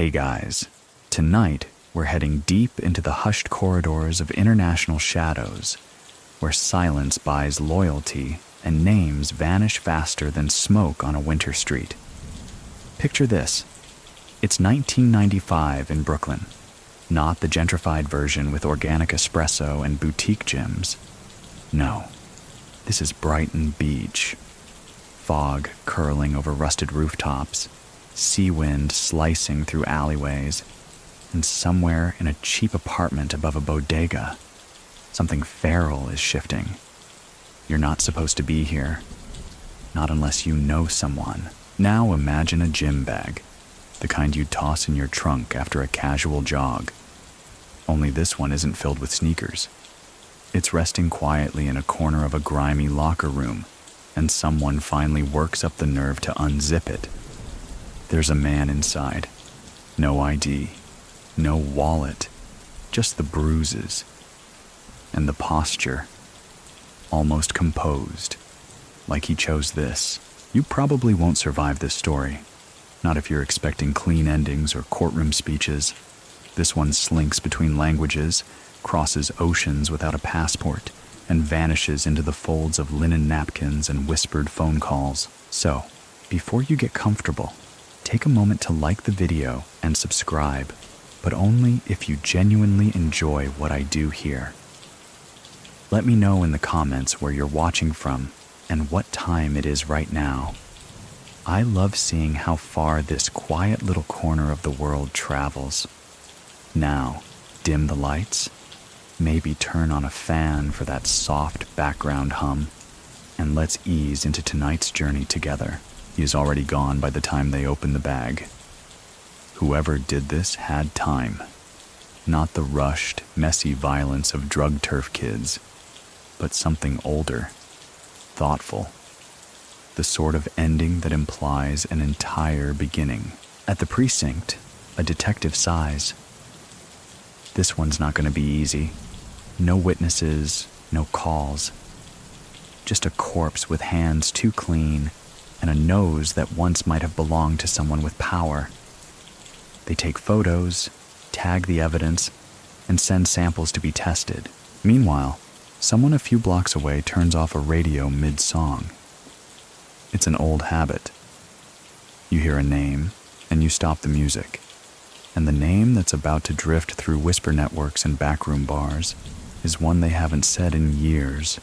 Hey guys, tonight we're heading deep into the hushed corridors of international shadows, where silence buys loyalty and names vanish faster than smoke on a winter street. Picture this. It's 1995 in Brooklyn, not the gentrified version with organic espresso and boutique gyms. No, this is Brighton Beach. Fog curling over rusted rooftops, sea wind slicing through alleyways, and somewhere in a cheap apartment above a bodega, something feral is shifting. You're not supposed to be here, not unless you know someone. Now imagine a gym bag, the kind you'd toss in your trunk after a casual jog. Only this one isn't filled with sneakers. It's resting quietly in a corner of a grimy locker room, and someone finally works up the nerve to unzip it. There's a man inside. No ID, no wallet, just the bruises. And the posture, almost composed, like he chose this. You probably won't survive this story, not if you're expecting clean endings or courtroom speeches. This one slinks between languages, crosses oceans without a passport, and vanishes into the folds of linen napkins and whispered phone calls. So, before you get comfortable, take a moment to like the video and subscribe, but only if you genuinely enjoy what I do here. Let me know in the comments where you're watching from and what time it is right now. I love seeing how far this quiet little corner of the world travels. Now, dim the lights, maybe turn on a fan for that soft background hum, and let's ease into tonight's journey together. He is already gone by the time they open the bag. Whoever did this had time. Not the rushed, messy violence of drug turf kids, but something older, thoughtful. The sort of ending that implies an entire beginning. At the precinct, a detective sighs. This one's not going to be easy. No witnesses, no calls. Just a corpse with hands too clean and a nose that once might have belonged to someone with power. They take photos, tag the evidence, and send samples to be tested. Meanwhile, someone a few blocks away turns off a radio mid-song. It's an old habit. You hear a name, and you stop the music. And the name that's about to drift through whisper networks and backroom bars is one they haven't said in years.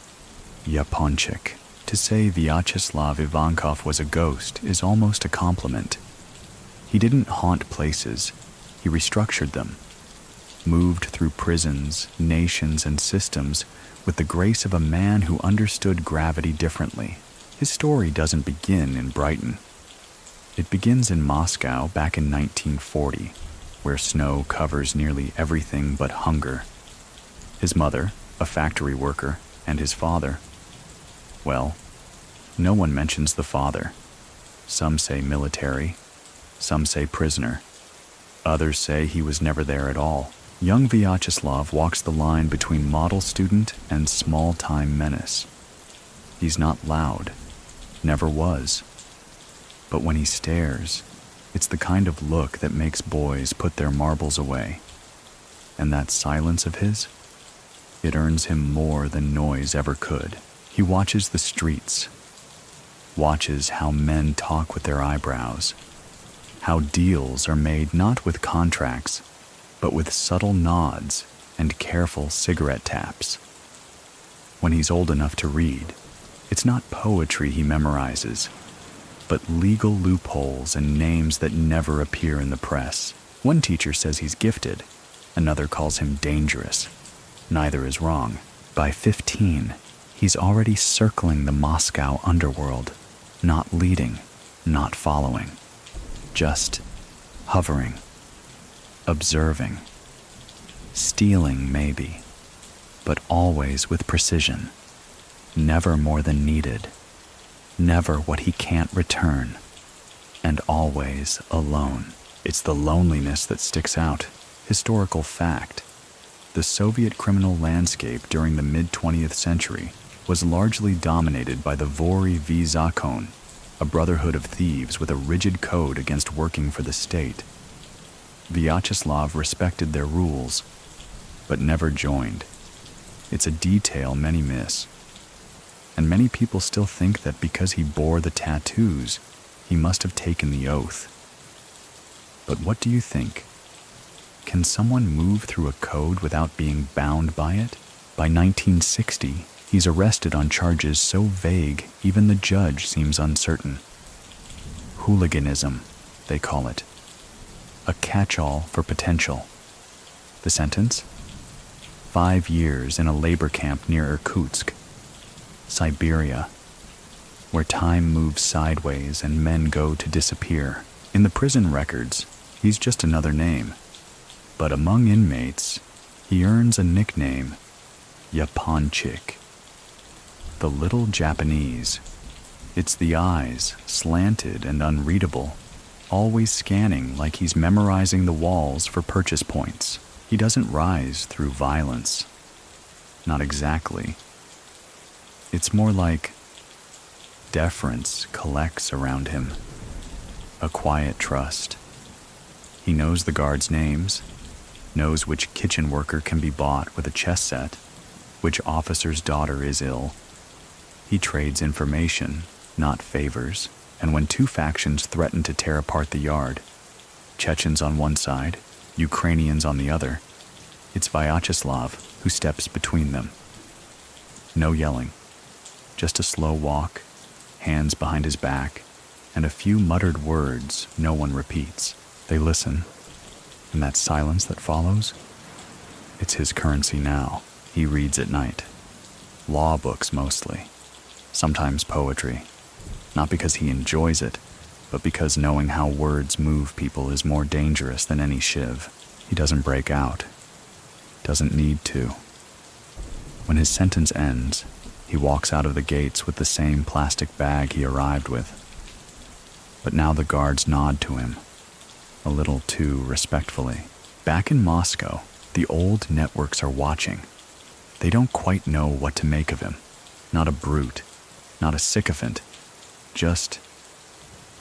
Yaponchik. To say Vyacheslav Ivankov was a ghost is almost a compliment. He didn't haunt places, he restructured them. Moved through prisons, nations, and systems with the grace of a man who understood gravity differently. His story doesn't begin in Brighton. It begins in Moscow back in 1940, where snow covers nearly everything but hunger. His mother, a factory worker, and his father. Well, no one mentions the father. Some say military, some say prisoner. Others say he was never there at all. Young Vyacheslav walks the line between model student and small-time menace. He's not loud, never was. But when he stares, it's the kind of look that makes boys put their marbles away. And that silence of his, it earns him more than noise ever could. He watches the streets, watches how men talk with their eyebrows, how deals are made not with contracts, but with subtle nods and careful cigarette taps. When he's old enough to read, it's not poetry he memorizes, but legal loopholes and names that never appear in the press. One teacher says he's gifted, another calls him dangerous. Neither is wrong. By 15, he's already circling the Moscow underworld, not leading, not following, just hovering, observing, stealing maybe, but always with precision, never more than needed, never what he can't return, and always alone. It's the loneliness that sticks out. Historical fact. The Soviet criminal landscape during the mid-20th century was largely dominated by the Vory v. Zakon, a brotherhood of thieves with a rigid code against working for the state. Vyacheslav respected their rules, but never joined. It's a detail many miss. And many people still think that because he bore the tattoos, he must have taken the oath. But what do you think? Can someone move through a code without being bound by it? By 1960, he's arrested on charges so vague, even the judge seems uncertain. Hooliganism, they call it. A catch-all for potential. The sentence? 5 years in a labor camp near Irkutsk, Siberia, where time moves sideways and men go to disappear. In the prison records, he's just another name. But among inmates, he earns a nickname, Yaponchik. The little Japanese. It's the eyes, slanted and unreadable, always scanning like he's memorizing the walls for purchase points. He doesn't rise through violence. Not exactly. It's more like deference collects around him. A quiet trust. He knows the guards' names, knows which kitchen worker can be bought with a chess set, which officer's daughter is ill. He trades information, not favors, and when two factions threaten to tear apart the yard, Chechens on one side, Ukrainians on the other, it's Vyacheslav who steps between them. No yelling, just a slow walk, hands behind his back, and a few muttered words no one repeats. They listen, and that silence that follows, it's his currency now. He reads at night. Law books mostly, sometimes poetry. Not because he enjoys it, but because knowing how words move people is more dangerous than any shiv. He doesn't break out. Doesn't need to. When his sentence ends, he walks out of the gates with the same plastic bag he arrived with. But now the guards nod to him, a little too respectfully. Back in Moscow, the old networks are watching. They don't quite know what to make of him. Not a brute, not a sycophant, just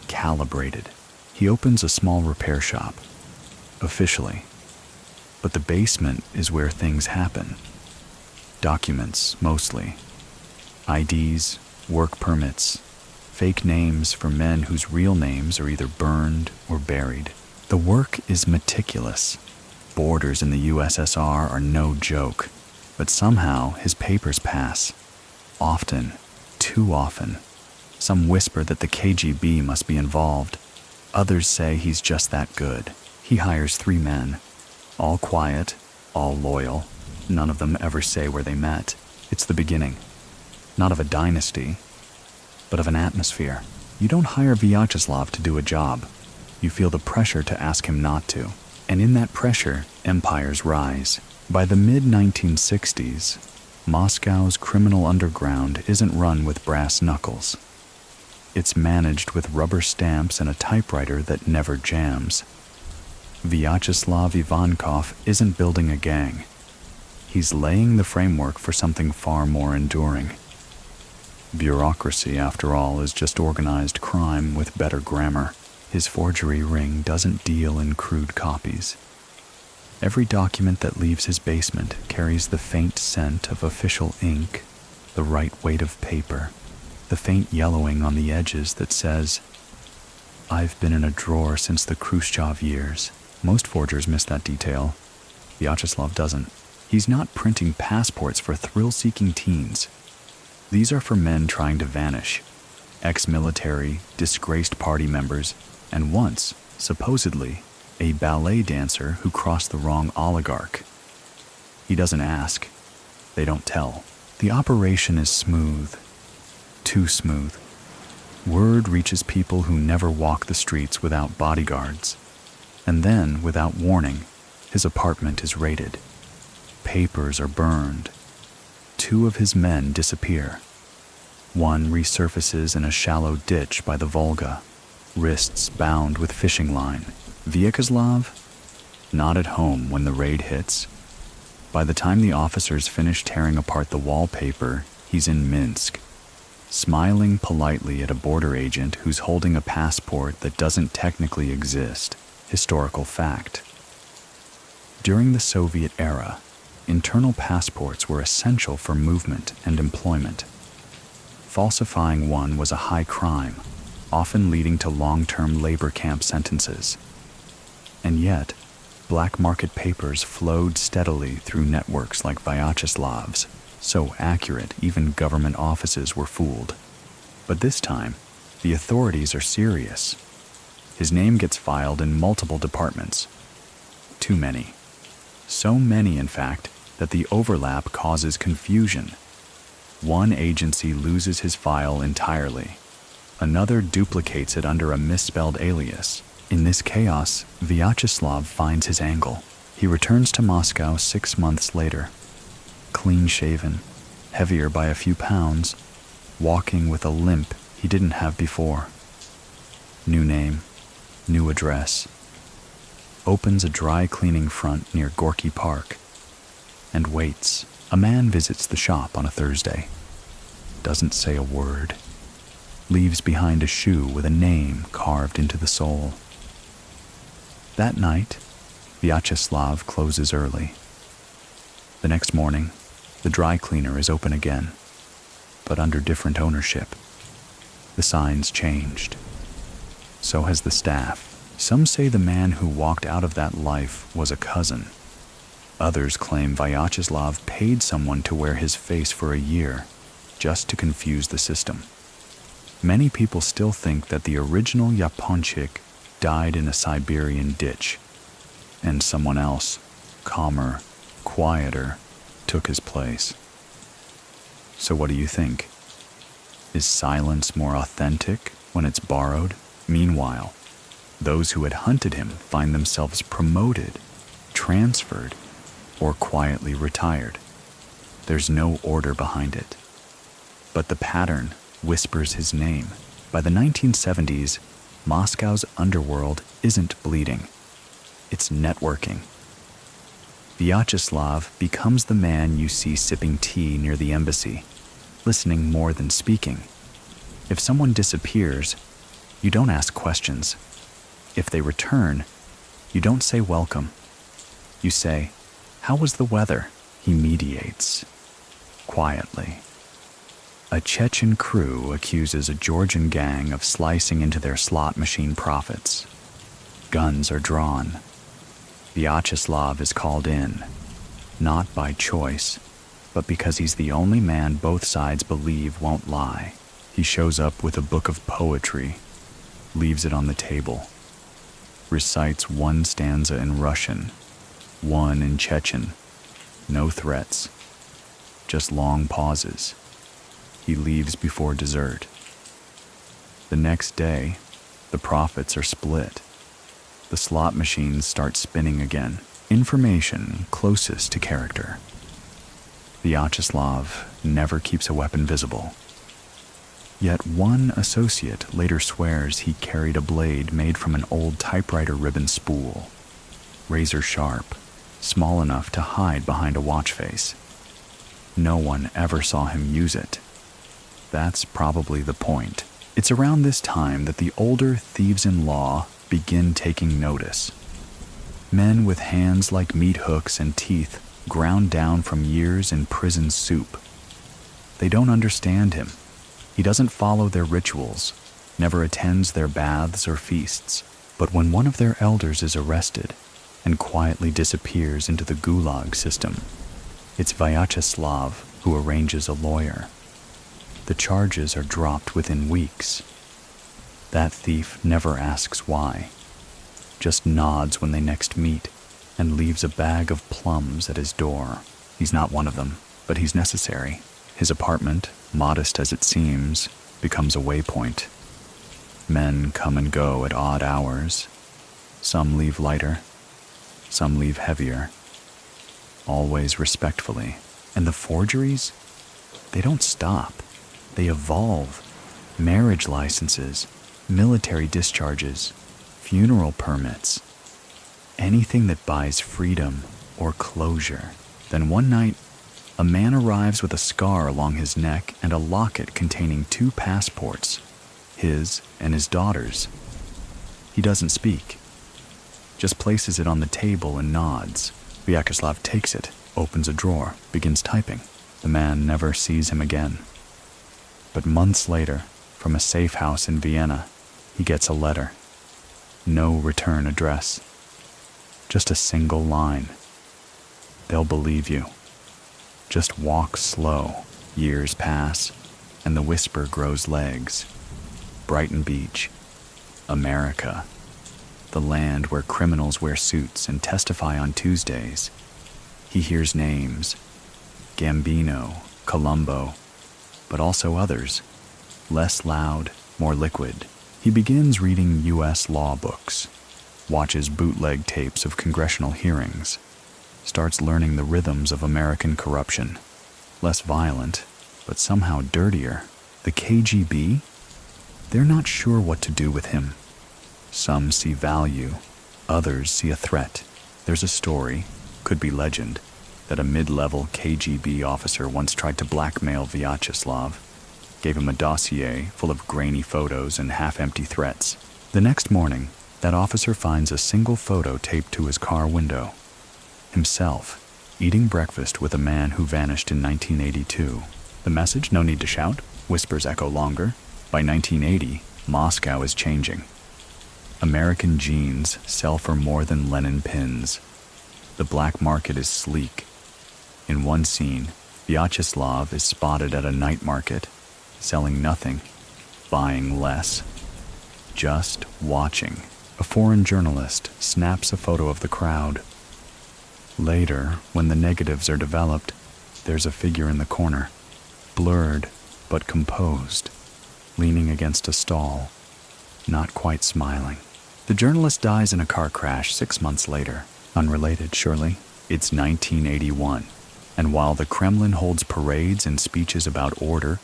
calibrated. He opens a small repair shop, officially. But the basement is where things happen. Documents, mostly. IDs, work permits, fake names for men whose real names are either burned or buried. The work is meticulous. Borders in the USSR are no joke. But somehow his papers pass. Often, too often. Some whisper that the KGB must be involved. Others say he's just that good. He hires 3 men. All quiet, all loyal. None of them ever say where they met. It's the beginning. Not of a dynasty, but of an atmosphere. You don't hire Vyacheslav to do a job. You feel the pressure to ask him not to. And in that pressure, empires rise. By the mid-1960s, Moscow's criminal underground isn't run with brass knuckles. It's managed with rubber stamps and a typewriter that never jams. Vyacheslav Ivankov isn't building a gang. He's laying the framework for something far more enduring. Bureaucracy, after all, is just organized crime with better grammar. His forgery ring doesn't deal in crude copies. Every document that leaves his basement carries the faint scent of official ink, the right weight of paper, the faint yellowing on the edges that says, "I've been in a drawer since the Khrushchev years." Most forgers miss that detail. Vyacheslav doesn't. He's not printing passports for thrill-seeking teens. These are for men trying to vanish. Ex-military, disgraced party members, and once, supposedly, a ballet dancer who crossed the wrong oligarch. He doesn't ask. They don't tell. The operation is smooth. Too smooth. Word reaches people who never walk the streets without bodyguards. And then, without warning, his apartment is raided. Papers are burned. 2 of his men disappear. One resurfaces in a shallow ditch by the Volga, wrists bound with fishing line. Vyacheslav? Not at home when the raid hits. By the time the officers finish tearing apart the wallpaper, he's in Minsk, smiling politely at a border agent who's holding a passport that doesn't technically exist. Historical fact. During the Soviet era, internal passports were essential for movement and employment. Falsifying one was a high crime, often leading to long-term labor camp sentences. And yet, black market papers flowed steadily through networks like Vyacheslav's, so accurate even government offices were fooled. But this time, the authorities are serious. His name gets filed in multiple departments. Too many. So many, in fact, that the overlap causes confusion. One agency loses his file entirely. Another duplicates it under a misspelled alias. In this chaos, Vyacheslav finds his angle. He returns to Moscow 6 months later. Clean-shaven, heavier by a few pounds, walking with a limp he didn't have before. New name, new address. Opens a dry cleaning front near Gorky Park and waits. A man visits the shop on a Thursday. Doesn't say a word. Leaves behind a shoe with a name carved into the sole. That night, Vyacheslav closes early. The next morning, the dry cleaner is open again, but under different ownership. The sign's changed. So has the staff. Some say the man who walked out of that life was a cousin. Others claim Vyacheslav paid someone to wear his face for a year, just to confuse the system. Many people still think that the original Yaponchik died in a Siberian ditch, and someone else, calmer, quieter, took his place. So what do you think? Is silence more authentic when it's borrowed? Meanwhile, those who had hunted him find themselves promoted, transferred, or quietly retired. There's no order behind it. But the pattern whispers his name. By the 1970s, Moscow's underworld isn't bleeding. It's networking. Vyacheslav becomes the man you see sipping tea near the embassy, listening more than speaking. If someone disappears, you don't ask questions. If they return, you don't say welcome. You say, "How was the weather?" He mediates, quietly. A Chechen crew accuses a Georgian gang of slicing into their slot machine profits. Guns are drawn. Vyacheslav is called in, not by choice, but because he's the only man both sides believe won't lie. He shows up with a book of poetry, leaves it on the table, recites one stanza in Russian, one in Chechen. No threats, just long pauses. He leaves before dessert. The next day, the profits are split. The slot machines start spinning again. Information closest to character. Vyacheslav never keeps a weapon visible. Yet one associate later swears he carried a blade made from an old typewriter ribbon spool, razor sharp, small enough to hide behind a watch face. No one ever saw him use it. That's probably the point. It's around this time that the older thieves-in-law begin taking notice. Men with hands like meat hooks and teeth ground down from years in prison soup. They don't understand him. He doesn't follow their rituals, never attends their baths or feasts. But when one of their elders is arrested and quietly disappears into the gulag system, it's Vyacheslav who arranges a lawyer. The charges are dropped within weeks. That thief never asks why, just nods when they next meet and leaves a bag of plums at his door. He's not one of them, but he's necessary. His apartment, modest as it seems, becomes a waypoint. Men come and go at odd hours. Some leave lighter, some leave heavier, always respectfully. And the forgeries? They don't stop. They evolve. Marriage licenses, military discharges, funeral permits, anything that buys freedom or closure. Then one night, a man arrives with a scar along his neck and a locket containing 2 passports, his and his daughter's. He doesn't speak, just places it on the table and nods. Vyacheslav takes it, opens a drawer, begins typing. The man never sees him again. But months later, from a safe house in Vienna, he gets a letter. No return address. Just a single line. They'll believe you. Just walk slow. Years pass, and the whisper grows legs. Brighton Beach, America, the land where criminals wear suits and testify on Tuesdays. He hears names, Gambino, Colombo, but also others, less loud, more liquid. He begins reading U.S. law books, watches bootleg tapes of congressional hearings, starts learning the rhythms of American corruption. Less violent, but somehow dirtier. The KGB? They're not sure what to do with him. Some see value, others see a threat. There's a story, could be legend, that a mid-level KGB officer once tried to blackmail Vyacheslav, gave him a dossier full of grainy photos and half-empty threats. The next morning, that officer finds a single photo taped to his car window. Himself, eating breakfast with a man who vanished in 1982. The message, no need to shout, whispers echo longer. By 1980, Moscow is changing. American jeans sell for more than Lenin pins. The black market is sleek. In one scene, Vyacheslav is spotted at a night market, selling nothing, buying less, just watching. A foreign journalist snaps a photo of the crowd. Later, when the negatives are developed, there's a figure in the corner, blurred but composed, leaning against a stall, not quite smiling. The journalist dies in a car crash 6 months later. Unrelated, surely. It's 1981, and while the Kremlin holds parades and speeches about order,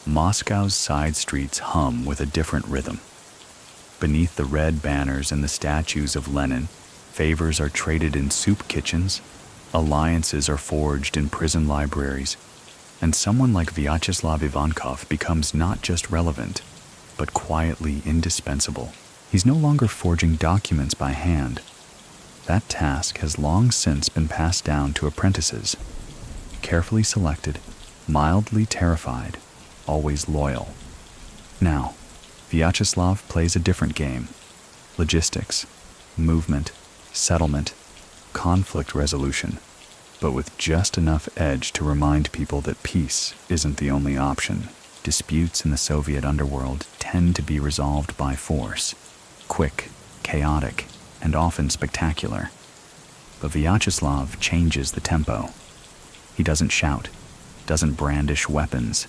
Moscow's side streets hum with a different rhythm. Beneath the red banners and the statues of Lenin, favors are traded in soup kitchens, alliances are forged in prison libraries, and someone like Vyacheslav Ivankov becomes not just relevant, but quietly indispensable. He's no longer forging documents by hand. That task has long since been passed down to apprentices, carefully selected, mildly terrified, always loyal. Now, Vyacheslav plays a different game. Logistics, movement, settlement, conflict resolution, but with just enough edge to remind people that peace isn't the only option. Disputes in the Soviet underworld tend to be resolved by force, quick, chaotic, and often spectacular. But Vyacheslav changes the tempo. He doesn't shout, doesn't brandish weapons.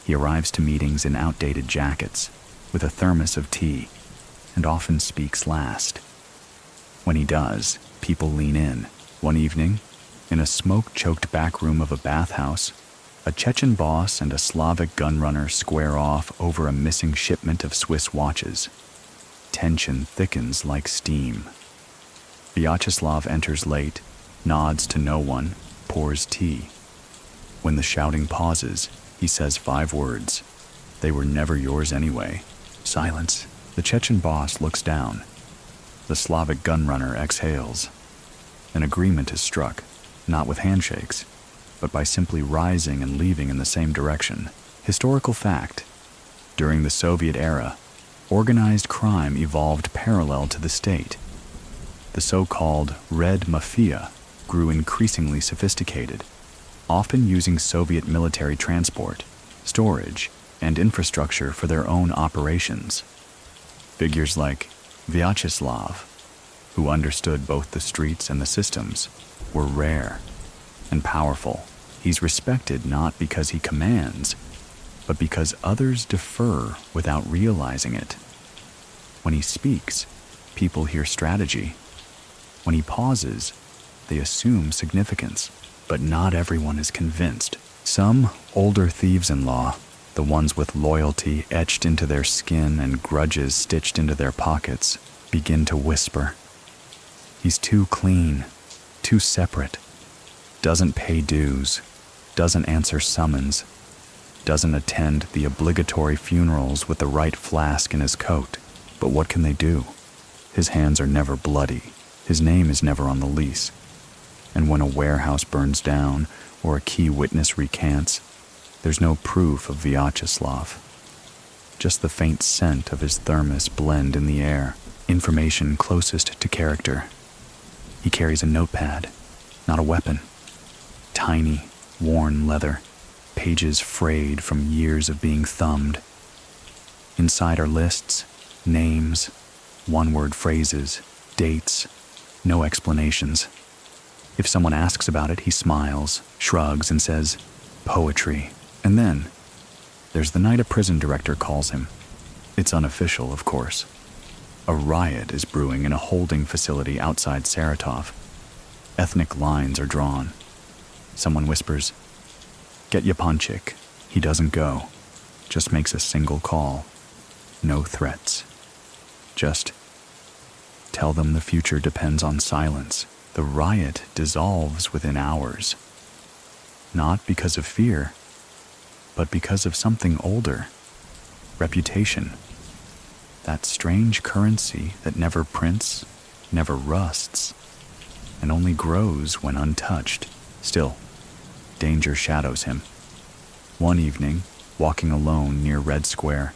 He arrives to meetings in outdated jackets, with a thermos of tea, and often speaks last. When he does, people lean in. One evening, in a smoke-choked back room of a bathhouse, a Chechen boss and a Slavic gunrunner square off over a missing shipment of Swiss watches. Tension thickens like steam. Vyacheslav enters late, nods to no one, pours tea. When the shouting pauses, he says 5 words. They were never yours anyway. Silence. The Chechen boss looks down. The Slavic gunrunner exhales. An agreement is struck, not with handshakes, but by simply rising and leaving in the same direction. Historical fact. During the Soviet era, organized crime evolved parallel to the state. The so-called Red Mafia grew increasingly sophisticated, often using Soviet military transport, storage, and infrastructure for their own operations. Figures like Vyacheslav, who understood both the streets and the systems, were rare and powerful. He's respected not because he commands, but because others defer without realizing it. When he speaks, people hear strategy. When he pauses, they assume significance, but not everyone is convinced. Some older thieves-in-law, the ones with loyalty etched into their skin and grudges stitched into their pockets, begin to whisper. He's too clean, too separate, doesn't pay dues, doesn't answer summons, doesn't attend the obligatory funerals with the right flask in his coat. But what can they do? His hands are never bloody. His name is never on the lease. And when a warehouse burns down or a key witness recants, there's no proof of Vyacheslav. Just the faint scent of his thermos blend in the air, information closest to character. He carries a notepad, not a weapon. Tiny, worn leather, pages frayed from years of being thumbed. Inside are lists, names, one-word phrases, dates, no explanations. If someone asks about it, he smiles, shrugs, and says, "Poetry." And then, there's the night a prison director calls him. It's unofficial, of course. A riot is brewing in a holding facility outside Saratov. Ethnic lines are drawn. Someone whispers, "Get Yaponchik." He doesn't go, just makes a single call. No threats. Just tell them the future depends on silence. The riot dissolves within hours. Not because of fear, but because of something older. Reputation. That strange currency that never prints, never rusts, and only grows when untouched. Still, danger shadows him. One evening, walking alone near Red Square,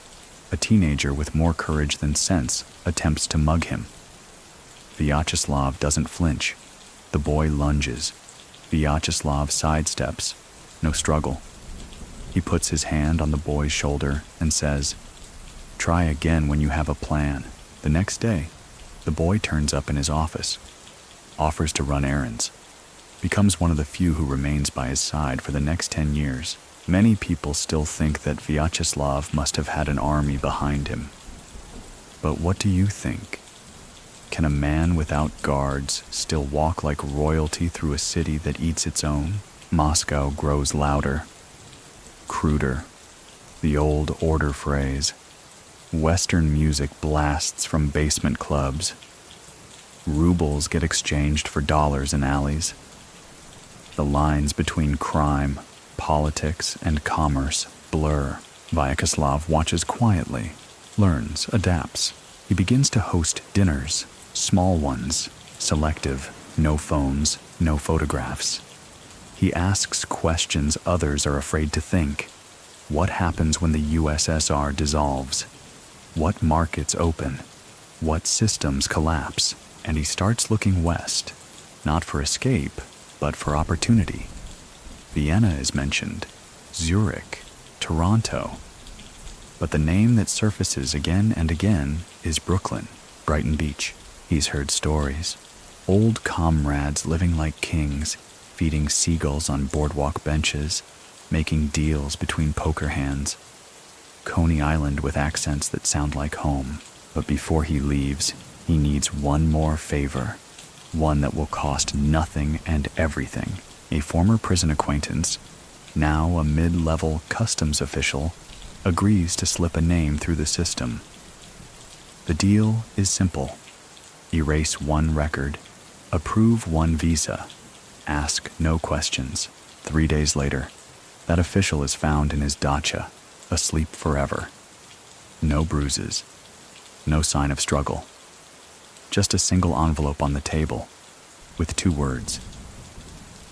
a teenager with more courage than sense attempts to mug him. Vyacheslav doesn't flinch. The boy lunges. Vyacheslav sidesteps. No struggle. He puts his hand on the boy's shoulder and says, "Try again when you have a plan." The next day, the boy turns up in his office, offers to run errands, becomes one of the few who remains by his side for the next 10 years. Many people still think that Vyacheslav must have had an army behind him. But what do you think? Can a man without guards still walk like royalty through a city that eats its own? Moscow grows louder, cruder, the old order phrase. Western music blasts from basement clubs. Rubles get exchanged for dollars in alleys. The lines between crime, politics, and commerce blur. Vyacheslav watches quietly, learns, adapts. He begins to host dinners, small ones, selective, no phones, no photographs. He asks questions others are afraid to think. What happens when the USSR dissolves? What markets open? What systems collapse? And he starts looking west, not for escape, but for opportunity. Vienna is mentioned, Zurich, Toronto. But the name that surfaces again and again is Brooklyn, Brighton Beach. He's heard stories. Old comrades living like kings, feeding seagulls on boardwalk benches, making deals between poker hands. Coney Island with accents that sound like home. But before he leaves, he needs one more favor. One that will cost nothing and everything. A former prison acquaintance, now a mid-level customs official, agrees to slip a name through the system. The deal is simple. Erase one record, approve one visa, ask no questions. 3 days later, that official is found in his dacha, asleep forever. No bruises, no sign of struggle. Just a single envelope on the table, with 2 words.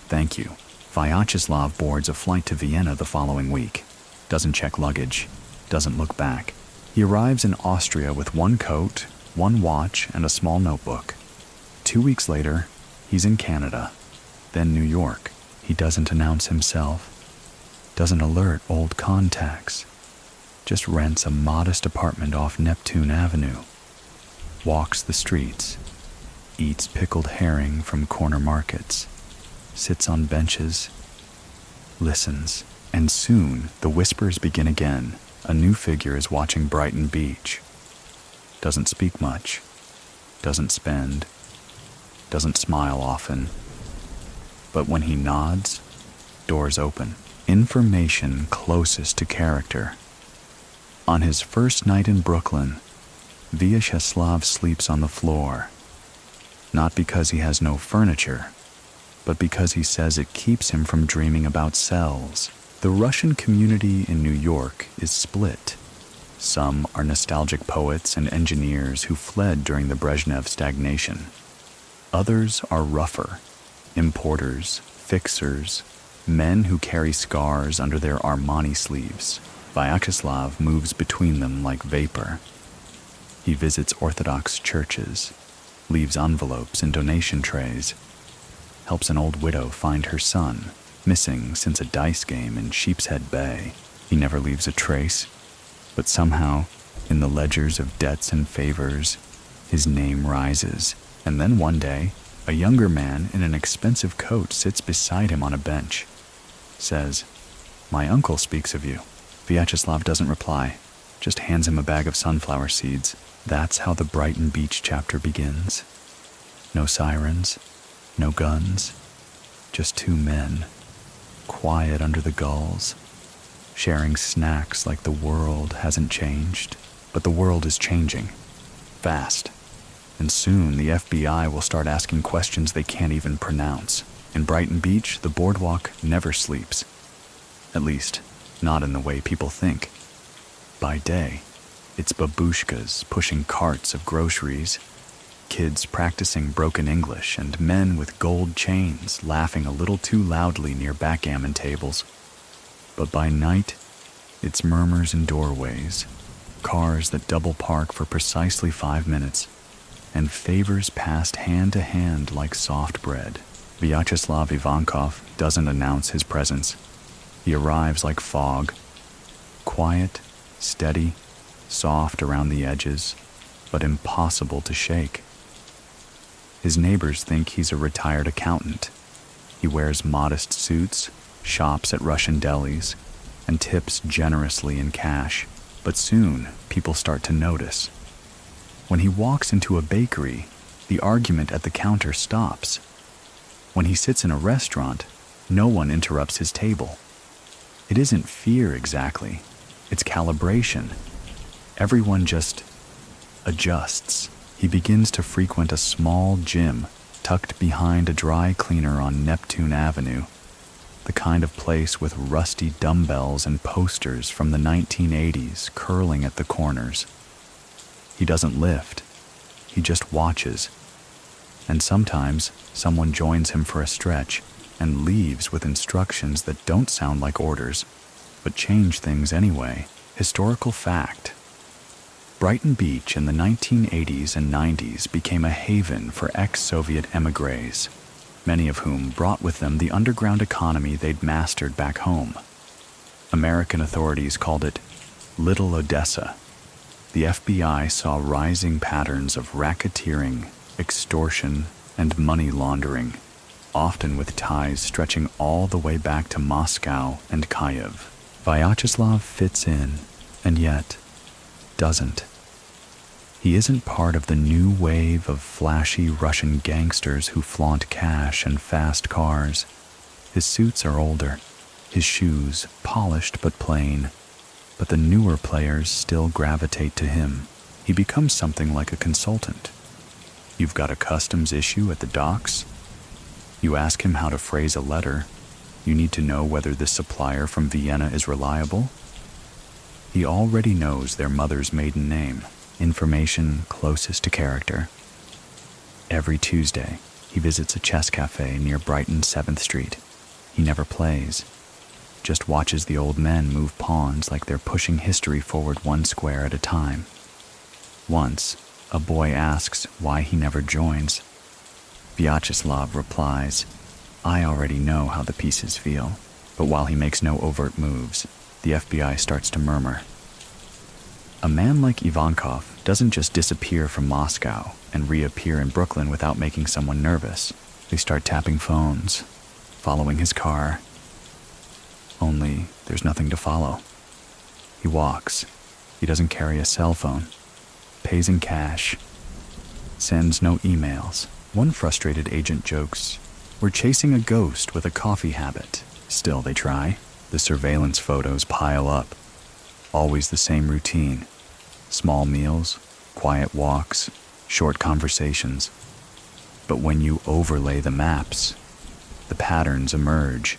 Thank you. Vyacheslav boards a flight to Vienna the following week. Doesn't check luggage, doesn't look back. He arrives in Austria with 1 coat, 1 watch, and a small notebook. 2 weeks later, he's in Canada, then New York. He doesn't announce himself, doesn't alert old contacts, just rents a modest apartment off Neptune Avenue, walks the streets, eats pickled herring from corner markets, sits on benches, listens, and soon the whispers begin again. A new figure is watching Brighton Beach. Doesn't speak much, doesn't spend, doesn't smile often. But when he nods, doors open. Information closest to character. On his first night in Brooklyn, Vyacheslav sleeps on the floor. Not because he has no furniture, but because he says it keeps him from dreaming about cells. The Russian community in New York is split. Some are nostalgic poets and engineers who fled during the Brezhnev stagnation. Others are rougher, Importers, fixers, men who carry scars under their Armani sleeves. Vyacheslav moves between them like vapor. He visits Orthodox churches, leaves envelopes in donation trays, helps an old widow find her son, missing since a dice game in Sheepshead Bay. He never leaves a trace, but somehow, in the ledgers of debts and favors, his name rises. And then one day, a younger man in an expensive coat sits beside him on a bench, says, "My uncle speaks of you." Vyacheslav doesn't reply, just hands him a bag of sunflower seeds. That's how the Brighton Beach chapter begins. No sirens, no guns, just two men, quiet under the gulls, sharing snacks like the world hasn't changed. But the world is changing, fast. And soon the FBI will start asking questions they can't even pronounce. In Brighton Beach, the boardwalk never sleeps. At least, not in the way people think. By day, it's babushkas pushing carts of groceries, kids practicing broken English, and men with gold chains laughing a little too loudly near backgammon tables. But by night, it's murmurs in doorways, cars that double park for precisely 5 minutes, and favors passed hand to hand like soft bread. Vyacheslav Ivankov doesn't announce his presence. He arrives like fog, quiet, steady, soft around the edges, but impossible to shake. His neighbors think he's a retired accountant. He wears modest suits, shops at Russian delis, and tips generously in cash. But soon, people start to notice. When he walks into a bakery, the argument at the counter stops. When he sits in a restaurant, no one interrupts his table. It isn't fear exactly, it's calibration. Everyone just adjusts. He begins to frequent a small gym tucked behind a dry cleaner on Neptune Avenue, the kind of place with rusty dumbbells and posters from the 1980s curling at the corners. He doesn't lift, he just watches. And sometimes someone joins him for a stretch and leaves with instructions that don't sound like orders, but change things anyway. Historical fact. Brighton Beach in the 1980s and 90s became a haven for ex-Soviet émigrés, many of whom brought with them the underground economy they'd mastered back home. American authorities called it Little Odessa. The FBI saw rising patterns of racketeering, extortion, and money laundering, often with ties stretching all the way back to Moscow and Kyiv. Vyacheslav fits in, and yet doesn't. He isn't part of the new wave of flashy Russian gangsters who flaunt cash and fast cars. His suits are older, his shoes polished but plain, but the newer players still gravitate to him. He becomes something like a consultant. You've got a customs issue at the docks? You ask him how to phrase a letter. You need to know whether this supplier from Vienna is reliable. He already knows their mother's maiden name, information closest to character. Every Tuesday, he visits a chess cafe near Brighton 7th Street. He never plays, just watches the old men move pawns like they're pushing history forward one square at a time. Once, a boy asks why he never joins. Vyacheslav replies, "I already know how the pieces feel." But while he makes no overt moves, the FBI starts to murmur. A man like Ivankov doesn't just disappear from Moscow and reappear in Brooklyn without making someone nervous. They start tapping phones, following his car. Only there's nothing to follow. He walks. He doesn't carry a cell phone. Pays in cash. Sends no emails. One frustrated agent jokes, "We're chasing a ghost with a coffee habit." Still, they try. The surveillance photos pile up. Always the same routine. Small meals, quiet walks, short conversations. But when you overlay the maps, the patterns emerge.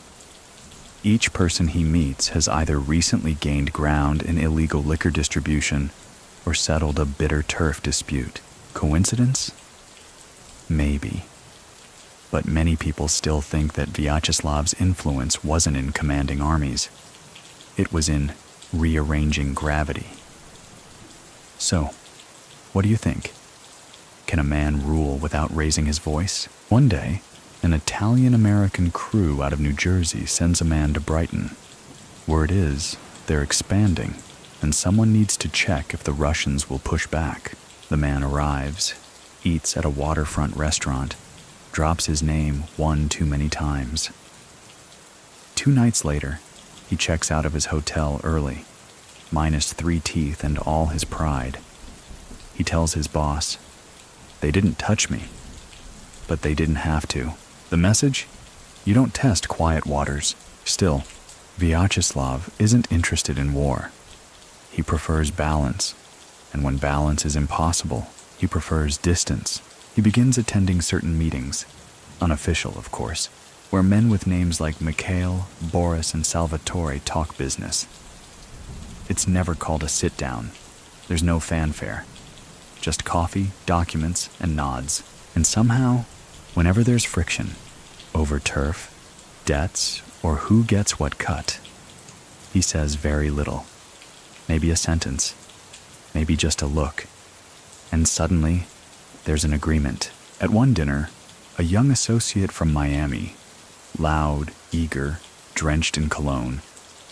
Each person he meets has either recently gained ground in illegal liquor distribution or settled a bitter turf dispute. Coincidence? Maybe. But many people still think that Vyacheslav's influence wasn't in commanding armies. It was in rearranging gravity. So, what do you think? Can a man rule without raising his voice? One day, an Italian-American crew out of New Jersey sends a man to Brighton. Word is, they're expanding, and someone needs to check if the Russians will push back. The man arrives, eats at a waterfront restaurant, drops his name one too many times. 2 nights later, he checks out of his hotel early, minus 3 teeth and all his pride. He tells his boss, "They didn't touch me, but they didn't have to." The message? You don't test quiet waters. Still, Vyacheslav isn't interested in war. He prefers balance, and when balance is impossible, he prefers distance. He begins attending certain meetings, unofficial of course, where men with names like Mikhail, Boris, and Salvatore talk business. It's never called a sit-down. There's no fanfare. Just coffee, documents, and nods. And somehow, whenever there's friction, over turf, debts, or who gets what cut, he says very little. Maybe a sentence, maybe just a look. And suddenly, there's an agreement. At one dinner, a young associate from Miami, loud, eager, drenched in cologne,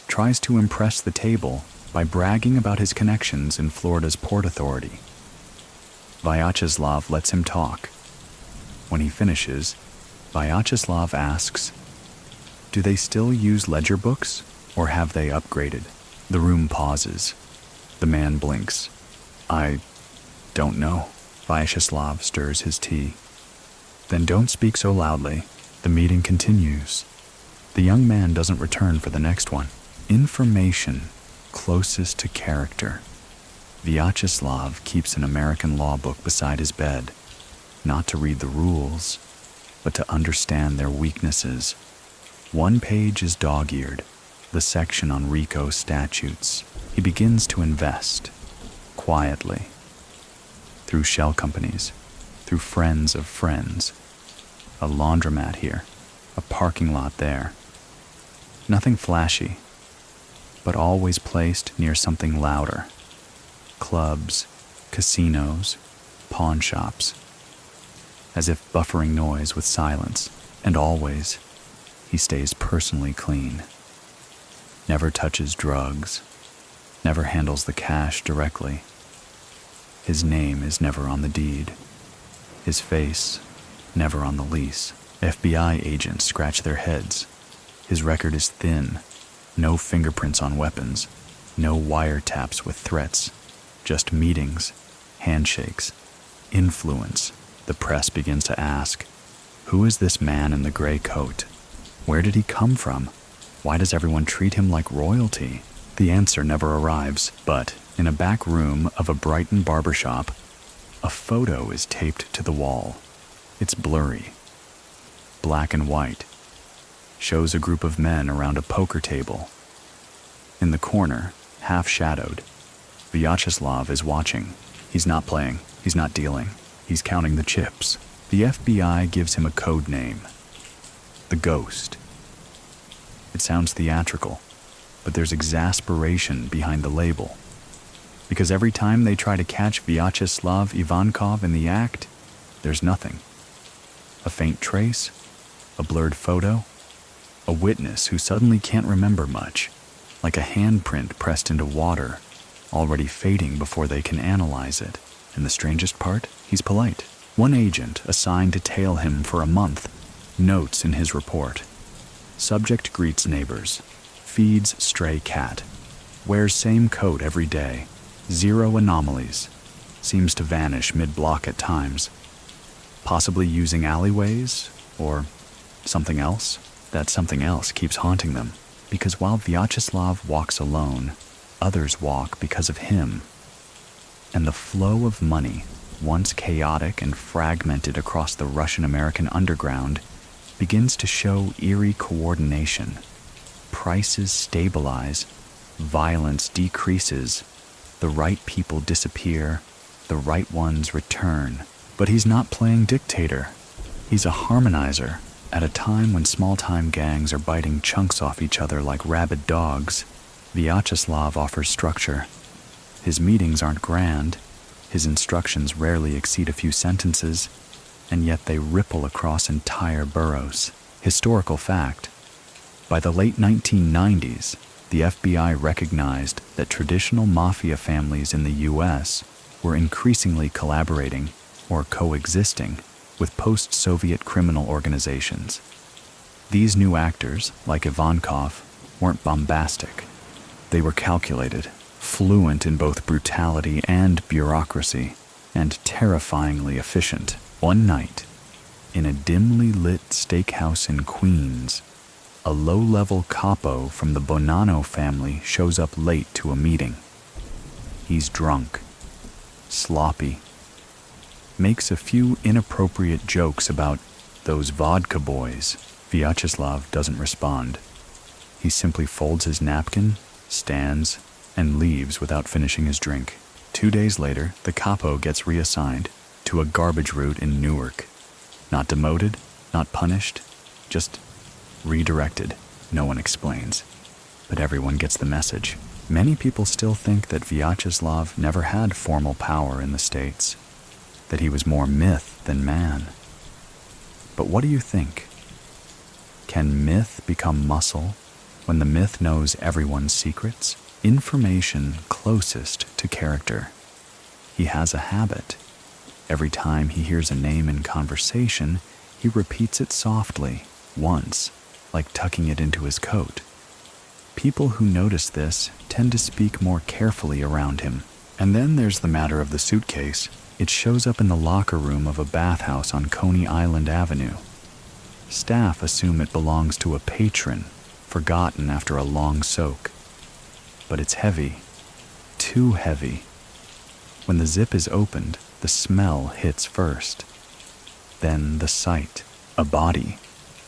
tries to impress the table by bragging about his connections in Florida's Port Authority. Vyacheslav lets him talk. When he finishes, Vyacheslav asks, "Do they still use ledger books, or have they upgraded?" The room pauses. The man blinks. "I don't know." Vyacheslav stirs his tea. "Then don't speak so loudly." The meeting continues. The young man doesn't return for the next one. Information closest to character. Vyacheslav keeps an American law book beside his bed, not to read the rules, but to understand their weaknesses. One page is dog-eared, the section on RICO statutes. He begins to invest, quietly, through shell companies, through friends of friends. A laundromat here, a parking lot there. Nothing flashy, but always placed near something louder. Clubs, casinos, pawn shops. As if buffering noise with silence, and always, he stays personally clean. Never touches drugs, never handles the cash directly. His name is never on the deed. His face, never on the lease. FBI agents scratch their heads. His record is thin. No fingerprints on weapons. No wiretaps with threats. Just meetings, handshakes, influence. The press begins to ask, who is this man in the gray coat? Where did he come from? Why does everyone treat him like royalty? The answer never arrives, but in a back room of a Brighton barbershop, a photo is taped to the wall. It's blurry, black and white, shows a group of men around a poker table. In the corner, half-shadowed, Vyacheslav is watching. He's not playing, he's not dealing, he's counting the chips. The FBI gives him a code name, the Ghost. It sounds theatrical, but there's exasperation behind the label. Because every time they try to catch Vyacheslav Ivankov in the act, there's nothing. A faint trace, a blurred photo, a witness who suddenly can't remember much, like a handprint pressed into water, already fading before they can analyze it. And the strangest part, he's polite. One agent assigned to tail him for a month notes in his report. Subject greets neighbors, feeds stray cat, wears same coat every day, 0 anomalies, seems to vanish mid-block at times, possibly using alleyways, or something else. That something else keeps haunting them, because while Vyacheslav walks alone, others walk because of him. And the flow of money, once chaotic and fragmented across the Russian-American underground, begins to show eerie coordination. Prices stabilize, violence decreases, the right people disappear, the right ones return. But he's not playing dictator. He's a harmonizer. At a time when small-time gangs are biting chunks off each other like rabid dogs, Vyacheslav offers structure. His meetings aren't grand, his instructions rarely exceed a few sentences, and yet they ripple across entire boroughs. Historical fact: by the late 1990s, the FBI recognized that traditional mafia families in the U.S. were increasingly collaborating or coexisting with post-Soviet criminal organizations. These new actors, like Ivankov, weren't bombastic. They were calculated, fluent in both brutality and bureaucracy, and terrifyingly efficient. One night, in a dimly lit steakhouse in Queens, a low-level capo from the Bonanno family shows up late to a meeting. He's drunk, sloppy, makes a few inappropriate jokes about those vodka boys. Vyacheslav doesn't respond. He simply folds his napkin, stands, and leaves without finishing his drink. 2 days later, the capo gets reassigned to a garbage route in Newark. Not demoted, not punished, just redirected. No one explains. But everyone gets the message. Many people still think that Vyacheslav never had formal power in the States, that he was more myth than man. But what do you think? Can myth become muscle when the myth knows everyone's secrets? Information closest to character. He has a habit. Every time he hears a name in conversation, he repeats it softly, once, like tucking it into his coat. People who notice this tend to speak more carefully around him. And then there's the matter of the suitcase. It shows up in the locker room of a bathhouse on Coney Island Avenue. Staff assume it belongs to a patron, forgotten after a long soak. But it's heavy, too heavy. When the zip is opened, the smell hits first. Then the sight, a body,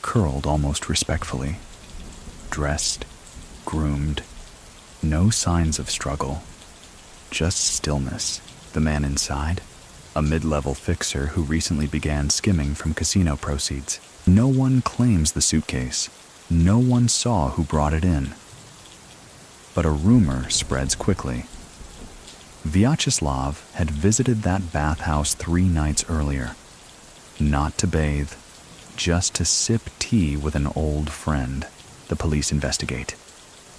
curled almost respectfully, dressed, groomed, no signs of struggle, just stillness. The man inside, a mid-level fixer who recently began skimming from casino proceeds. No one claims the suitcase. No one saw who brought it in. But a rumor spreads quickly. Vyacheslav had visited that bathhouse 3 nights earlier. Not to bathe, just to sip tea with an old friend. The police investigate.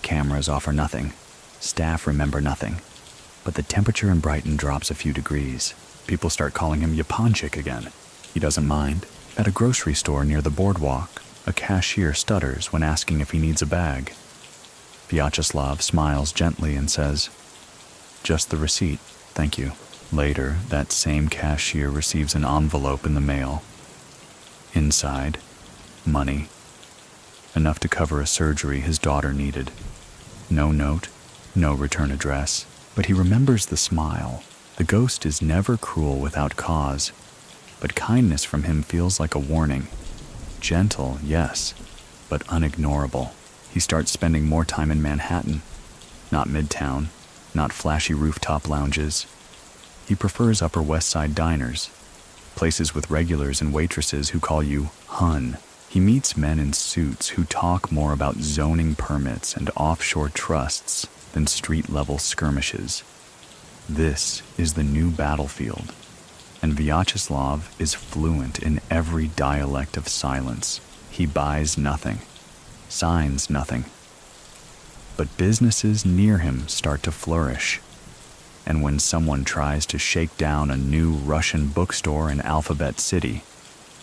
Cameras offer nothing. Staff remember nothing. But the temperature in Brighton drops a few degrees. People start calling him Yaponchik again. He doesn't mind. At a grocery store near the boardwalk, a cashier stutters when asking if he needs a bag. Vyacheslav smiles gently and says, "Just the receipt, thank you." Later, that same cashier receives an envelope in the mail. Inside, money. Enough to cover a surgery his daughter needed. No note, no return address. But he remembers the smile. The ghost is never cruel without cause, but kindness from him feels like a warning. Gentle, yes, but unignorable. He starts spending more time in Manhattan, not Midtown, not flashy rooftop lounges. He prefers Upper West Side diners, places with regulars and waitresses who call you hun. He meets men in suits who talk more about zoning permits and offshore trusts than street-level skirmishes. This is the new battlefield, and Vyacheslav is fluent in every dialect of silence. He buys nothing, signs nothing. But businesses near him start to flourish, and when someone tries to shake down a new Russian bookstore in Alphabet City,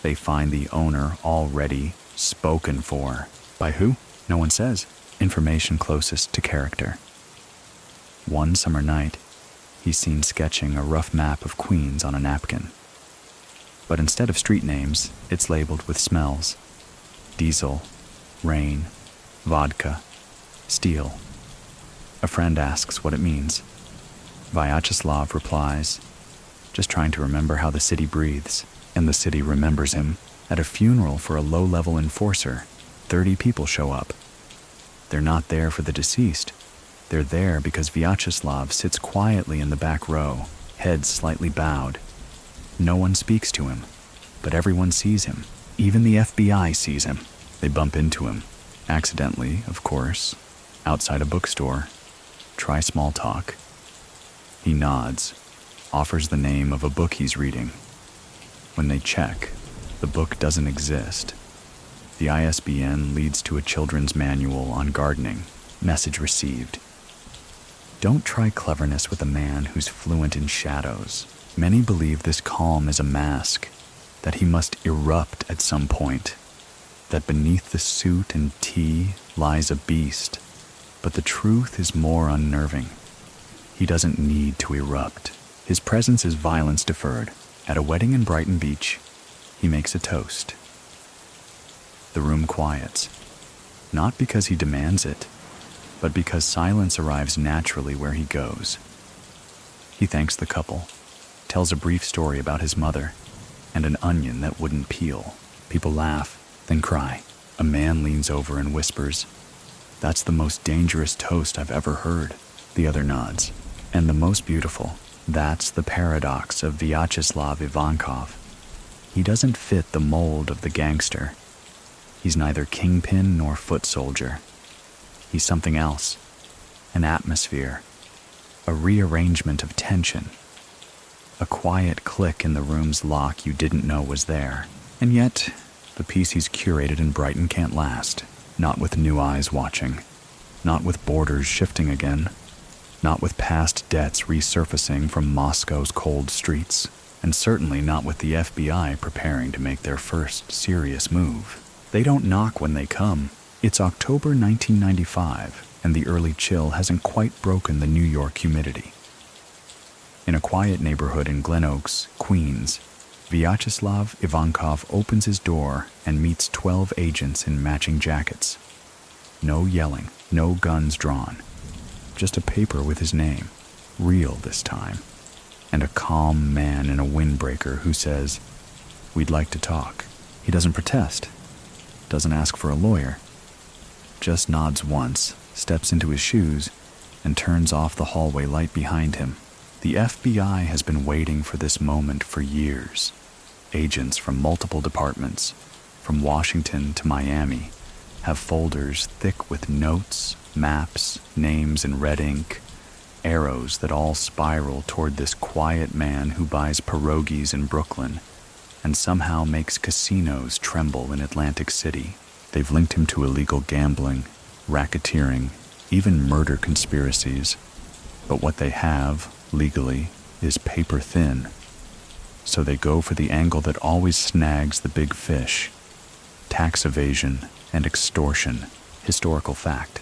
they find the owner already spoken for. By who? No one says. Information closest to character. One summer night, he's seen sketching a rough map of Queens on a napkin. But instead of street names, it's labeled with smells. Diesel, rain, vodka, steel. A friend asks what it means. Vyacheslav replies, "Just trying to remember how the city breathes." And the city remembers him. At a funeral for a low-level enforcer, 30 people show up. They're not there for the deceased. They're there because Vyacheslav sits quietly in the back row, head slightly bowed. No one speaks to him. but everyone sees him. Even the FBI sees him. They bump into him. Accidentally, of course. Outside a bookstore. Try small talk. He nods, offers the name of a book he's reading. When they check, the book doesn't exist. The ISBN leads to a children's manual on gardening. Message received. Don't try cleverness with a man who's fluent in shadows. Many believe this calm is a mask, that he must erupt at some point, that beneath the suit and tea lies a beast. But the truth is more unnerving. He doesn't need to erupt. His presence is violence deferred. At a wedding in Brighton Beach, he makes a toast. The room quiets, not because he demands it, but because silence arrives naturally where he goes. He thanks the couple, tells a brief story about his mother, and an onion that wouldn't peel. People laugh, then cry. A man leans over and whispers, "That's the most dangerous toast I've ever heard." The other nods. And the most beautiful, that's the paradox of Vyacheslav Ivankov. He doesn't fit the mold of the gangster. He's neither kingpin nor foot soldier. He's something else, an atmosphere, a rearrangement of tension, a quiet click in the room's lock you didn't know was there. And yet, the peace he's curated in Brighton can't last, not with new eyes watching, not with borders shifting again, not with past debts resurfacing from Moscow's cold streets, and certainly not with the FBI preparing to make their first serious move. They don't knock when they come. It's October 1995, and the early chill hasn't quite broken the New York humidity. In a quiet neighborhood in Glen Oaks, Queens, Vyacheslav Ivankov opens his door and meets 12 agents in matching jackets. No yelling, no guns drawn. Just a paper with his name, real this time, and a calm man in a windbreaker who says, "We'd like to talk." He doesn't protest, doesn't ask for a lawyer, just nods once, steps into his shoes, and turns off the hallway light behind him. The FBI has been waiting for this moment for years. Agents from multiple departments, from Washington to Miami, have folders thick with notes, maps, names in red ink, arrows that all spiral toward this quiet man who buys pierogies in Brooklyn and somehow makes casinos tremble in Atlantic City. They've linked him to illegal gambling, racketeering, even murder conspiracies. But what they have, legally, is paper thin. So they go for the angle that always snags the big fish: tax evasion and extortion. Historical fact.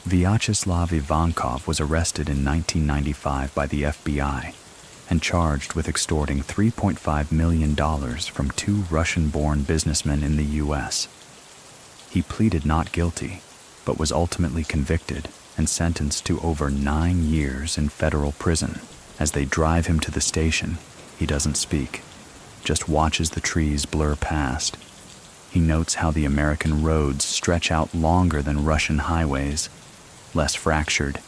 Vyacheslav Ivankov was arrested in 1995 by the FBI and charged with extorting $3.5 million from two Russian-born businessmen in the U.S. He pleaded not guilty, but was ultimately convicted and sentenced to over 9 years in federal prison. As they drive him to the station, he doesn't speak, just watches the trees blur past. He notes how the American roads stretch out longer than Russian highways, less fractured,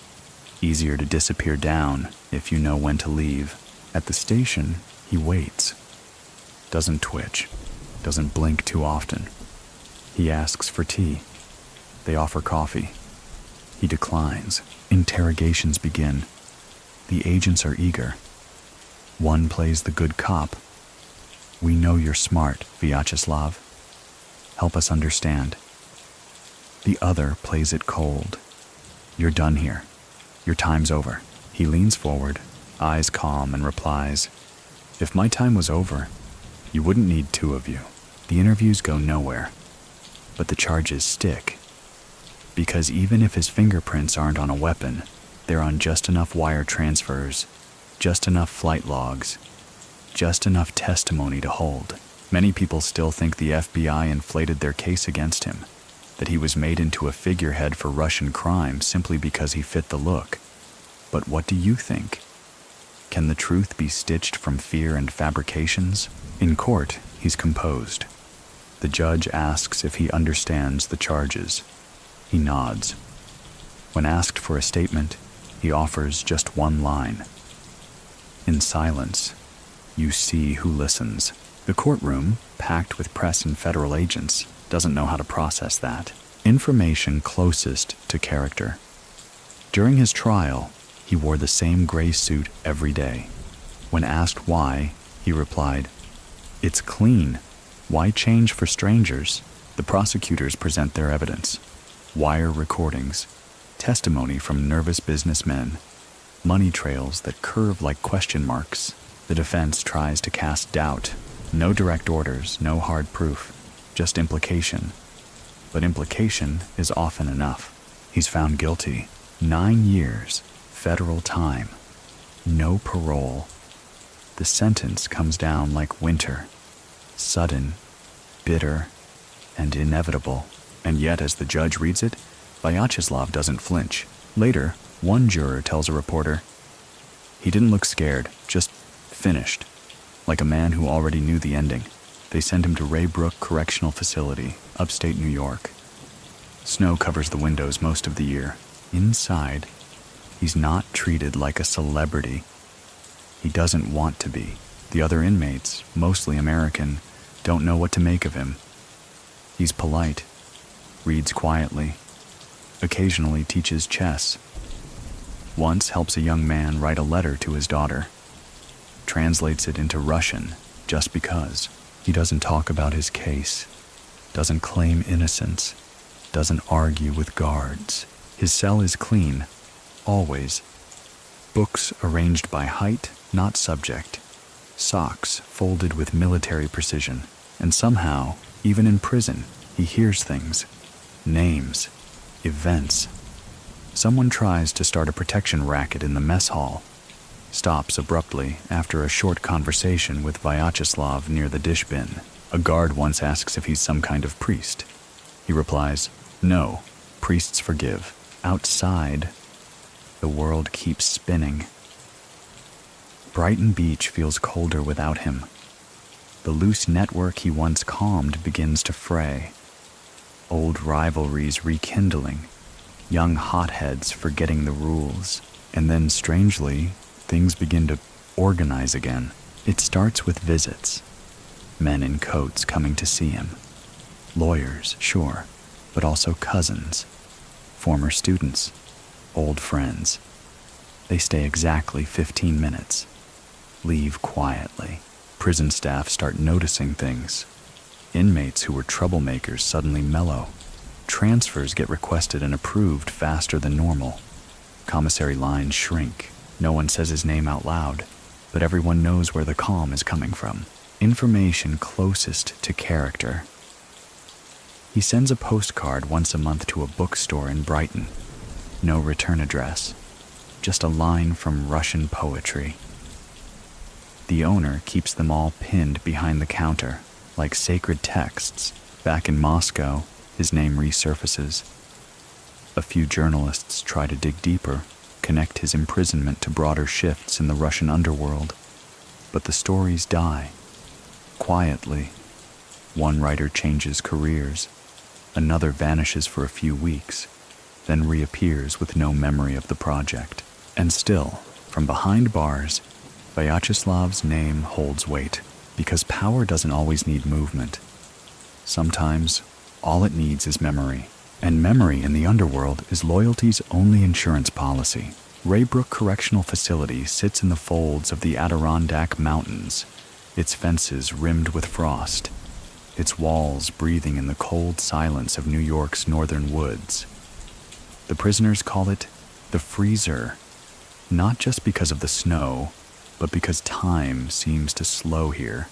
easier to disappear down if you know when to leave. At the station, he waits. Doesn't twitch, doesn't blink too often. He asks for tea. They offer coffee. He declines. Interrogations begin. The agents are eager. One plays the good cop. "We know you're smart, Vyacheslav. Help us understand." The other plays it cold. "You're done here. Your time's over." He leans forward, eyes calm, and replies, "If my time was over, you wouldn't need two of you." The interviews go nowhere, but the charges stick. Because even if his fingerprints aren't on a weapon, they're on just enough wire transfers, just enough flight logs, just enough testimony to hold. Many people still think the FBI inflated their case against him, that he was made into a figurehead for Russian crime simply because he fit the look. But what do you think? Can the truth be stitched from fear and fabrications? In court, he's composed. The judge asks if he understands the charges. He nods. When asked for a statement, he offers just one line. In silence, you see who listens. The courtroom, packed with press and federal agents, doesn't know how to process that. Information closest to character. During his trial, he wore the same gray suit every day. When asked why, he replied, "It's clean. Why change for strangers?" The prosecutors present their evidence. Wire recordings, testimony from nervous businessmen, money trails that curve like question marks. The defense tries to cast doubt. No direct orders, no hard proof, just implication. But implication is often enough. He's found guilty. 9 years, federal time. No parole. The sentence comes down like winter. Sudden, bitter, and inevitable. And yet, as the judge reads it, Vyacheslav doesn't flinch. Later, one juror tells a reporter, "He didn't look scared, just finished, like a man who already knew the ending." They send him to Raybrook Correctional Facility, upstate New York. Snow covers the windows most of the year. Inside, he's not treated like a celebrity. He doesn't want to be. The other inmates, mostly American, don't know what to make of him. He's polite, reads quietly, occasionally teaches chess. Once helps a young man write a letter to his daughter. Translates it into Russian just because. He doesn't talk about his case, doesn't claim innocence, doesn't argue with guards. His cell is clean, always. Books arranged by height, not subject. Socks folded with military precision. And somehow, even in prison, he hears things. Names. Events. Someone tries to start a protection racket in the mess hall. Stops abruptly after a short conversation with Vyacheslav near the dish bin. A guard once asks if he's some kind of priest. He replies, "No, priests forgive." Outside, the world keeps spinning. Brighton Beach feels colder without him. The loose network he once calmed begins to fray. Old rivalries rekindling, young hotheads forgetting the rules, and then, strangely, things begin to organize again. It starts with visits. Men in coats coming to see him. Lawyers, sure, but also cousins, former students, old friends. They stay exactly 15 minutes. Leave quietly. Prison staff start noticing things. Inmates who were troublemakers suddenly mellow. Transfers get requested and approved faster than normal. Commissary lines shrink. No one says his name out loud, but everyone knows where the calm is coming from. Information closest to character. He sends a postcard once a month to a bookstore in Brighton. No return address, just a line from Russian poetry. The owner keeps them all pinned behind the counter, like sacred texts. Back in Moscow, his name resurfaces. A few journalists try to dig deeper, connect his imprisonment to broader shifts in the Russian underworld. But the stories die. Quietly. One writer changes careers. Another vanishes for a few weeks, then reappears with no memory of the project. And still, from behind bars, Vyacheslav's name holds weight, because power doesn't always need movement. Sometimes, all it needs is memory. And memory in the underworld is loyalty's only insurance policy. Raybrook Correctional Facility sits in the folds of the Adirondack Mountains, its fences rimmed with frost, its walls breathing in the cold silence of New York's northern woods. The prisoners call it the freezer, not just because of the snow, but because time seems to slow here.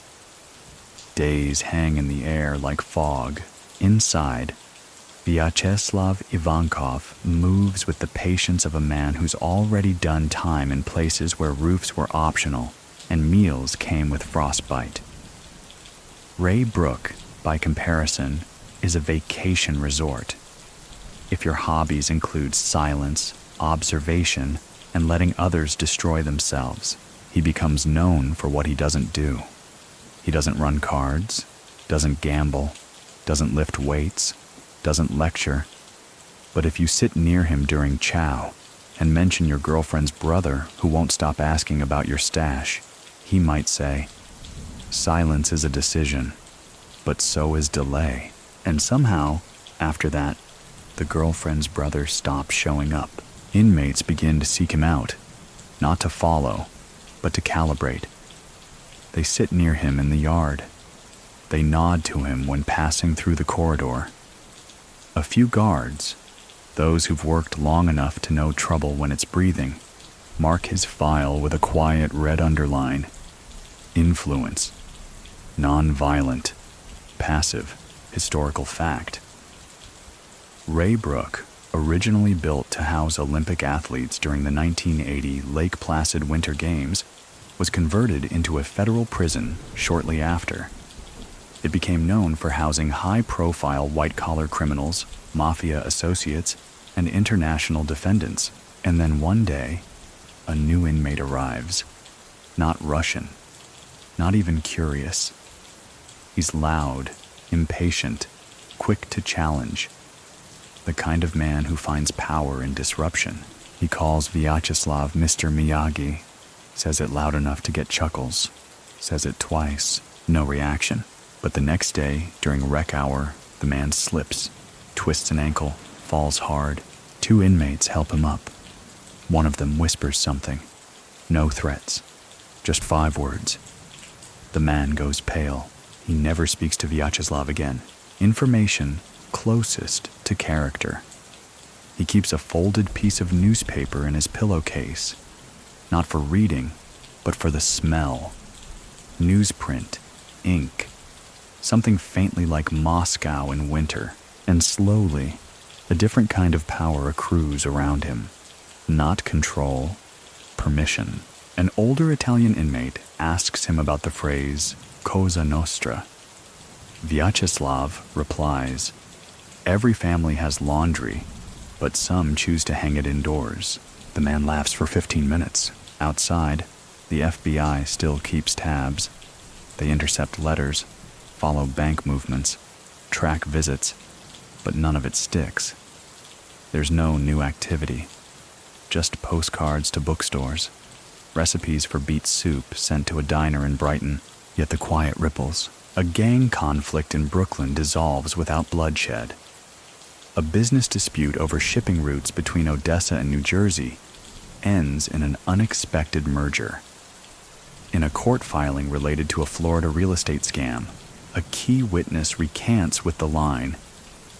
Days hang in the air like fog. Inside, Vyacheslav Ivankov moves with the patience of a man who's already done time in places where roofs were optional and meals came with frostbite. Raybrook, by comparison, is a vacation resort. If your hobbies include silence, observation, and letting others destroy themselves, he becomes known for what he doesn't do. He doesn't run cards, doesn't gamble, doesn't lift weights, doesn't lecture. But if you sit near him during chow and mention your girlfriend's brother who won't stop asking about your stash, he might say, Silence is a decision, but so is delay. And somehow, after that, the girlfriend's brother stops showing up. Inmates begin to seek him out, not to follow, but to calibrate. They sit near him in the yard. They nod to him when passing through the corridor. A few guards, those who've worked long enough to know trouble when it's breathing, mark his file with a quiet red underline. Influence. Non-violent. Passive. Historical fact. Ray Brook, originally built to house Olympic athletes during the 1980 Lake Placid Winter Games, was converted into a federal prison shortly after. It became known for housing high-profile white-collar criminals, mafia associates, and international defendants. And then one day, a new inmate arrives. Not Russian. Not even curious. He's loud, impatient, quick to challenge. The kind of man who finds power in disruption. He calls Vyacheslav Mr. Miyagi, says it loud enough to get chuckles, says it twice, no reaction. But the next day, during rec hour, the man slips, twists an ankle, falls hard. 2 inmates help him up. One of them whispers something. No threats, just 5 words. The man goes pale. He never speaks to Vyacheslav again. Information closest to character. He keeps a folded piece of newspaper in his pillowcase, not for reading, but for the smell. Newsprint, ink, something faintly like Moscow in winter, and slowly, a different kind of power accrues around him. Not control, permission. An older Italian inmate asks him about the phrase, Cosa Nostra. Vyacheslav replies, every family has laundry, but some choose to hang it indoors. The man laughs for 15 minutes. Outside, the FBI still keeps tabs. They intercept letters, follow bank movements, track visits, but none of it sticks. There's no new activity, just postcards to bookstores, recipes for beet soup sent to a diner in Brighton, yet the quiet ripples. A gang conflict in Brooklyn dissolves without bloodshed. A business dispute over shipping routes between Odessa and New Jersey ends in an unexpected merger. In a court filing related to a Florida real estate scam, a key witness recants with the line,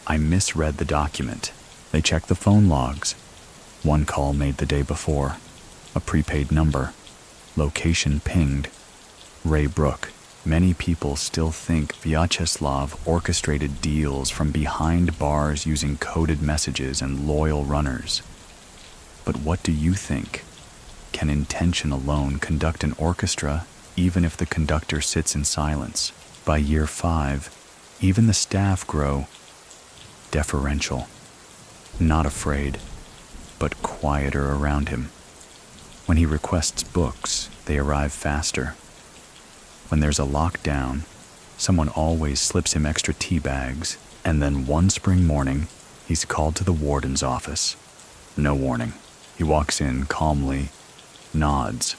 I misread the document. They check the phone logs. One call made the day before. A prepaid number. Location pinged. Ray Brook. Many people still think Vyacheslav orchestrated deals from behind bars using coded messages and loyal runners. But what do you think? Can intention alone conduct an orchestra, even if the conductor sits in silence? By year 5, even the staff grow deferential, not afraid, but quieter around him. When he requests books, they arrive faster. When there's a lockdown, someone always slips him extra tea bags, and then one spring morning, he's called to the warden's office. No warning. He walks in calmly, nods.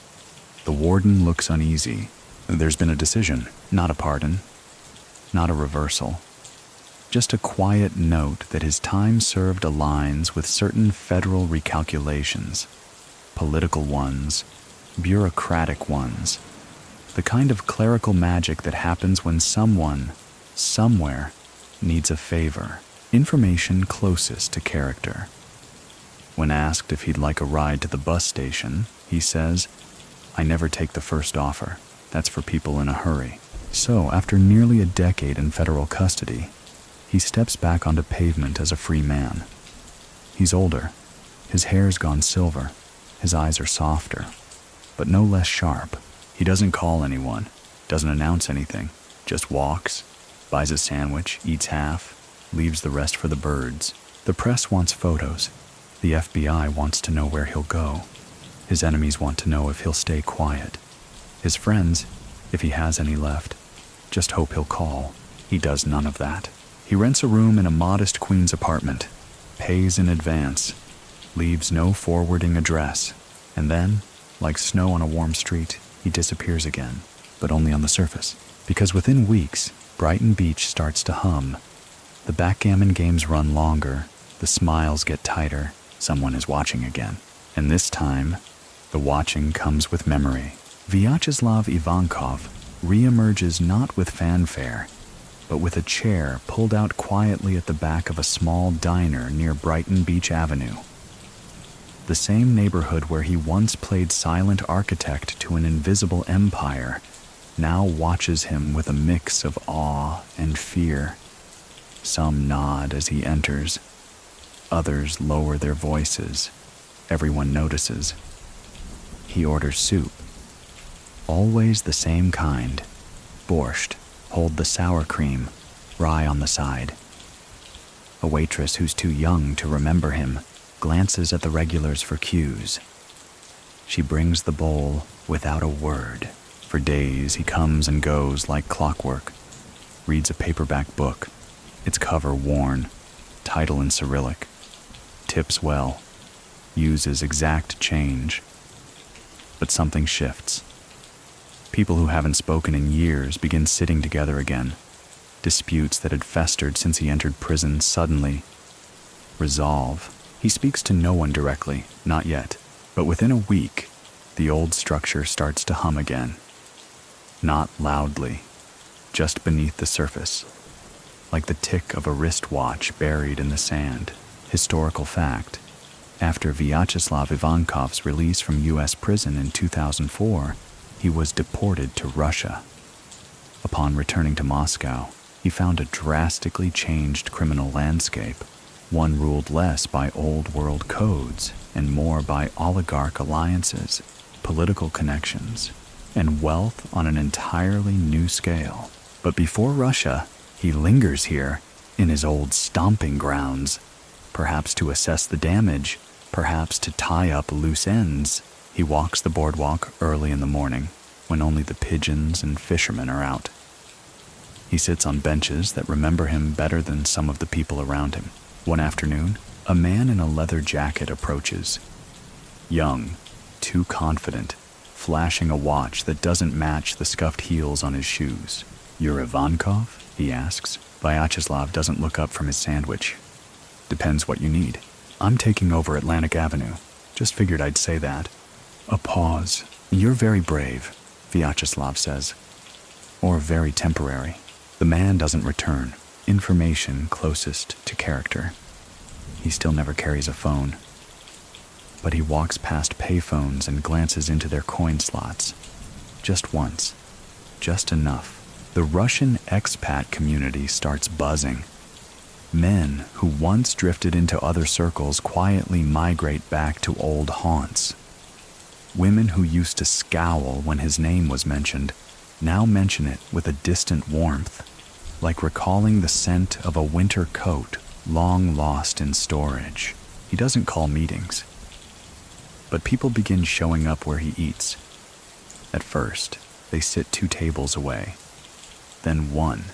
The warden looks uneasy. There's been a decision, not a pardon, not a reversal. Just a quiet note that his time served aligns with certain federal recalculations, political ones, bureaucratic ones. The kind of clerical magic that happens when someone, somewhere, needs a favor. Information closest to character. When asked if he'd like a ride to the bus station, he says, I never take the first offer. That's for people in a hurry. So, after nearly a decade in federal custody, he steps back onto pavement as a free man. He's older. His hair's gone silver. His eyes are softer, but no less sharp. He doesn't call anyone, doesn't announce anything, just walks, buys a sandwich, eats half, leaves the rest for the birds. The press wants photos. The FBI wants to know where he'll go. His enemies want to know if he'll stay quiet. His friends, if he has any left, just hope he'll call. He does none of that. He rents a room in a modest Queens apartment, pays in advance, leaves no forwarding address, and then, like snow on a warm street, he disappears again. but only on the surface. Because within weeks, Brighton Beach starts to hum. The backgammon games run longer, the smiles get tighter, someone is watching again. And this time, the watching comes with memory. Vyacheslav Ivankov reemerges not with fanfare, but with a chair pulled out quietly at the back of a small diner near Brighton Beach Avenue. The same neighborhood where he once played silent architect to an invisible empire now watches him with a mix of awe and fear. Some nod as he enters. Others lower their voices. Everyone notices. He orders soup. Always the same kind. Borscht, hold the sour cream, rye on the side. A waitress who's too young to remember him glances at the regulars for cues. She brings the bowl without a word. For days he comes and goes like clockwork, reads a paperback book, its cover worn, title in Cyrillic, tips well, uses exact change. But something shifts. People who haven't spoken in years begin sitting together again. Disputes that had festered since he entered prison suddenly resolve. He speaks to no one directly, not yet, but within a week, the old structure starts to hum again. Not loudly, just beneath the surface, like the tick of a wristwatch buried in the sand. Historical fact: after Vyacheslav Ivankov's release from U.S. prison in 2004, he was deported to Russia. Upon returning to Moscow, he found a drastically changed criminal landscape, one ruled less by old world codes and more by oligarch alliances, political connections, and wealth on an entirely new scale. But before Russia, he lingers here, in his old stomping grounds, perhaps to assess the damage, perhaps to tie up loose ends. He walks the boardwalk early in the morning, when only the pigeons and fishermen are out. He sits on benches that remember him better than some of the people around him. One afternoon, a man in a leather jacket approaches. Young, too confident, flashing a watch that doesn't match the scuffed heels on his shoes. "You're Ivankov?" he asks. Vyacheslav doesn't look up from his sandwich. "Depends what you need. I'm taking over Atlantic Avenue. Just figured I'd say that." A pause. "You're very brave," Vyacheslav says. "Or very temporary." The man doesn't return. Information closest to character. He still never carries a phone. But he walks past payphones and glances into their coin slots. Just once. Just enough. The Russian expat community starts buzzing. Men who once drifted into other circles quietly migrate back to old haunts. Women who used to scowl when his name was mentioned now mention it with a distant warmth, like recalling the scent of a winter coat long lost in storage. He doesn't call meetings. But people begin showing up where he eats. At first, they sit 2 tables away. Then 1.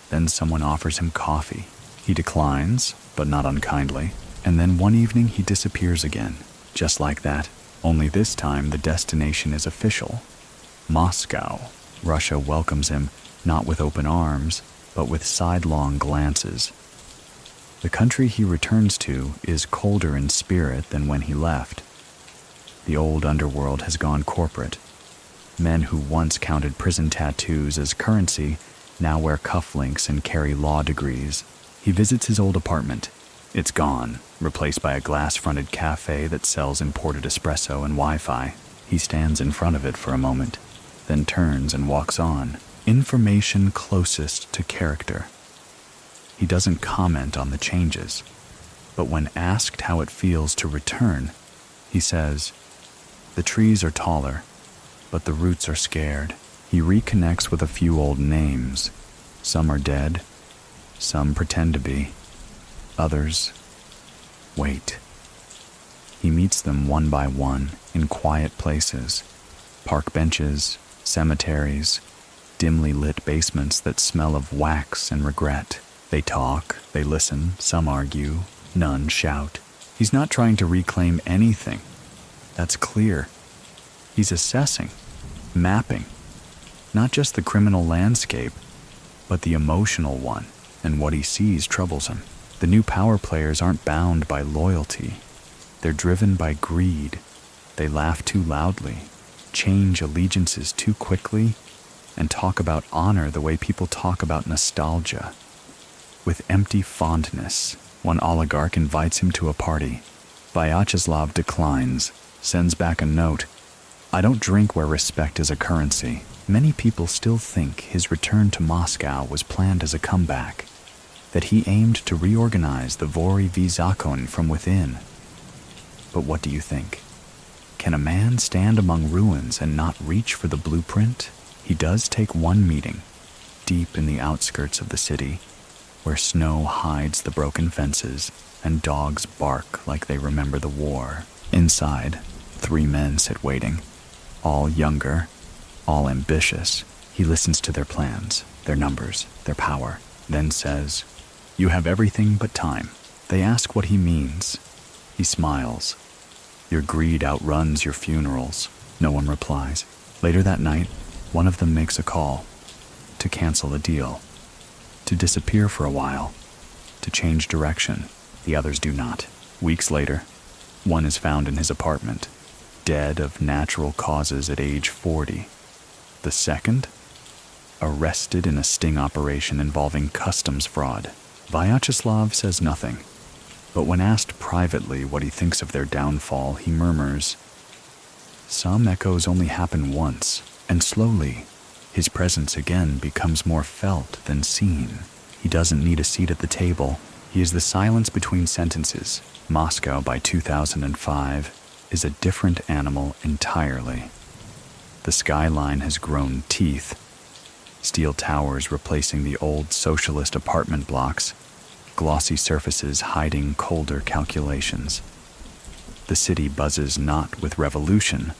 Then someone offers him coffee. He declines, but not unkindly. And then one evening he disappears again. Just like that. Only this time the destination is official. Moscow. Russia welcomes him, not with open arms, but with sidelong glances. The country he returns to is colder in spirit than when he left. The old underworld has gone corporate. Men who once counted prison tattoos as currency now wear cufflinks and carry law degrees. He visits his old apartment. It's gone, replaced by a glass-fronted cafe that sells imported espresso and Wi-Fi. He stands in front of it for a moment, then turns and walks on. Information closest to character. He doesn't comment on the changes, but when asked how it feels to return, he says, "The trees are taller, but the roots are scared." He reconnects with a few old names. Some are dead, some pretend to be, others wait. He meets them one by one in quiet places, park benches, cemeteries, dimly lit basements that smell of wax and regret. They talk, they listen, some argue, none shout. He's not trying to reclaim anything. That's clear. He's assessing, mapping. Not just the criminal landscape, but the emotional one, and what he sees troubles him. The new power players aren't bound by loyalty. They're driven by greed. They laugh too loudly, change allegiances too quickly, and talk about honor the way people talk about nostalgia. With empty fondness, one oligarch invites him to a party. Vyacheslav declines, sends back a note. "I don't drink where respect is a currency." Many people still think his return to Moscow was planned as a comeback, that he aimed to reorganize the Vory Zakon from within. But what do you think? Can a man stand among ruins and not reach for the blueprint? He does take one meeting, deep in the outskirts of the city, where snow hides the broken fences and dogs bark like they remember the war. Inside, 3 men sit waiting, all younger, all ambitious. He listens to their plans, their numbers, their power, then says, "You have everything but time." They ask what he means. He smiles. "Your greed outruns your funerals." No one replies. Later that night, one of them makes a call to cancel a deal, to disappear for a while, to change direction. The others do not. Weeks later, one is found in his apartment, dead of natural causes at age 40. The second, arrested in a sting operation involving customs fraud. Vyacheslav says nothing, but when asked privately what he thinks of their downfall, he murmurs, "Some echoes only happen once," and slowly, his presence again becomes more felt than seen. He doesn't need a seat at the table. He is the silence between sentences. Moscow by 2005 is a different animal entirely. The skyline has grown teeth, steel towers replacing the old socialist apartment blocks, glossy surfaces hiding colder calculations. The city buzzes not with revolution,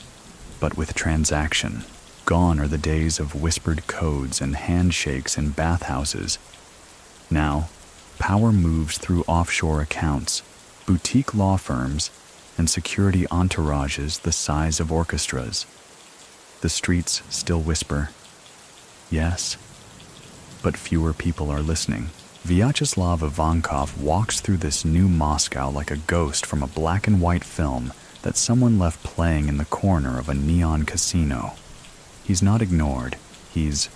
but with transaction. Gone are the days of whispered codes and handshakes in bathhouses. Now, power moves through offshore accounts, boutique law firms, and security entourages the size of orchestras. The streets still whisper, yes, but fewer people are listening. Vyacheslav Ivankov walks through this new Moscow like a ghost from a black and white film that someone left playing in the corner of a neon casino. He's not ignored, he's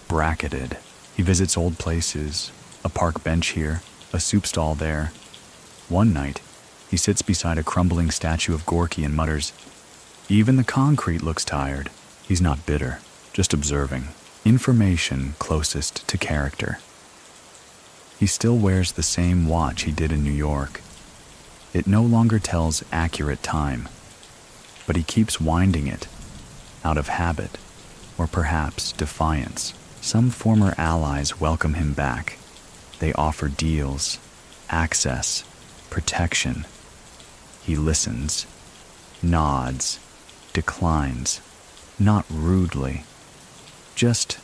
bracketed. He visits old places, a park bench here, a soup stall there. One night, he sits beside a crumbling statue of Gorky and mutters, "Even the concrete looks tired." He's not bitter, just observing. Information closest to character. He still wears the same watch he did in New York. It no longer tells accurate time, but he keeps winding it, out of habit, or perhaps defiance. Some former allies welcome him back. They offer deals, access, protection. He listens, nods, declines, not rudely, just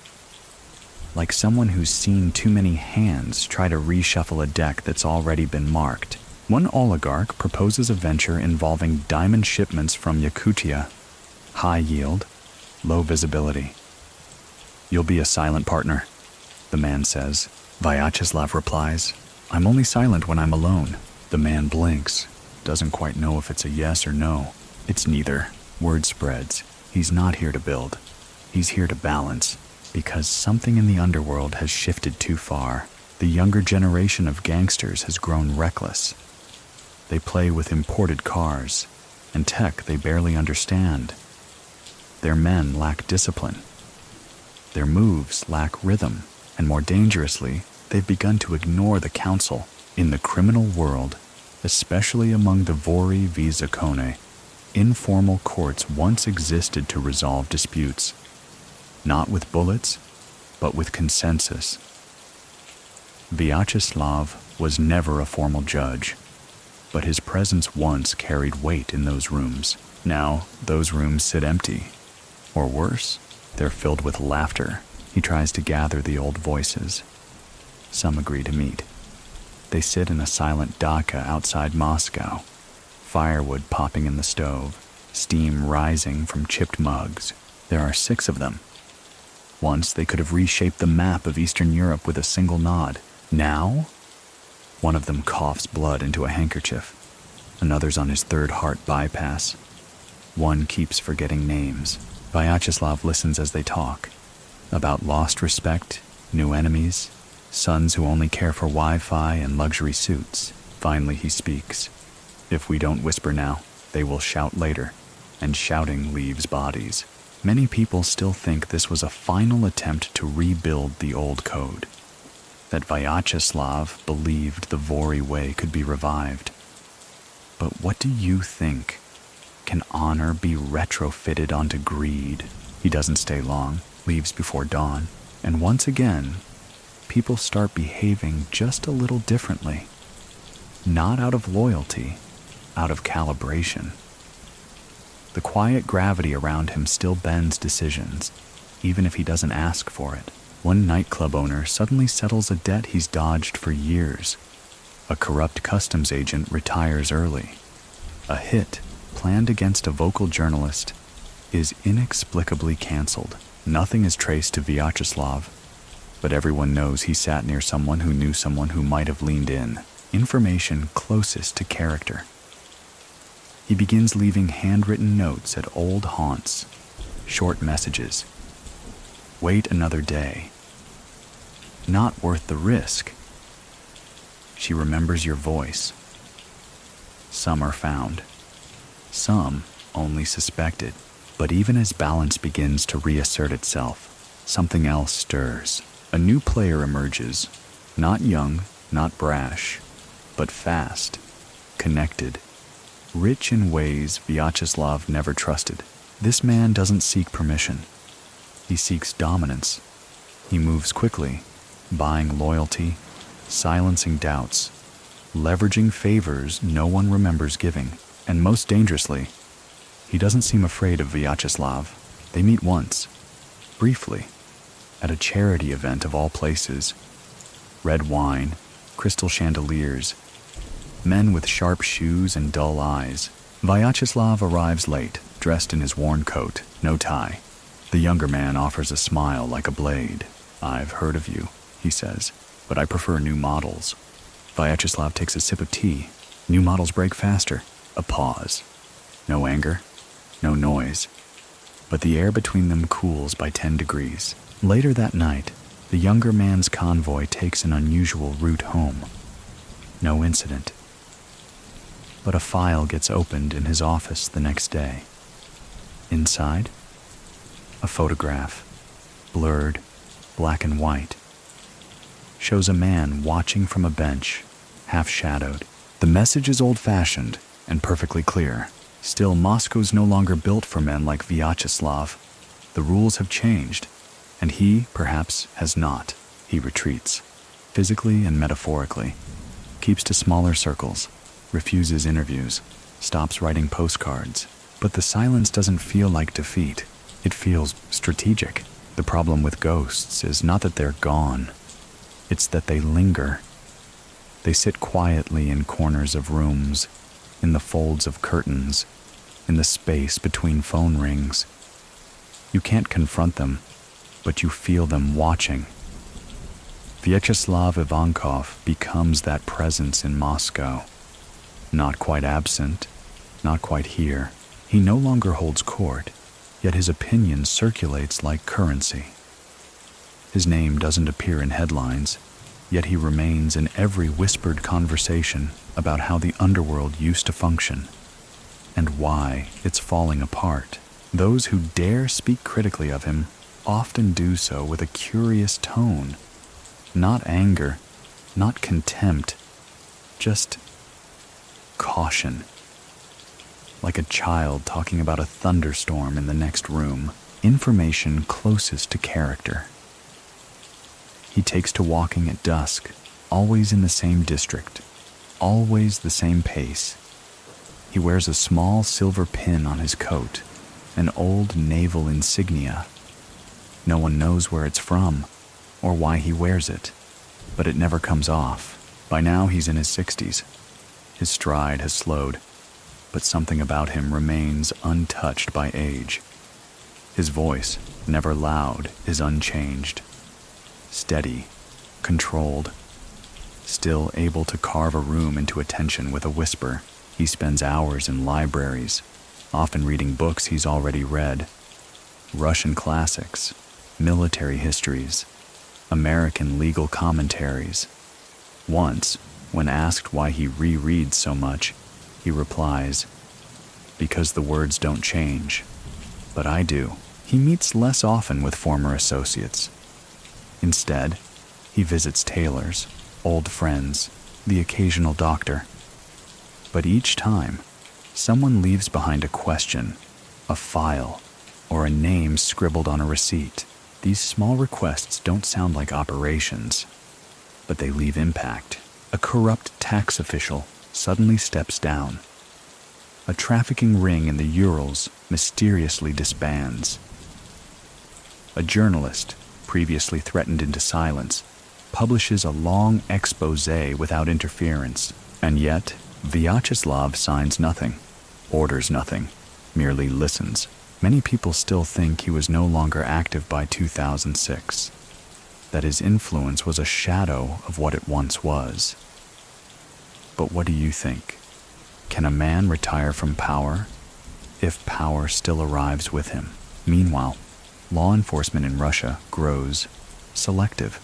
like someone who's seen too many hands try to reshuffle a deck that's already been marked. One oligarch proposes a venture involving diamond shipments from Yakutia, high yield, low visibility. "You'll be a silent partner," the man says. Vyacheslav replies, "I'm only silent when I'm alone." The man blinks, doesn't quite know if it's a yes or no. It's neither. Word spreads. He's not here to build. He's here to balance, because something in the underworld has shifted too far. The younger generation of gangsters has grown reckless. They play with imported cars and tech they barely understand. Their men lack discipline. Their moves lack rhythm, and more dangerously, they've begun to ignore the council. In the criminal world, especially among the Vory Zakon, informal courts once existed to resolve disputes, not with bullets, but with consensus. Vyacheslav was never a formal judge, but his presence once carried weight in those rooms. Now, those rooms sit empty. Or worse, they're filled with laughter. He tries to gather the old voices. Some agree to meet. They sit in a silent dacha outside Moscow, firewood popping in the stove, steam rising from chipped mugs. There are 6 of them. Once they could have reshaped the map of Eastern Europe with a single nod. Now, one of them coughs blood into a handkerchief. Another's on his third heart bypass. One keeps forgetting names. Vyacheslav listens as they talk. About lost respect, new enemies, sons who only care for Wi-Fi and luxury suits. Finally he speaks. If we don't whisper now, they will shout later, and shouting leaves bodies. Many people still think this was a final attempt to rebuild the old code, that Vyacheslav believed the Vori way could be revived. But what do you think? Can honor be retrofitted onto greed? He doesn't stay long, leaves before dawn, and once again, people start behaving just a little differently. Not out of loyalty, out of calibration. The quiet gravity around him still bends decisions, even if he doesn't ask for it. One nightclub owner suddenly settles a debt he's dodged for years. A corrupt customs agent retires early. A hit, planned against a vocal journalist, is inexplicably canceled. Nothing is traced to Vyacheslav, but everyone knows he sat near someone who knew someone who might have leaned in. Information closest to character. He begins leaving handwritten notes at old haunts, short messages. Wait another day. Not worth the risk. She remembers your voice. Some are found. Some only suspected. But even as balance begins to reassert itself, something else stirs. A new player emerges. Not young, not brash, but fast, connected, rich in ways Vyacheslav never trusted. This man doesn't seek permission. He seeks dominance. He moves quickly, buying loyalty, silencing doubts, leveraging favors no one remembers giving. And most dangerously, he doesn't seem afraid of Vyacheslav. They meet once, briefly, at a charity event of all places. Red wine, crystal chandeliers, men with sharp shoes and dull eyes. Vyacheslav arrives late, dressed in his worn coat, no tie. The younger man offers a smile like a blade. I've heard of you, he says, but I prefer new models. Vyacheslav takes a sip of tea. New models break faster. A pause. No anger, no noise. But the air between them cools by 10 degrees. Later that night, the younger man's convoy takes an unusual route home. No incident. But a file gets opened in his office the next day. Inside, a photograph, blurred, black and white, shows a man watching from a bench, half-shadowed. The message is old-fashioned and perfectly clear. Still, Moscow's no longer built for men like Vyacheslav. The rules have changed, and he, perhaps, has not. He retreats, physically and metaphorically, keeps to smaller circles, refuses interviews, stops writing postcards. But the silence doesn't feel like defeat. It feels strategic. The problem with ghosts is not that they're gone. It's that they linger. They sit quietly in corners of rooms, in the folds of curtains, in the space between phone rings. You can't confront them, but you feel them watching. Vyacheslav Ivankov becomes that presence in Moscow. Not quite absent, not quite here. He no longer holds court, yet his opinion circulates like currency. His name doesn't appear in headlines, yet he remains in every whispered conversation about how the underworld used to function and why it's falling apart. Those who dare speak critically of him often do so with a curious tone. Not anger, not contempt, just caution. Like a child talking about a thunderstorm in the next room, information closest to character. He takes to walking at dusk, always in the same district, always the same pace. He wears a small silver pin on his coat, an old naval insignia. No one knows where it's from or why he wears it, but it never comes off. By now he's in his 60s. His stride has slowed, but something about him remains untouched by age. His voice, never loud, is unchanged. Steady, controlled, still able to carve a room into attention with a whisper. He spends hours in libraries, often reading books he's already read. Russian classics, military histories, American legal commentaries. Once, when asked why he rereads so much, he replies, "Because the words don't change. But I do." He meets less often with former associates. Instead, he visits tailors, old friends, the occasional doctor. But each time, someone leaves behind a question, a file, or a name scribbled on a receipt. These small requests don't sound like operations, but they leave impact. A corrupt tax official suddenly steps down. A trafficking ring in the Urals mysteriously disbands. A journalist, previously threatened into silence, publishes a long exposé without interference, and yet Vyacheslav signs nothing, orders nothing, merely listens. Many people still think he was no longer active by 2006, that his influence was a shadow of what it once was. But what do you think? Can a man retire from power if power still arrives with him? Meanwhile, law enforcement in Russia grows selective.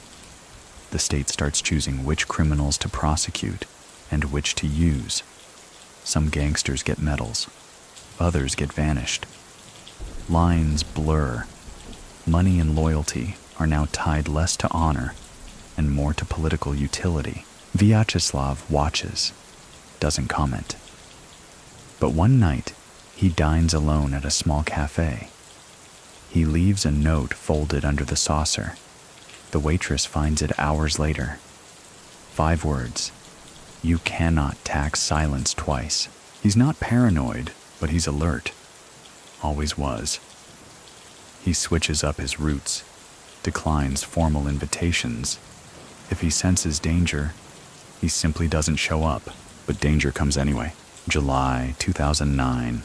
The state starts choosing which criminals to prosecute and which to use. Some gangsters get medals, others get vanished. Lines blur. Money and loyalty are now tied less to honor and more to political utility. Vyacheslav watches, doesn't comment. But one night, he dines alone at a small cafe. He leaves a note folded under the saucer. The waitress finds it hours later. 5 words. You cannot tax silence twice. He's not paranoid, but he's alert. Always was. He switches up his routes, declines formal invitations. If he senses danger, he simply doesn't show up, but danger comes anyway. July 2009.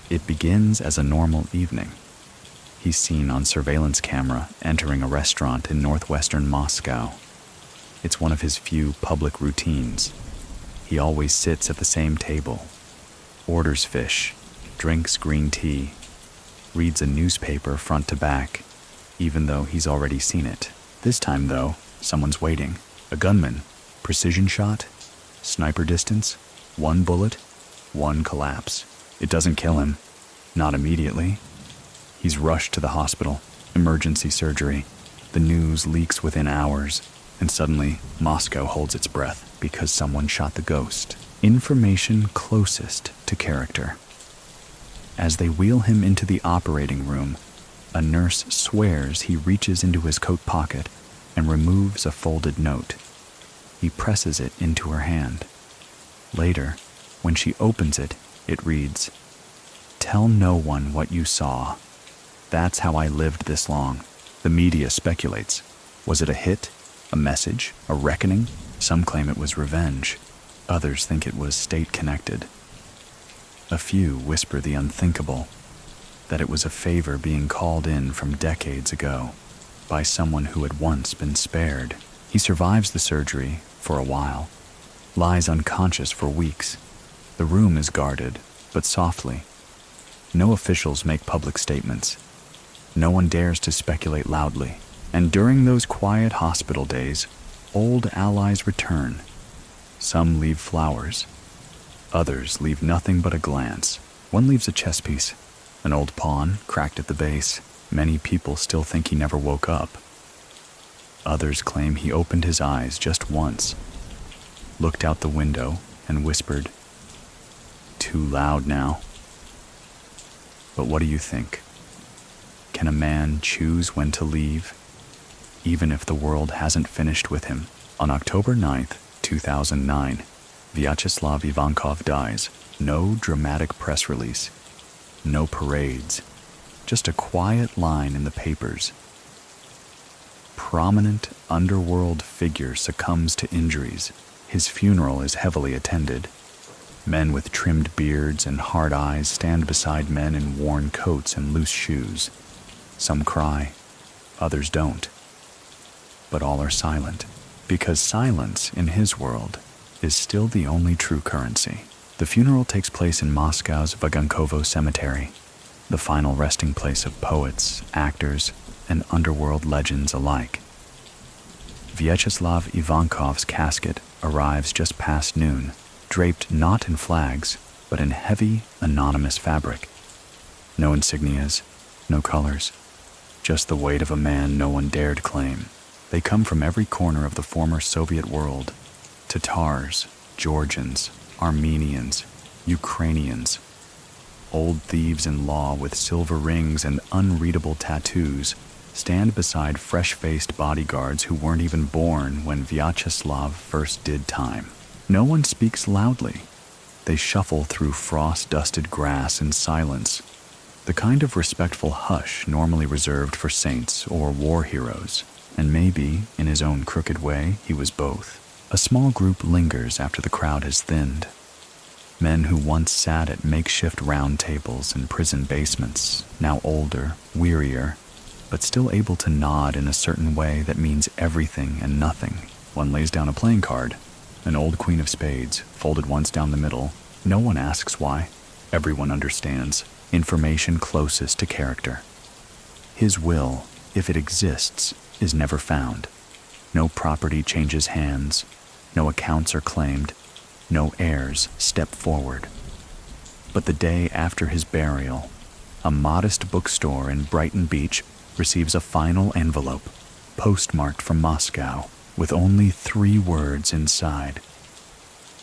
It begins as a normal evening. He's seen on surveillance camera entering a restaurant in northwestern Moscow. It's one of his few public routines. He always sits at the same table, orders fish, drinks green tea, reads a newspaper front to back, even though he's already seen it. This time, though, someone's waiting. A gunman, precision shot, sniper distance, 1 bullet, 1 collapse. It doesn't kill him, not immediately. He's rushed to the hospital, emergency surgery. The news leaks within hours, and suddenly Moscow holds its breath because someone shot the ghost. Information closest to character. As they wheel him into the operating room, a nurse swears he reaches into his coat pocket and removes a folded note. He presses it into her hand. Later, when she opens it, it reads, "Tell no one what you saw. That's how I lived this long." The media speculates. Was it a hit? A message? A reckoning? Some claim it was revenge. Others think it was state-connected. A few whisper the unthinkable, that it was a favor being called in from decades ago by someone who had once been spared. He survives the surgery for a while, lies unconscious for weeks. The room is guarded, but softly. No officials make public statements. No one dares to speculate loudly. And during those quiet hospital days, old allies return. Some leave flowers. Others leave nothing but a glance. One leaves a chess piece, an old pawn cracked at the base. Many people still think he never woke up. Others claim he opened his eyes just once, looked out the window, and whispered, "Too loud now." But what do you think? Can a man choose when to leave, even if the world hasn't finished with him? On October 9th, 2009, Vyacheslav Ivankov dies. No dramatic press release, no parades, just a quiet line in the papers. Prominent underworld figure succumbs to injuries. His funeral is heavily attended. Men with trimmed beards and hard eyes stand beside men in worn coats and loose shoes. Some cry, others don't. But all are silent, because silence in his world is still the only true currency. The funeral takes place in Moscow's Vagankovo Cemetery, the final resting place of poets, actors, and underworld legends alike. Vyacheslav Ivankov's casket arrives just past noon, draped not in flags, but in heavy, anonymous fabric. No insignias, no colors, just the weight of a man no one dared claim. They come from every corner of the former Soviet world: Tatars, Georgians, Armenians, Ukrainians. Old thieves in law with silver rings and unreadable tattoos stand beside fresh-faced bodyguards who weren't even born when Vyacheslav first did time. No one speaks loudly. They shuffle through frost-dusted grass in silence, the kind of respectful hush normally reserved for saints or war heroes. And maybe, in his own crooked way, he was both. A small group lingers after the crowd has thinned. Men who once sat at makeshift round tables in prison basements, now older, wearier, but still able to nod in a certain way that means everything and nothing. One lays down a playing card, an old queen of spades, folded once down the middle. No one asks why. Everyone understands. Information closest to character. His will, if it exists, is never found. No property changes hands. No accounts are claimed. No heirs step forward. But the day after his burial, a modest bookstore in Brighton Beach receives a final envelope, postmarked from Moscow, with only 3 words inside: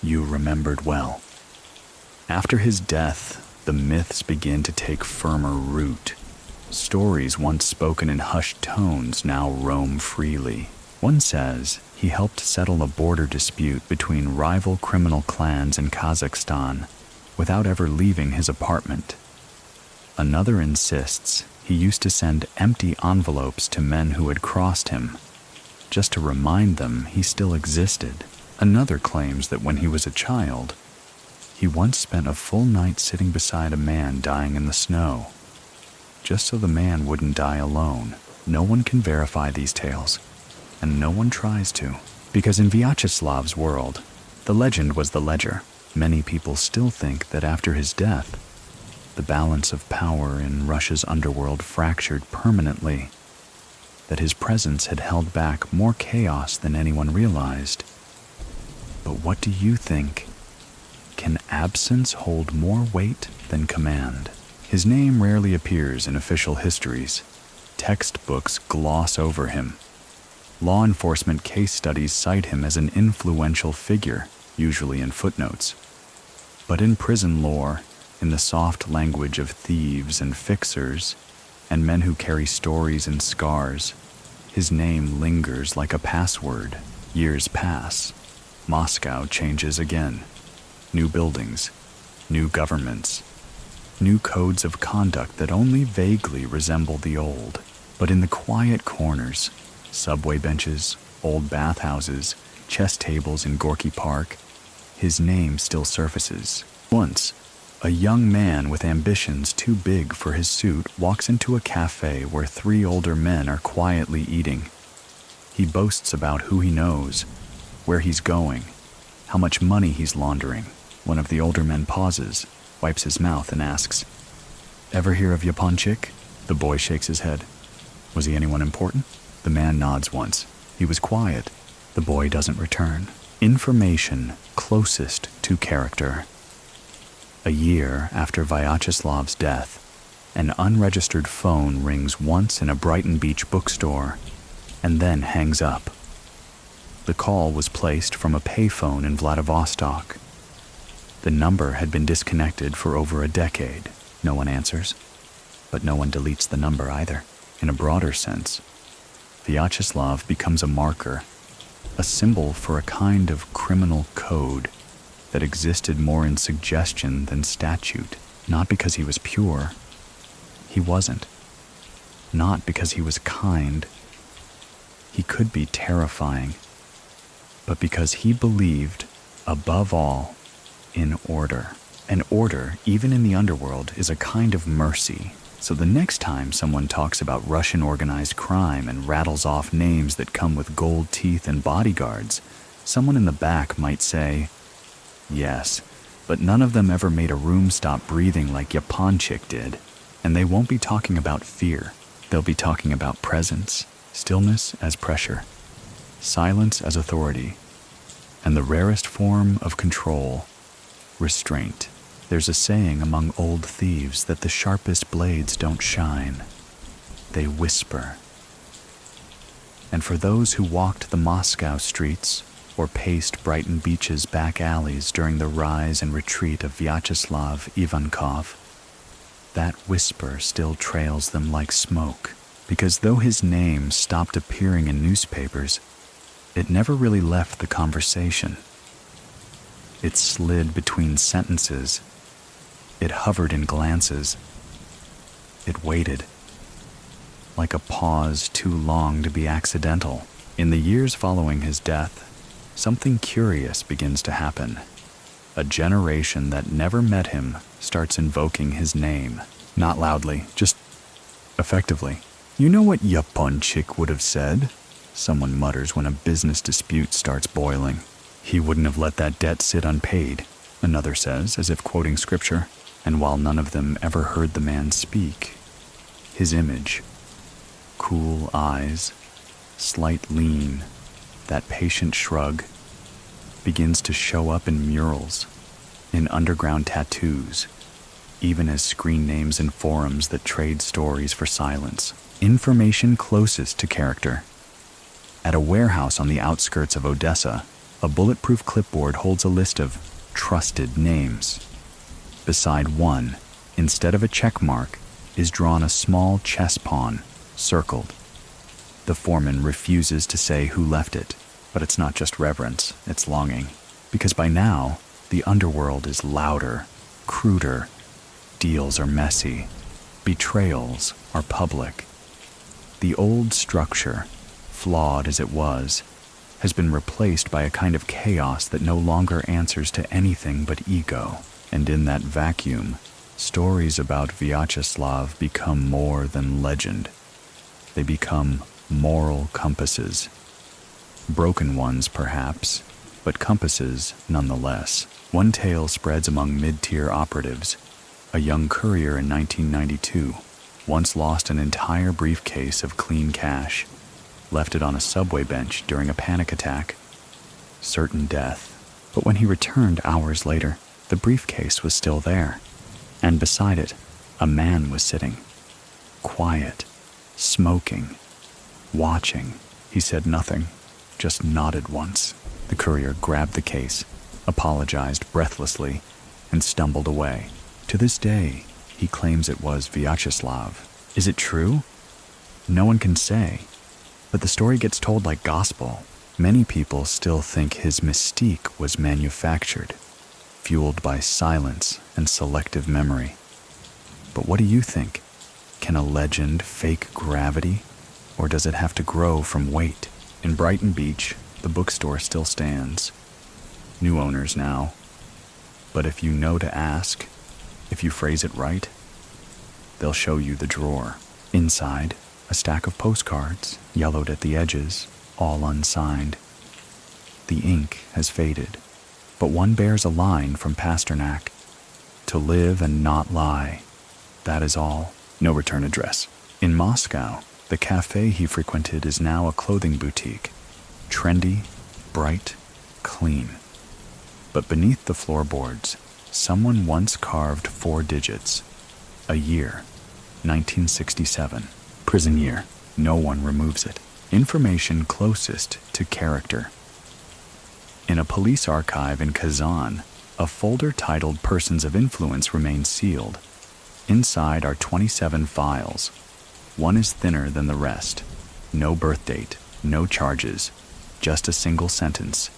"You remembered well." After his death, the myths begin to take firmer root. Stories once spoken in hushed tones now roam freely. One says he helped settle a border dispute between rival criminal clans in Kazakhstan without ever leaving his apartment. Another insists he used to send empty envelopes to men who had crossed him, just to remind them he still existed. Another claims that when he was a child, he once spent a full night sitting beside a man dying in the snow, just so the man wouldn't die alone. No one can verify these tales, and no one tries to, because in Vyacheslav's world, the legend was the ledger. Many people still think that after his death, the balance of power in Russia's underworld fractured permanently, that his presence had held back more chaos than anyone realized. But what do you think? Can absence hold more weight than command? His name rarely appears in official histories. Textbooks gloss over him. Law enforcement case studies cite him as an influential figure, usually in footnotes. But in prison lore, in the soft language of thieves and fixers, and men who carry stories and scars, his name lingers like a password. Years pass. Moscow changes again. New buildings, new governments, new codes of conduct that only vaguely resemble the old. But in the quiet corners, subway benches, old bathhouses, chess tables in Gorky Park, his name still surfaces. Once, a young man with ambitions too big for his suit walks into a cafe where 3 older men are quietly eating. He boasts about who he knows, where he's going, how much money he's laundering. One of the older men pauses, wipes his mouth, and asks, "Ever hear of Yaponchik?" The boy shakes his head. "Was he anyone important?" The man nods once. He was quiet. The boy doesn't return. Information closest to character. A year after Vyacheslav's death, an unregistered phone rings once in a Brighton Beach bookstore and then hangs up. The call was placed from a payphone in Vladivostok. The number had been disconnected for over a decade. No one answers, but no one deletes the number either. In a broader sense, Vyacheslav becomes a marker, a symbol for a kind of criminal code that existed more in suggestion than statute. Not because he was pure. He wasn't. Not because he was kind. He could be terrifying. But because he believed, above all, in order. And order, even in the underworld, is a kind of mercy, So the next time someone talks about Russian organized crime and rattles off names that come with gold teeth and bodyguards, someone in the back might say, yes, but none of them ever made a room stop breathing like Yaponchik did. And they won't be talking about fear. They'll be talking about presence, stillness as pressure, silence as authority, and the rarest form of control, restraint. There's a saying among old thieves that the sharpest blades don't shine. They whisper. And for those who walked the Moscow streets or paced Brighton Beach's back alleys during the rise and retreat of Vyacheslav Ivankov, that whisper still trails them like smoke, because though his name stopped appearing in newspapers, it never really left the conversation. It slid between sentences. It hovered in glances. It waited, like a pause too long to be accidental. In the years following his death, something curious begins to happen. A generation that never met him starts invoking his name. Not loudly, just effectively. You know what Yaponchik would have said? Someone mutters when a business dispute starts boiling. He wouldn't have let that debt sit unpaid, another says, as if quoting scripture. And while none of them ever heard the man speak, his image, cool eyes, slight lean, that patient shrug, begins to show up in murals, in underground tattoos, even as screen names in forums that trade stories for silence. Information closest to character. At a warehouse on the outskirts of Odessa, a bulletproof clipboard holds a list of trusted names. Beside one, instead of a check mark, is drawn a small chess pawn, circled. The foreman refuses to say who left it, but it's not just reverence, it's longing. Because by now, the underworld is louder, cruder, deals are messy, betrayals are public. The old structure, flawed as it was, has been replaced by a kind of chaos that no longer answers to anything but ego. And in that vacuum, stories about Vyacheslav become more than legend. They become moral compasses. Broken ones, perhaps, but compasses nonetheless. One tale spreads among mid-tier operatives. A young courier in 1992 once lost an entire briefcase of clean cash, left it on a subway bench during a panic attack. Certain death. But when he returned hours later, the briefcase was still there, and beside it, a man was sitting, quiet, smoking, watching. He said nothing, just nodded once. The courier grabbed the case, apologized breathlessly, and stumbled away. To this day, he claims it was Vyacheslav. Is it true? No one can say, but the story gets told like gospel. Many people still think his mystique was manufactured, fueled by silence and selective memory. But what do you think? Can a legend fake gravity, or does it have to grow from weight? In Brighton Beach, the bookstore still stands. New owners now. But if you know to ask, if you phrase it right, they'll show you the drawer. Inside, a stack of postcards, yellowed at the edges, all unsigned. The ink has faded, but one bears a line from Pasternak. To live and not lie. That is all. No return address. In Moscow, the cafe he frequented is now a clothing boutique. Trendy, bright, clean. But beneath the floorboards, someone once carved 4 digits. A year, 1967. Prison year. No one removes it. Information closest to character. In a police archive in Kazan, a folder titled Persons of Influence remains sealed. Inside are 27 files. One is thinner than the rest. No birth date, no charges, just a single sentence.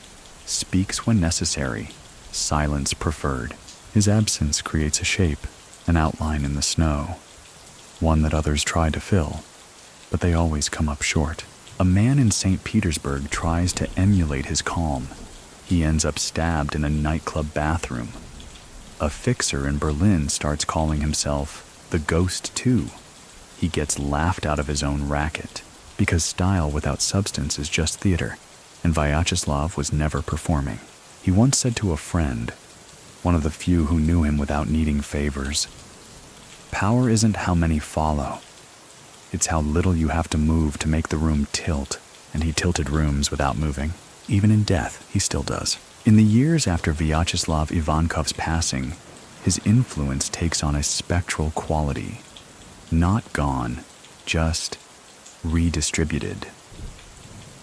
Speaks when necessary, silence preferred. His absence creates a shape, an outline in the snow. One that others try to fill, but they always come up short. A man in St. Petersburg tries to emulate his calm. He ends up stabbed in a nightclub bathroom. A fixer in Berlin starts calling himself The ghost, too. He gets laughed out of his own racket, because style without substance is just theater, and Vyacheslav was never performing. He once said to a friend, one of the few who knew him without needing favors, "Power isn't how many follow. It's how little you have to move to make the room tilt," and he tilted rooms without moving. Even in death, he still does. In the years after Vyacheslav Ivankov's passing, his influence takes on a spectral quality. Not gone, just redistributed.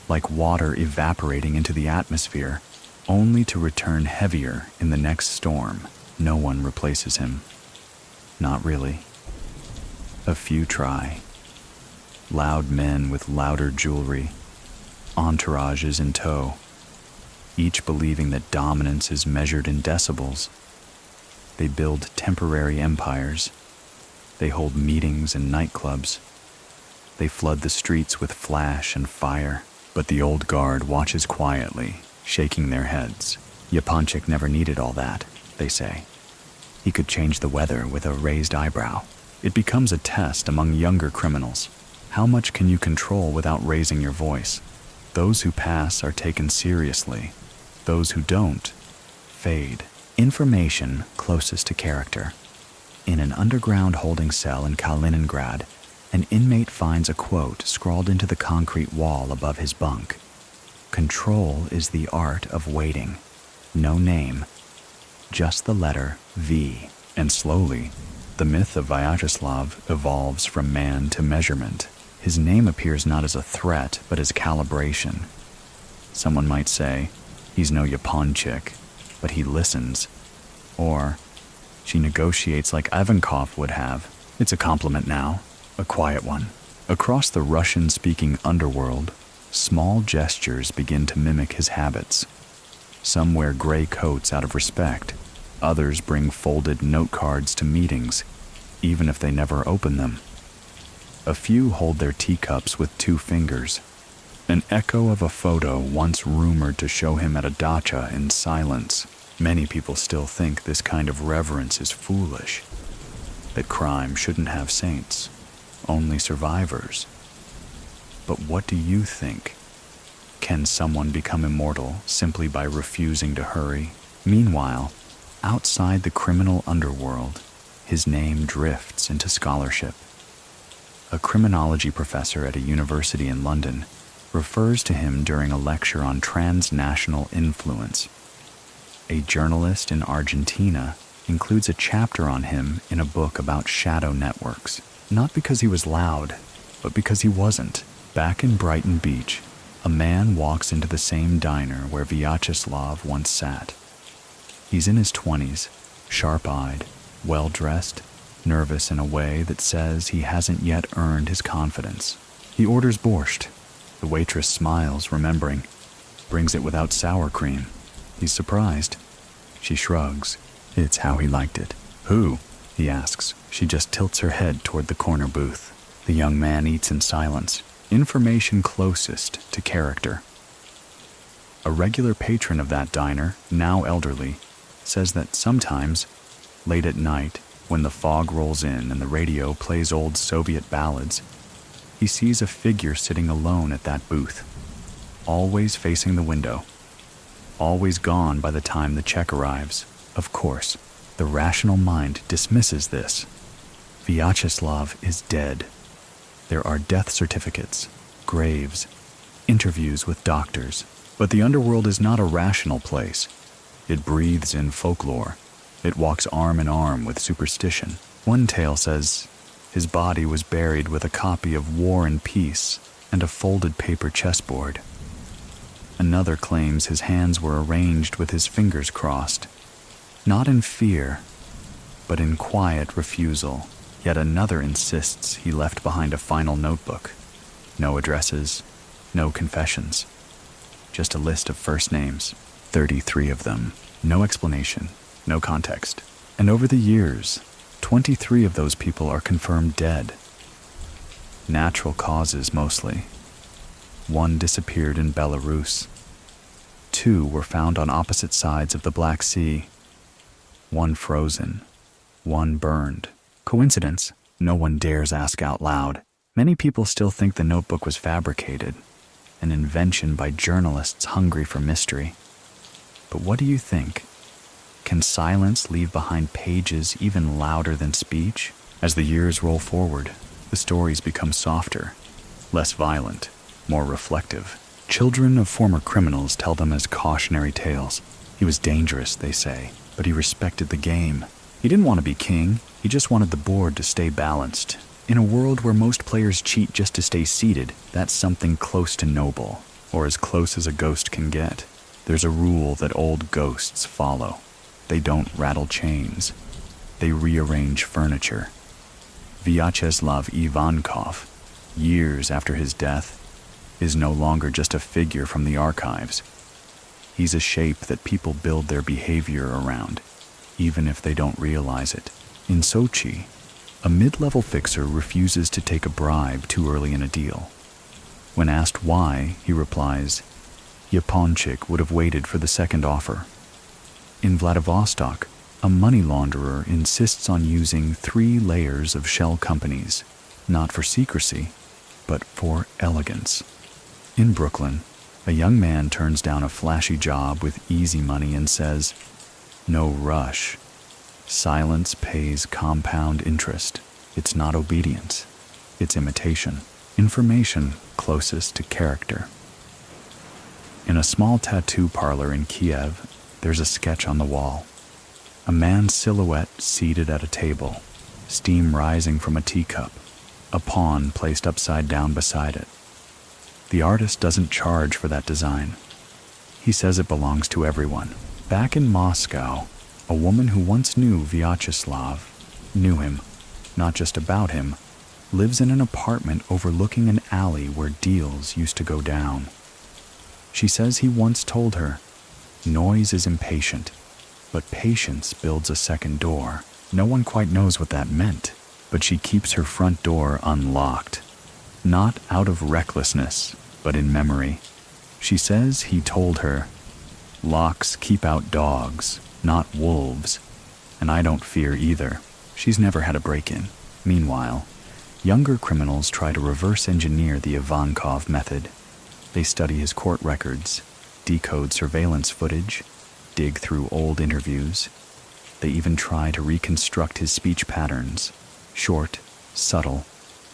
Like water evaporating into the atmosphere, only to return heavier in the next storm. No one replaces him. Not really. A few try. Loud men with louder jewelry, entourages in tow, each believing that dominance is measured in decibels. They build temporary empires. They hold meetings in nightclubs. They flood the streets with flash and fire, but the old guard watches quietly, shaking their heads. Yaponchik never needed all that, they say. He could change the weather with a raised eyebrow. It becomes a test among younger criminals. How much can you control without raising your voice? Those who pass are taken seriously. Those who don't fade. Information closest to character. In an underground holding cell in Kaliningrad, an inmate finds a quote scrawled into the concrete wall above his bunk. "Control is the art of waiting." No name, just the letter V. And slowly, the myth of Vyacheslav evolves from man to measurement. His name appears not as a threat, but as calibration. Someone might say, he's no Yaponchik, but he listens. Or, she negotiates like Ivankov would have. It's a compliment now, a quiet one. Across the Russian-speaking underworld, small gestures begin to mimic his habits. Some wear gray coats out of respect. Others bring folded note cards to meetings, even if they never open them. A few hold their teacups with 2 fingers. An echo of a photo once rumored to show him at a dacha in silence. Many people still think this kind of reverence is foolish, that crime shouldn't have saints, only survivors. But what do you think? Can someone become immortal simply by refusing to hurry? Meanwhile, outside the criminal underworld, his name drifts into scholarship. A criminology professor at a university in London refers to him during a lecture on transnational influence. A journalist in Argentina includes a chapter on him in a book about shadow networks, not because he was loud, but because he wasn't. Back in Brighton Beach, a man walks into the same diner where Vyacheslav once sat. He's in his 20s, sharp-eyed, well-dressed, nervous in a way that says he hasn't yet earned his confidence. He orders borscht. The waitress smiles, remembering, brings it without sour cream. He's surprised. She shrugs. It's how he liked it. "Who?" he asks. She just tilts her head toward the corner booth. The young man eats in silence. Information closest to character. A regular patron of that diner, now elderly, says that sometimes, late at night, when the fog rolls in and the radio plays old Soviet ballads, he sees a figure sitting alone at that booth, always facing the window, always gone by the time the check arrives. Of course, the rational mind dismisses this. Vyacheslav is dead. There are death certificates, graves, interviews with doctors. But the underworld is not a rational place. It breathes in folklore. It walks arm in arm with superstition. One tale says his body was buried with a copy of War and Peace and a folded paper chessboard. Another claims his hands were arranged with his fingers crossed, not in fear, but in quiet refusal. Yet another insists he left behind a final notebook. No addresses, no confessions. Just a list of first names, 33 of them. No explanation, no context. And over the years, 23 of those people are confirmed dead. Natural causes mostly. One disappeared in Belarus. 2 were found on opposite sides of the Black Sea. One frozen, one burned. Coincidence? No one dares ask out loud. Many people still think the notebook was fabricated, an invention by journalists hungry for mystery. But what do you think? Can silence leave behind pages even louder than speech? As the years roll forward, the stories become softer, less violent, more reflective. Children of former criminals tell them as cautionary tales. He was dangerous, they say, but he respected the game. He didn't want to be king, he just wanted the board to stay balanced. In a world where most players cheat just to stay seated, that's something close to noble, or as close as a ghost can get. There's a rule that old ghosts follow. They don't rattle chains. They rearrange furniture. Vyacheslav Ivankov, years after his death, is no longer just a figure from the archives. He's a shape that people build their behavior around, even if they don't realize it. In Sochi, a mid-level fixer refuses to take a bribe too early in a deal. When asked why, he replies, Yaponchik would have waited for the second offer. In Vladivostok, a money launderer insists on using 3 layers of shell companies, not for secrecy, but for elegance. In Brooklyn, a young man turns down a flashy job with easy money and says, "No rush. Silence pays compound interest. It's not obedience. It's imitation. Information closest to character." In a small tattoo parlor in Kiev, there's a sketch on the wall. A man's silhouette seated at a table, steam rising from a teacup, a pawn placed upside down beside it. The artist doesn't charge for that design. He says it belongs to everyone. Back in Moscow, a woman who once knew Vyacheslav, knew him, not just about him, lives in an apartment overlooking an alley where deals used to go down. She says he once told her, "Noise is impatient, but patience builds a second door." No one quite knows what that meant, but she keeps her front door unlocked. Not out of recklessness, but in memory. She says he told her, "Locks keep out dogs, not wolves, and I don't fear either." She's never had a break-in. Meanwhile, younger criminals try to reverse engineer the Ivankov method. They study his court records, decode surveillance footage, dig through old interviews. They even try to reconstruct his speech patterns, short, subtle,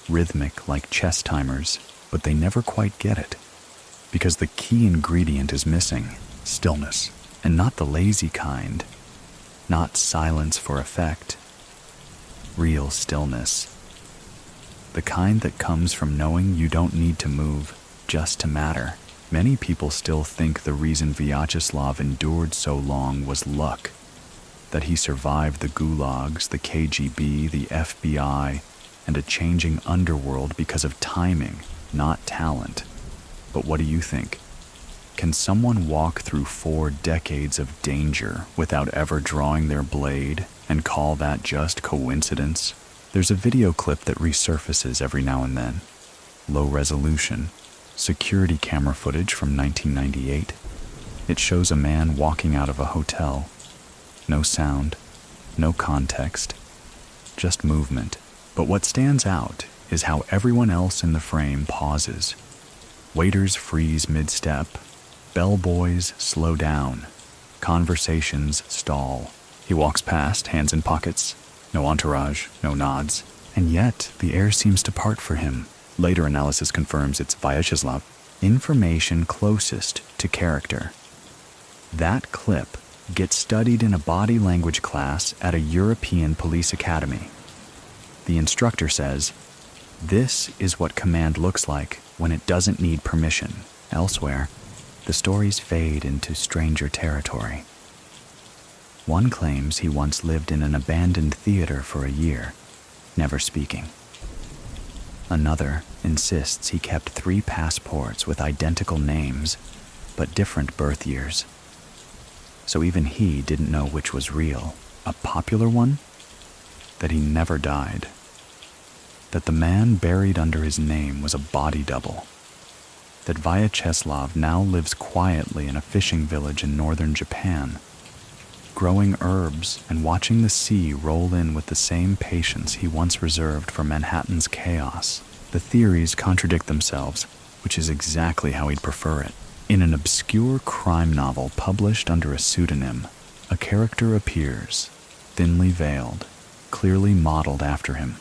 rhythmic like chess timers, but they never quite get it. Because the key ingredient is missing, stillness, and not the lazy kind, not silence for effect, real stillness. The kind that comes from knowing you don't need to move just to matter. Many people still think the reason Vyacheslav endured so long was luck, that he survived the gulags, the KGB, the FBI, and a changing underworld because of timing, not talent. But what do you think? Can someone walk through 4 decades of danger without ever drawing their blade and call that just coincidence? There's a video clip that resurfaces every now and then. Low resolution, security camera footage from 1998. It shows a man walking out of a hotel. No sound, no context, just movement. But what stands out is how everyone else in the frame pauses. Waiters freeze mid-step. Bellboys slow down. Conversations stall. He walks past, hands in pockets. No entourage, no nods. And yet, the air seems to part for him. Later analysis confirms it's Vyacheslav. Information closest to character. That clip gets studied in a body language class at a European police academy. The instructor says, "This is what command looks like when it doesn't need permission." Elsewhere, the stories fade into stranger territory. One claims he once lived in an abandoned theater for a year, never speaking. Another insists he kept 3 passports with identical names, but different birth years. So even he didn't know which was real. A popular one? That he never died. That the man buried under his name was a body double. That Vyacheslav now lives quietly in a fishing village in northern Japan, growing herbs and watching the sea roll in with the same patience he once reserved for Manhattan's chaos. The theories contradict themselves, which is exactly how he'd prefer it. In an obscure crime novel published under a pseudonym, a character appears, thinly veiled, clearly modeled after him.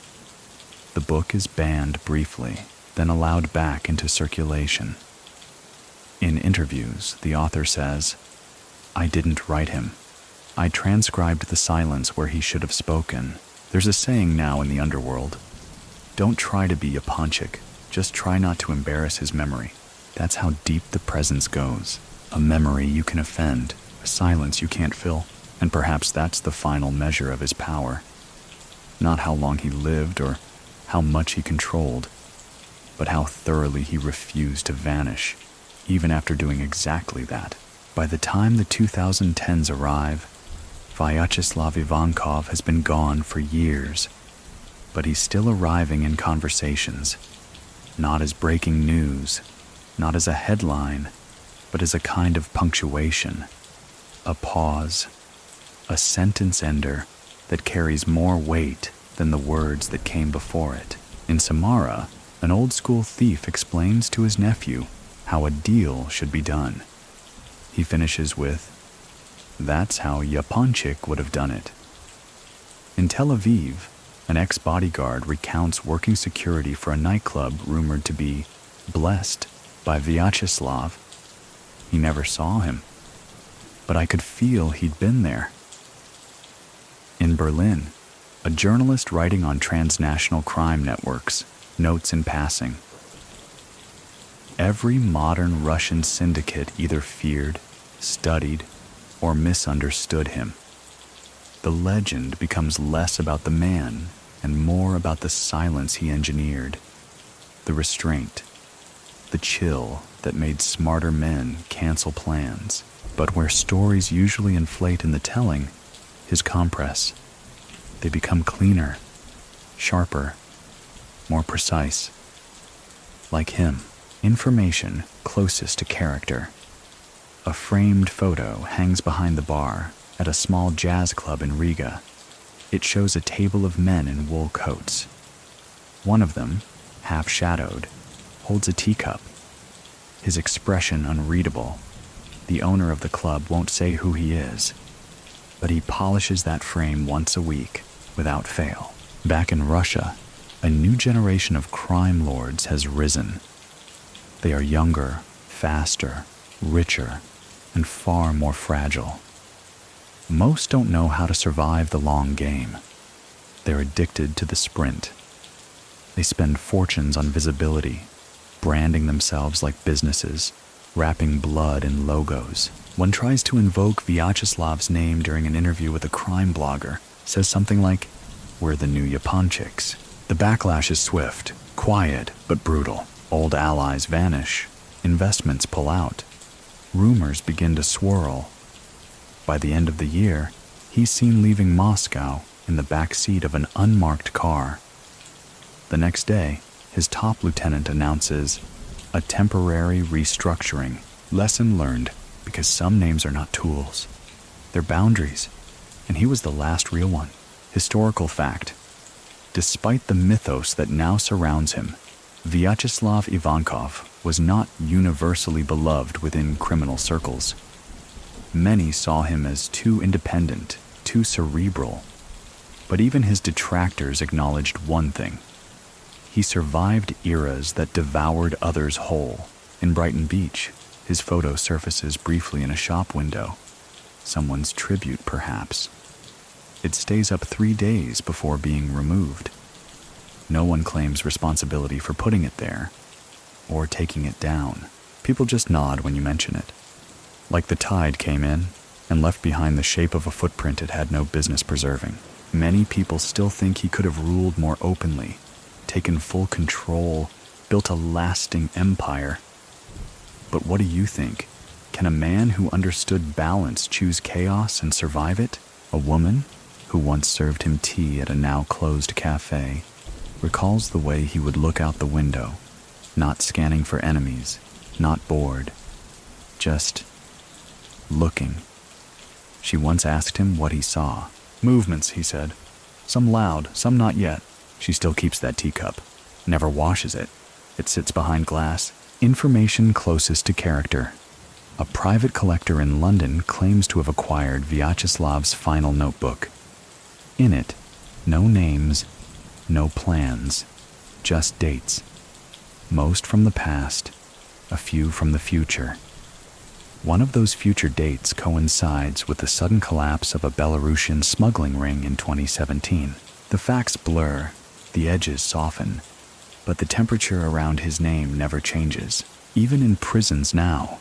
The book is banned briefly, then allowed back into circulation. In interviews, the author says, "I didn't write him. I transcribed the silence where he should have spoken. There's a saying now in the underworld, don't try to be Yaponchik, just try not to embarrass his memory." That's how deep the presence goes. A memory you can offend, a silence you can't fill, and perhaps that's the final measure of his power. Not how long he lived or how much he controlled, but how thoroughly he refused to vanish, even after doing exactly that. By the time the 2010s arrive, Vyacheslav Ivankov has been gone for years, but he's still arriving in conversations, not as breaking news, not as a headline, but as a kind of punctuation, a pause, a sentence ender that carries more weight than the words that came before it. In Samara, an old-school thief explains to his nephew how a deal should be done. He finishes with, "That's how Yaponchik would have done it." In Tel Aviv, an ex-bodyguard recounts working security for a nightclub rumored to be blessed by Vyacheslav. He never saw him, but I could feel he'd been there. In Berlin, a journalist writing on transnational crime networks notes in passing, "Every modern Russian syndicate either feared, studied, or misunderstood him. The legend becomes less about the man and more about the silence he engineered, the restraint, the chill that made smarter men cancel plans. But where stories usually inflate in the telling, his compress. They become cleaner, sharper, more precise. Like him, information closest to character. A framed photo hangs behind the bar at a small jazz club in Riga. It shows a table of men in wool coats. One of them, half-shadowed, holds a teacup, his expression unreadable. The owner of the club won't say who he is, but he polishes that frame once a week, without fail. Back in Russia, a new generation of crime lords has risen. They are younger, faster, richer, and far more fragile. Most don't know how to survive the long game. They're addicted to the sprint. They spend fortunes on visibility, branding themselves like businesses, wrapping blood in logos. One tries to invoke Vyacheslav's name during an interview with a crime blogger, says something like, "We're the new Yaponchiks." The backlash is swift, quiet, but brutal. Old allies vanish, investments pull out, rumors begin to swirl. By the end of the year, he's seen leaving Moscow in the back seat of an unmarked car. The next day, his top lieutenant announces a temporary restructuring. Lesson learned, because some names are not tools. They're boundaries, and he was the last real one. Historical fact. Despite the mythos that now surrounds him, Vyacheslav Ivankov was not universally beloved within criminal circles. Many saw him as too independent, too cerebral. But even his detractors acknowledged one thing. He survived eras that devoured others whole. In Brighton Beach, his photo surfaces briefly in a shop window. Someone's tribute, perhaps. It stays up 3 days before being removed. No one claims responsibility for putting it there, or taking it down. People just nod when you mention it. Like the tide came in and left behind the shape of a footprint it had no business preserving. Many people still think he could have ruled more openly, taken full control, built a lasting empire. But what do you think? Can a man who understood balance choose chaos and survive it? A woman, who once served him tea at a now-closed cafe, recalls the way he would look out the window, not scanning for enemies, not bored, just looking. She once asked him what he saw. "Movements," he said. "Some loud, some not yet." She still keeps that teacup. Never washes it. It sits behind glass. Information closest to character. A private collector in London claims to have acquired Vyacheslav's final notebook. In it, no names, no plans, just dates. Most from the past, a few from the future. One of those future dates coincides with the sudden collapse of a Belarusian smuggling ring in 2017. The facts blur, the edges soften, but the temperature around his name never changes. Even in prisons now,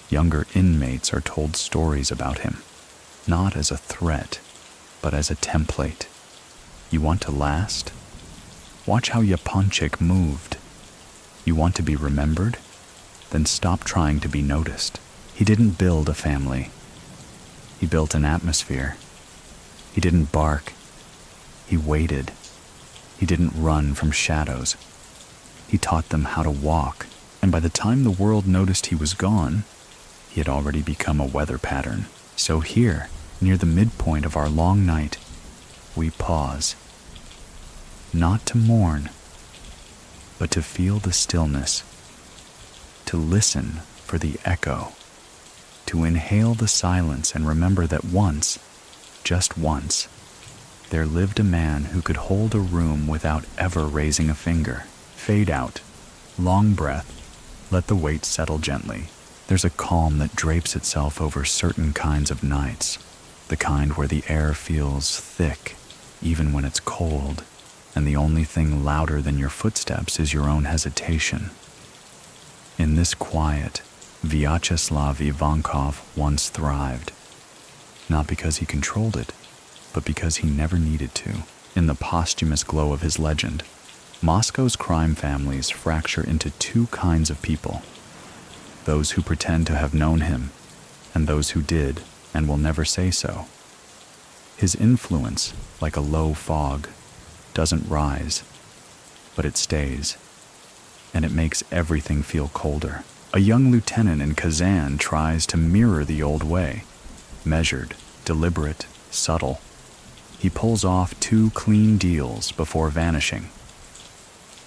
younger inmates are told stories about him, not as a threat, but as a template. You want to last? Watch how Yaponchik moved. You want to be remembered? Then stop trying to be noticed. He didn't build a family. He built an atmosphere. He didn't bark. He waited. He didn't run from shadows. He taught them how to walk, and by the time the world noticed he was gone, he had already become a weather pattern. So here, near the midpoint of our long night, we pause. Not to mourn, but to feel the stillness, to listen for the echo, to inhale the silence and remember that once, just once, there lived a man who could hold a room without ever raising a finger. Fade out, long breath, let the weight settle gently. There's a calm that drapes itself over certain kinds of nights, the kind where the air feels thick, even when it's cold, and the only thing louder than your footsteps is your own hesitation. In this quiet, Vyacheslav Ivankov once thrived, not because he controlled it, but because he never needed to. In the posthumous glow of his legend, Moscow's crime families fracture into two kinds of people: those who pretend to have known him, and those who did and will never say so. His influence, like a low fog, doesn't rise, but it stays, and it makes everything feel colder. A young lieutenant in Kazan tries to mirror the old way, measured, deliberate, subtle. He pulls off 2 clean deals before vanishing.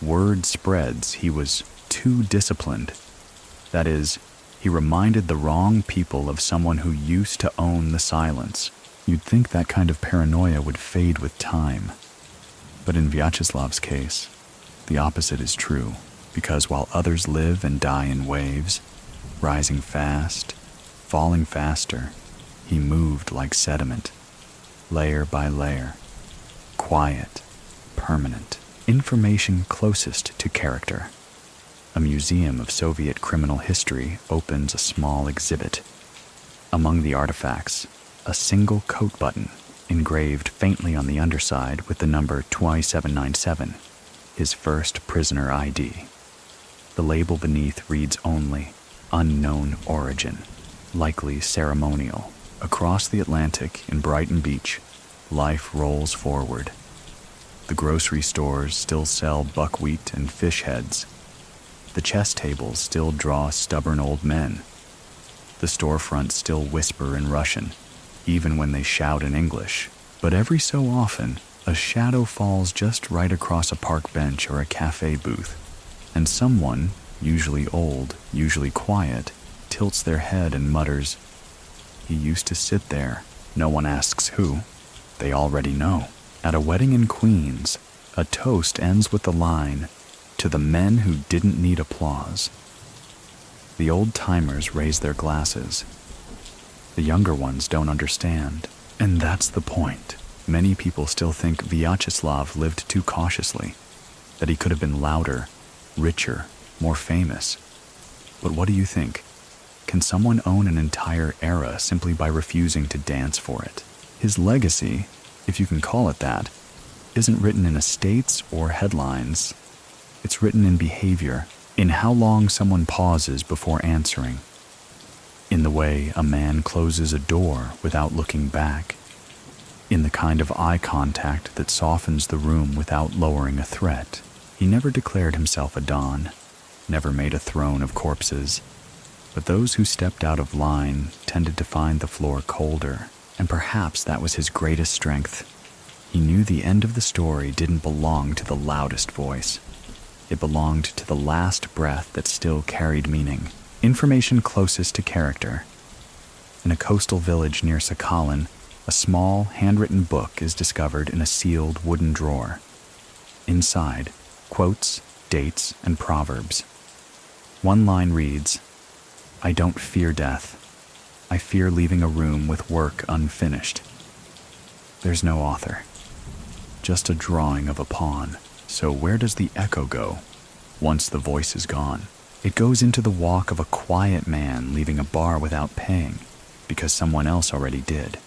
Word spreads he was too disciplined. That is, he reminded the wrong people of someone who used to own the silence. You'd think that kind of paranoia would fade with time. But in Vyacheslav's case, the opposite is true, because while others live and die in waves, rising fast, falling faster, he moved like sediment, layer by layer, quiet, permanent. Information closest to character. A museum of Soviet criminal history opens a small exhibit. Among the artifacts, a single coat button engraved faintly on the underside with the number 2797, his first prisoner ID. The label beneath reads only, "Unknown origin," likely ceremonial. Across the Atlantic in Brighton Beach, life rolls forward. The grocery stores still sell buckwheat and fish heads. The chess tables still draw stubborn old men. The storefronts still whisper in Russian, even when they shout in English. But every so often, a shadow falls just right across a park bench or a cafe booth, and someone, usually old, usually quiet, tilts their head and mutters, "He used to sit there." No one asks who. They already know. At a wedding in Queens, a toast ends with the line, "To the men who didn't need applause." The old-timers raise their glasses. The younger ones don't understand. And that's the point. Many people still think Vyacheslav lived too cautiously, that he could have been louder, richer, more famous. But what do you think? Can someone own an entire era simply by refusing to dance for it? His legacy, if you can call it that, isn't written in estates or headlines. It's written in behavior, in how long someone pauses before answering, in the way a man closes a door without looking back, in the kind of eye contact that softens the room without lowering a threat. He never declared himself a don, never made a throne of corpses, but those who stepped out of line tended to find the floor colder, And perhaps that was his greatest strength. He knew the end of the story didn't belong to the loudest voice. It belonged to the last breath that still carried meaning, information closest to character. In a coastal village near Sakhalin, a small, handwritten book is discovered in a sealed wooden drawer. Inside, quotes, dates, and proverbs. One line reads, "I don't fear death. I fear leaving a room with work unfinished." There's no author. Just a drawing of a pawn. So where does the echo go once the voice is gone? It goes into the walk of a quiet man leaving a bar without paying because someone else already did.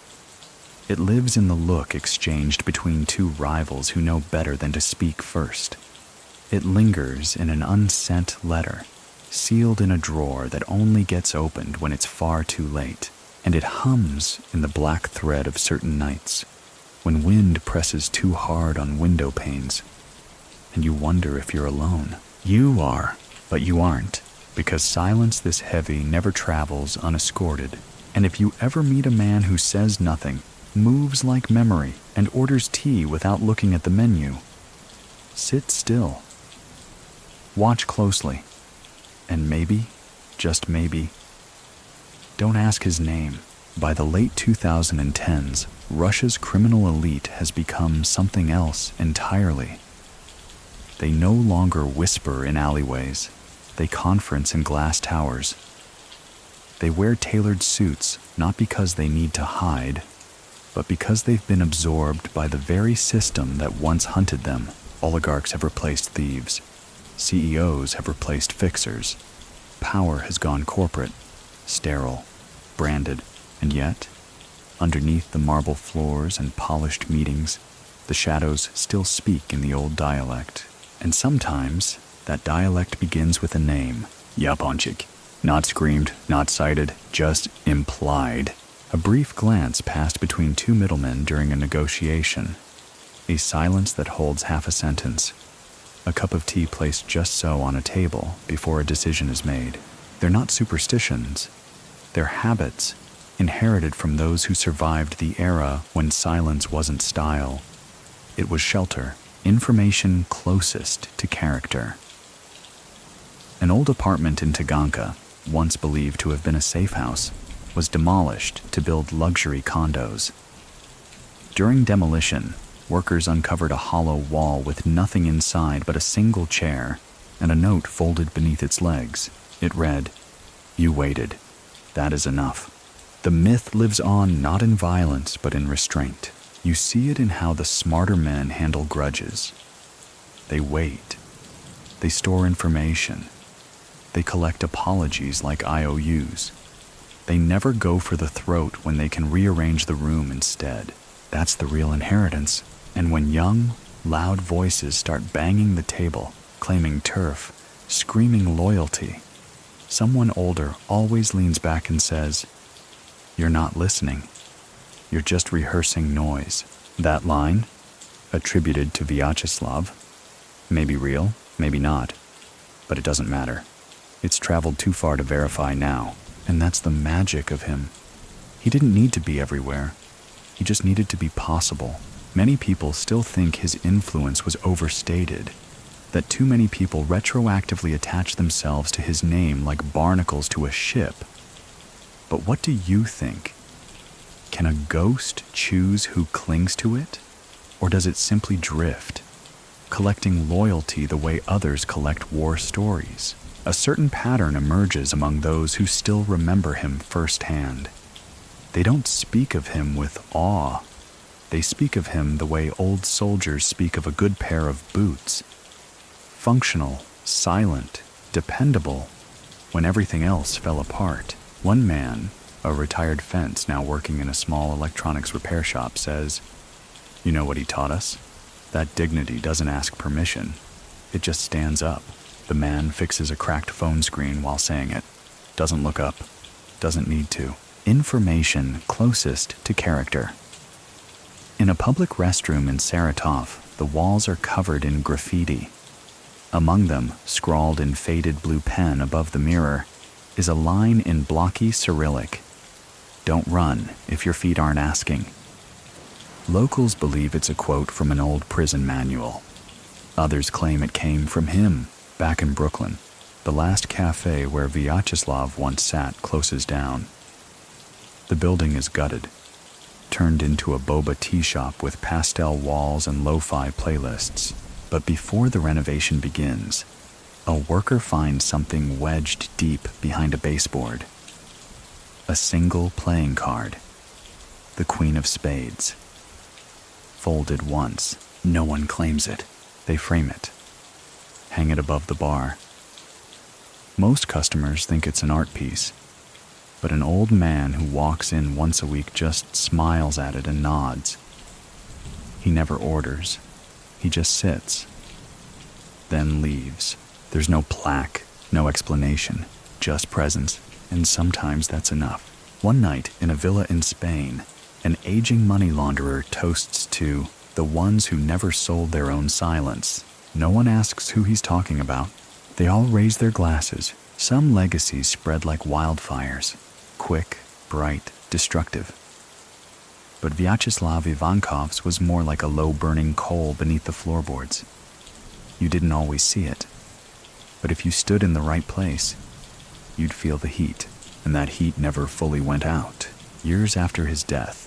It lives in the look exchanged between two rivals who know better than to speak first. It lingers in an unsent letter, sealed in a drawer that only gets opened when it's far too late. And it hums in the black thread of certain nights, when wind presses too hard on window panes, and you wonder if you're alone. You are, but you aren't, because silence this heavy never travels unescorted. And if you ever meet a man who says nothing, moves like memory, and orders tea without looking at the menu, sit still. Watch closely, and maybe, just maybe, don't ask his name. By the late 2010s, Russia's criminal elite has become something else entirely. They no longer whisper in alleyways. They conference in glass towers. They wear tailored suits not because they need to hide, but because they've been absorbed by the very system that once hunted them. Oligarchs have replaced thieves. CEOs have replaced fixers. Power has gone corporate, sterile, branded, and yet, underneath the marble floors and polished meetings, the shadows still speak in the old dialect. And sometimes, that dialect begins with a name, Yaponchik. Not screamed, not cited, just implied. A brief glance passed between two middlemen during a negotiation. A silence that holds half a sentence. A cup of tea placed just so on a table before a decision is made. They're not superstitions. They're habits, inherited from those who survived the era when silence wasn't style. It was shelter, information closest to character. An old apartment in Taganka, once believed to have been a safe house, was demolished to build luxury condos. During demolition, workers uncovered a hollow wall with nothing inside but a single chair and a note folded beneath its legs. It read, "You waited. That is enough." The myth lives on not in violence but in restraint. You see it in how the smarter men handle grudges. They wait. They store information. They collect apologies like IOUs. They never go for the throat when they can rearrange the room instead. That's the real inheritance. And when young, loud voices start banging the table, claiming turf, screaming loyalty, someone older always leans back and says, "You're not listening. You're just rehearsing noise." That line, attributed to Vyacheslav, may be real, maybe not, but it doesn't matter. It's traveled too far to verify now, and that's the magic of him. He didn't need to be everywhere. He just needed to be possible. Many people still think his influence was overstated, that too many people retroactively attach themselves to his name like barnacles to a ship. But what do you think? Can a ghost choose who clings to it? Or does it simply drift, collecting loyalty the way others collect war stories? A certain pattern emerges among those who still remember him firsthand. They don't speak of him with awe. They speak of him the way old soldiers speak of a good pair of boots. Functional, silent, dependable, when everything else fell apart. One man, a retired fence now working in a small electronics repair shop, says, "You know what he taught us? That dignity doesn't ask permission. It just stands up." The man fixes a cracked phone screen while saying it. Doesn't look up. Doesn't need to. Information closest to character. In a public restroom in Saratov, the walls are covered in graffiti. Among them, scrawled in faded blue pen above the mirror, is a line in blocky Cyrillic. Don't run if your feet aren't asking. Locals believe it's a quote from an old prison manual. Others claim it came from him back in Brooklyn, the last cafe where Vyacheslav once sat closes down. The building is gutted, turned into a boba tea shop with pastel walls and lo-fi playlists. But before the renovation begins, a worker finds something wedged deep behind a baseboard. A single playing card, the Queen of Spades. Folded once, no one claims it. They frame it, hang it above the bar. Most customers think it's an art piece, but an old man who walks in once a week just smiles at it and nods. He never orders. He just sits, then leaves. There's no plaque, no explanation, just presence, and sometimes that's enough. One night in a villa in Spain, an aging money launderer toasts to the ones who never sold their own silence. No one asks who he's talking about. They all raise their glasses. Some legacies spread like wildfires, quick, bright, destructive. But Vyacheslav Ivankov's was more like a low-burning coal beneath the floorboards. You didn't always see it, but if you stood in the right place, you'd feel the heat, and that heat never fully went out. Years after his death,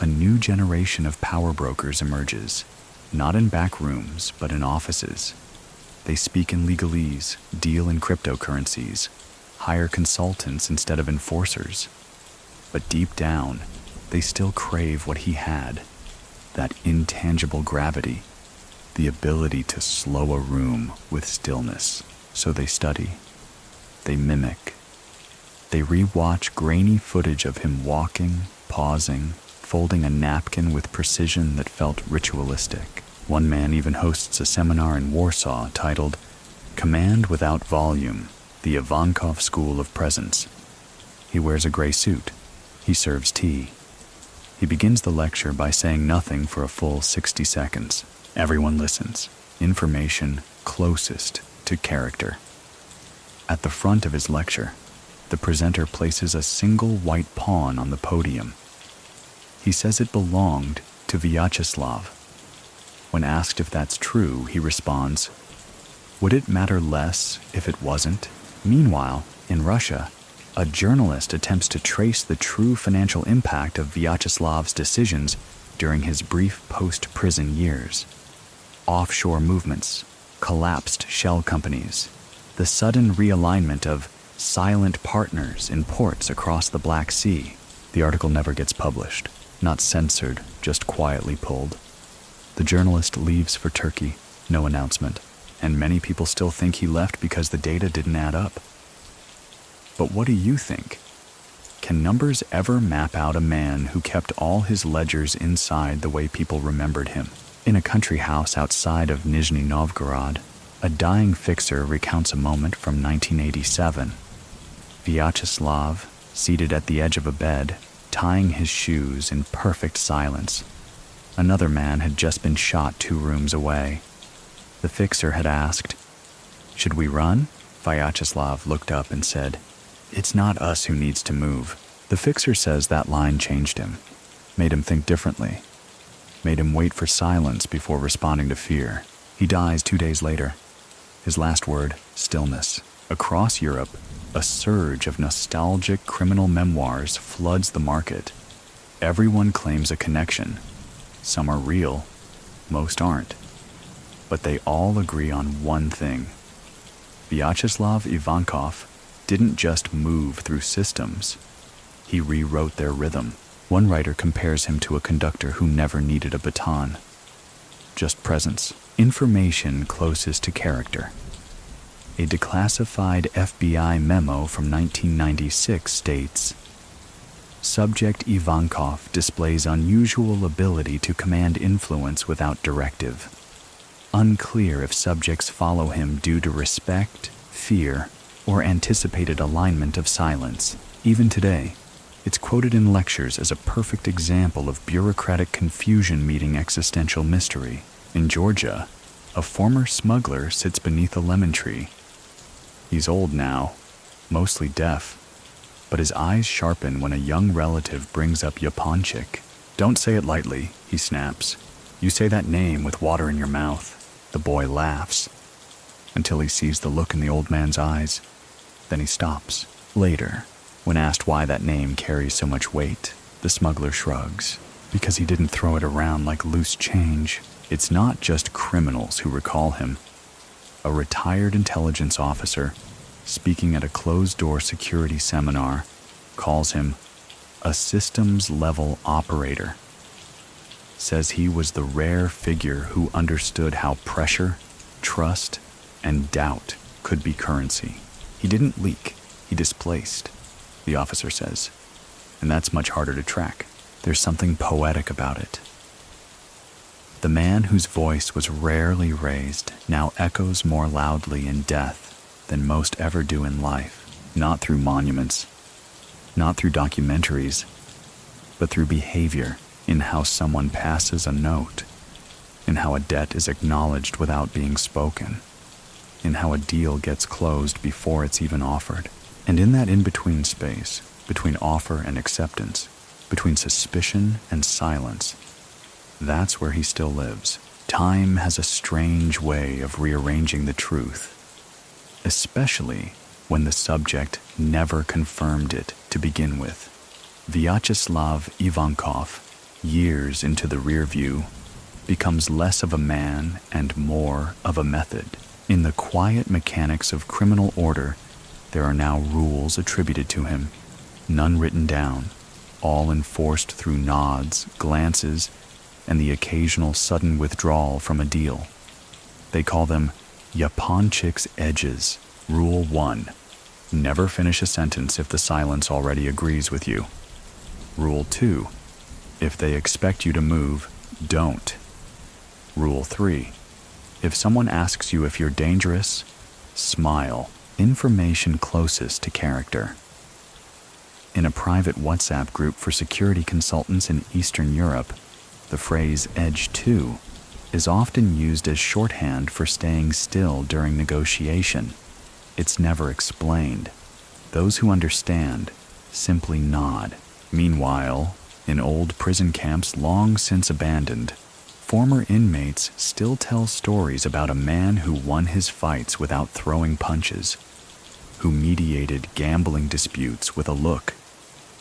a new generation of power brokers emerges, not in back rooms, but in offices. They speak in legalese, deal in cryptocurrencies, hire consultants instead of enforcers. But deep down, they still crave what he had, that intangible gravity, the ability to slow a room with stillness. So they study, they mimic, they re-watch grainy footage of him walking, pausing, folding a napkin with precision that felt ritualistic. One man even hosts a seminar in Warsaw titled Command Without Volume, the Ivankov School of Presence. He wears a gray suit. He serves tea. He begins the lecture by saying nothing for a full 60 seconds. Everyone listens. Information closest to character. At the front of his lecture, the presenter places a single white pawn on the podium. He says it belonged to Vyacheslav. When asked if that's true, he responds, "Would it matter less if it wasn't?" Meanwhile, in Russia, a journalist attempts to trace the true financial impact of Vyacheslav's decisions during his brief post-prison years. Offshore movements, collapsed shell companies, the sudden realignment of silent partners in ports across the Black Sea. The article never gets published, not censored, just quietly pulled. The journalist leaves for Turkey, no announcement, and many people still think he left because the data didn't add up. But what do you think? Can numbers ever map out a man who kept all his ledgers inside the way people remembered him? In a country house outside of Nizhny Novgorod, a dying fixer recounts a moment from 1987. Vyacheslav, seated at the edge of a bed, tying his shoes in perfect silence. Another man had just been shot 2 rooms away. The fixer had asked, "Should we run?" Vyacheslav looked up and said, "It's not us who needs to move." The fixer says that line changed him, made him think differently, made him wait for silence before responding to fear. He dies 2 days later. His last word, stillness. Across Europe, a surge of nostalgic criminal memoirs floods the market. Everyone claims a connection. Some are real, most aren't. But they all agree on one thing. Vyacheslav Ivankov didn't just move through systems. He rewrote their rhythm. One writer compares him to a conductor who never needed a baton. Just presence. Information closest to character. A declassified FBI memo from 1996 states, "Subject Ivankov displays unusual ability to command influence without directive. Unclear if subjects follow him due to respect, fear, or anticipated alignment of silence." Even today, it's quoted in lectures as a perfect example of bureaucratic confusion meeting existential mystery. In Georgia, a former smuggler sits beneath a lemon tree. He's old now, mostly deaf, but his eyes sharpen when a young relative brings up Yaponchik. "Don't say it lightly," he snaps. "You say that name with water in your mouth." The boy laughs until he sees the look in the old man's eyes. Then he stops. Later, when asked why that name carries so much weight, the smuggler shrugs. Because he didn't throw it around like loose change. It's not just criminals who recall him. A retired intelligence officer, speaking at a closed-door security seminar, calls him a systems-level operator. Says he was the rare figure who understood how pressure, trust, and doubt could be currency. He didn't leak, he displaced, the officer says. And that's much harder to track. There's something poetic about it. The man whose voice was rarely raised now echoes more loudly in death than most ever do in life, not through monuments, not through documentaries, but through behavior, in how someone passes a note, in how a debt is acknowledged without being spoken, in how a deal gets closed before it's even offered. And in that in-between space, between offer and acceptance, between suspicion and silence, that's where he still lives. Time has a strange way of rearranging the truth, especially when the subject never confirmed it to begin with. Vyacheslav Ivankov, years into the rear view, becomes less of a man and more of a method. In the quiet mechanics of criminal order, there are now rules attributed to him, none written down, all enforced through nods, glances, and the occasional sudden withdrawal from a deal. They call them Yaponchik's edges. Rule 1. Never finish a sentence if the silence already agrees with you. Rule 2. If they expect you to move, don't. Rule 3. If someone asks you if you're dangerous, smile. Information closest to character. In a private WhatsApp group for security consultants in Eastern Europe, the phrase Edge 2 is often used as shorthand for staying still during negotiation. It's never explained. Those who understand simply nod. Meanwhile, in old prison camps long since abandoned, former inmates still tell stories about a man who won his fights without throwing punches, who mediated gambling disputes with a look,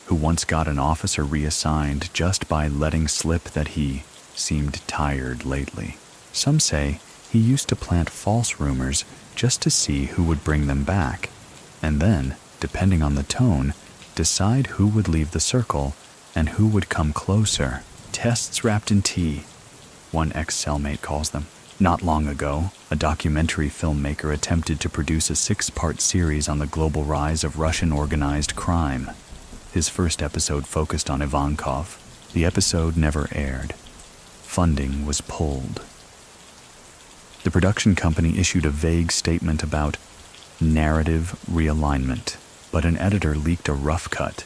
who once got an officer reassigned just by letting slip that he seemed tired lately. Some say he used to plant false rumors just to see who would bring them back, and then, depending on the tone, decide who would leave the circle and who would come closer. Tests wrapped in tea, one ex-cellmate calls them. Not long ago, a documentary filmmaker attempted to produce a 6-part series on the global rise of Russian organized crime. His first episode focused on Ivankov. The episode never aired. Funding was pulled. The production company issued a vague statement about narrative realignment, but an editor leaked a rough cut.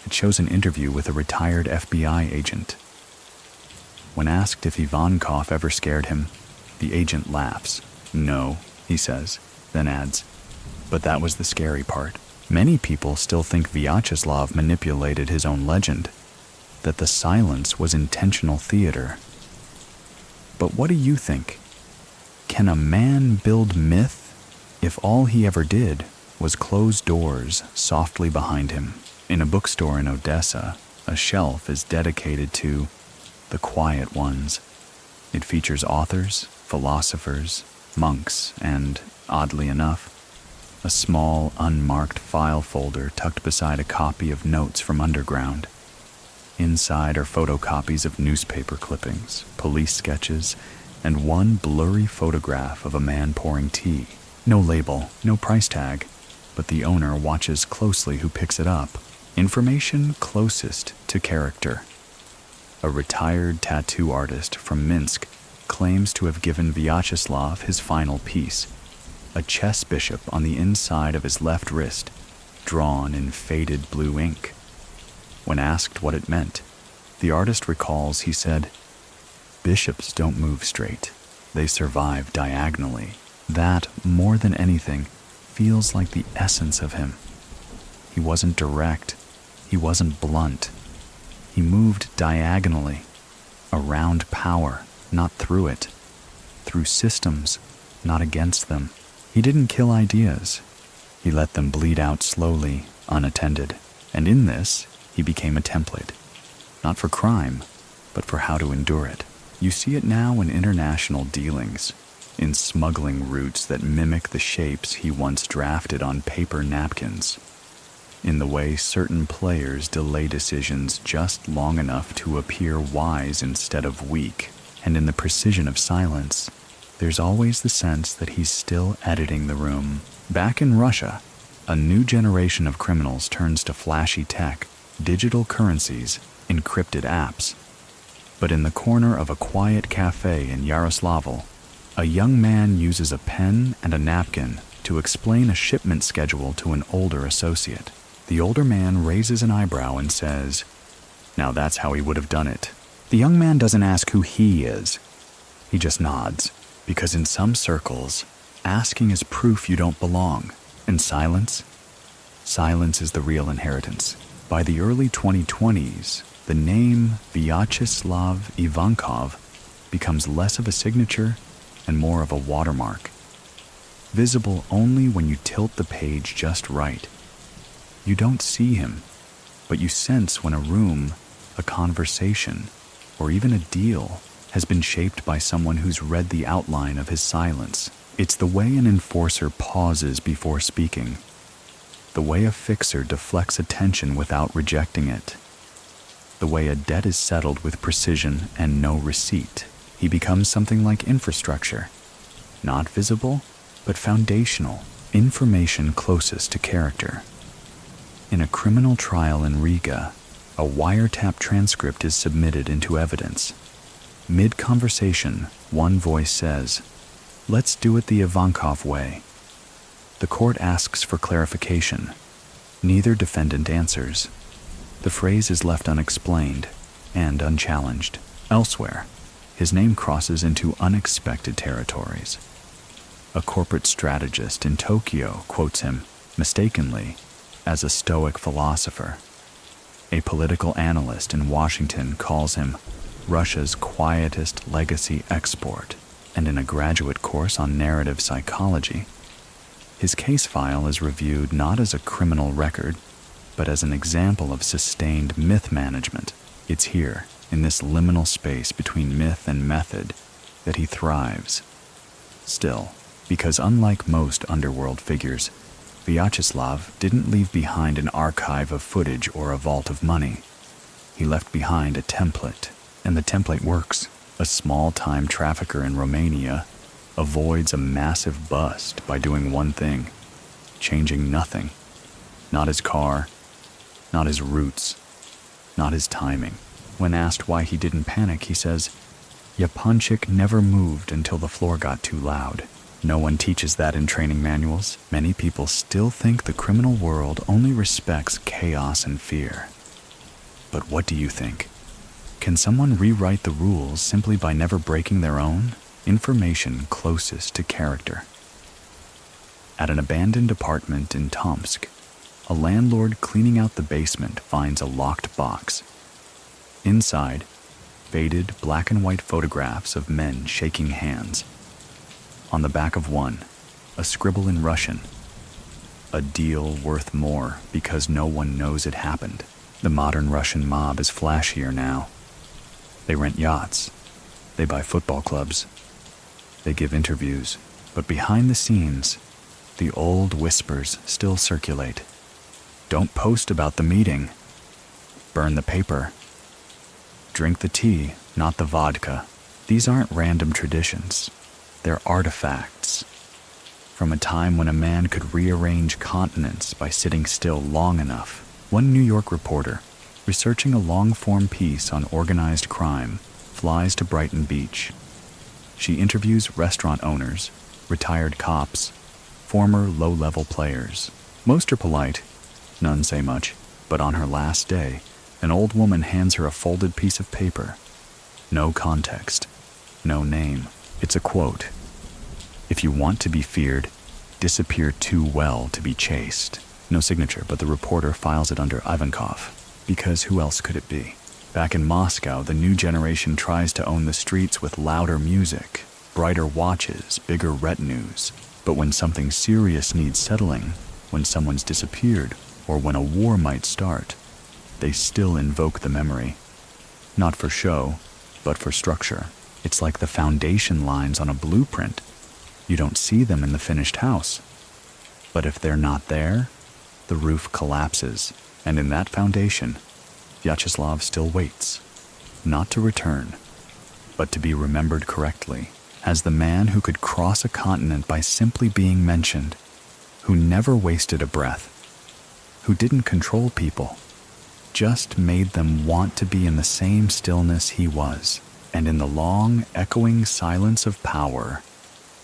It shows an interview with a retired FBI agent. When asked if Ivankov ever scared him, the agent laughs. "No," he says, then adds, "But that was the scary part." Many people still think Vyacheslav manipulated his own legend, that the silence was intentional theater. But what do you think? Can a man build myth if all he ever did was close doors softly behind him? In a bookstore in Odessa, a shelf is dedicated to the quiet ones. It features authors, philosophers, monks, and, oddly enough, a small, unmarked file folder tucked beside a copy of Notes from Underground. Inside are photocopies of newspaper clippings, police sketches, and one blurry photograph of a man pouring tea. No label, no price tag, but the owner watches closely who picks it up. Information closest to character. A retired tattoo artist from Minsk claims to have given Vyacheslav his final piece, a chess bishop on the inside of his left wrist, drawn in faded blue ink. When asked what it meant, the artist recalls he said, "Bishops don't move straight. They survive diagonally." That, more than anything, feels like the essence of him. He wasn't direct. He wasn't blunt. He moved diagonally, around power, not through it, through systems, not against them. He didn't kill ideas. He let them bleed out slowly, unattended. And in this, he became a template, not for crime, but for how to endure it. You see it now in international dealings, in smuggling routes that mimic the shapes he once drafted on paper napkins, in the way certain players delay decisions just long enough to appear wise instead of weak, and in the precision of silence, there's always the sense that he's still editing the room. Back in Russia, a new generation of criminals turns to flashy tech, digital currencies, encrypted apps. But in the corner of a quiet cafe in Yaroslavl, a young man uses a pen and a napkin to explain a shipment schedule to an older associate. The older man raises an eyebrow and says, "Now that's how he would have done it." The young man doesn't ask who he is. He just nods, because in some circles, asking is proof you don't belong. And silence is the real inheritance. By the early 2020s, the name Vyacheslav Ivankov becomes less of a signature and more of a watermark, visible only when you tilt the page just right. You don't see him, but you sense when a room, a conversation, or even a deal has been shaped by someone who's read the outline of his silence. It's the way an enforcer pauses before speaking, the way a fixer deflects attention without rejecting it, the way a debt is settled with precision and no receipt. He becomes something like infrastructure, not visible, but foundational, information closest to character. In a criminal trial in Riga, a wiretap transcript is submitted into evidence. Mid-conversation, one voice says, "Let's do it the Ivankov way." The court asks for clarification. Neither defendant answers. The phrase is left unexplained and unchallenged. Elsewhere, his name crosses into unexpected territories. A corporate strategist in Tokyo quotes him, mistakenly, as a Stoic philosopher. A political analyst in Washington calls him Russia's quietest legacy export, and in a graduate course on narrative psychology, his case file is reviewed not as a criminal record, but as an example of sustained myth management. It's here, in this liminal space between myth and method, that he thrives. Still, because unlike most underworld figures, Vyacheslav didn't leave behind an archive of footage or a vault of money. He left behind a template, and the template works. A small-time trafficker in Romania avoids a massive bust by doing one thing, changing nothing. Not his car, not his routes, not his timing. When asked why he didn't panic, he says, "Yaponchik never moved until the floor got too loud." No one teaches that in training manuals. Many people still think the criminal world only respects chaos and fear. But what do you think? Can someone rewrite the rules simply by never breaking their own? Information closest to character. At an abandoned apartment in Tomsk, a landlord cleaning out the basement finds a locked box. Inside, faded black and white photographs of men shaking hands. On the back of one, a scribble in Russian. A deal worth more because no one knows it happened. The modern Russian mob is flashier now. They rent yachts. They buy football clubs. They give interviews. But behind the scenes, the old whispers still circulate. Don't post about the meeting. Burn the paper. Drink the tea, not the vodka. These aren't random traditions. They're artifacts. From a time when a man could rearrange continents by sitting still long enough, one New York reporter, researching a long-form piece on organized crime, flies to Brighton Beach. She interviews restaurant owners, retired cops, former low-level players. Most are polite, none say much, but on her last day, an old woman hands her a folded piece of paper. No context, no name. It's a quote. "If you want to be feared, disappear too well to be chased." No signature, but the reporter files it under Ivankov, because who else could it be? Back in Moscow, the new generation tries to own the streets with louder music, brighter watches, bigger retinues. But when something serious needs settling, when someone's disappeared, or when a war might start, they still invoke the memory. Not for show, but for structure. It's like the foundation lines on a blueprint. You don't see them in the finished house. But if they're not there, the roof collapses, and in that foundation, Vyacheslav still waits, not to return, but to be remembered correctly, as the man who could cross a continent by simply being mentioned, who never wasted a breath, who didn't control people, just made them want to be in the same stillness he was, and in the long, echoing silence of power,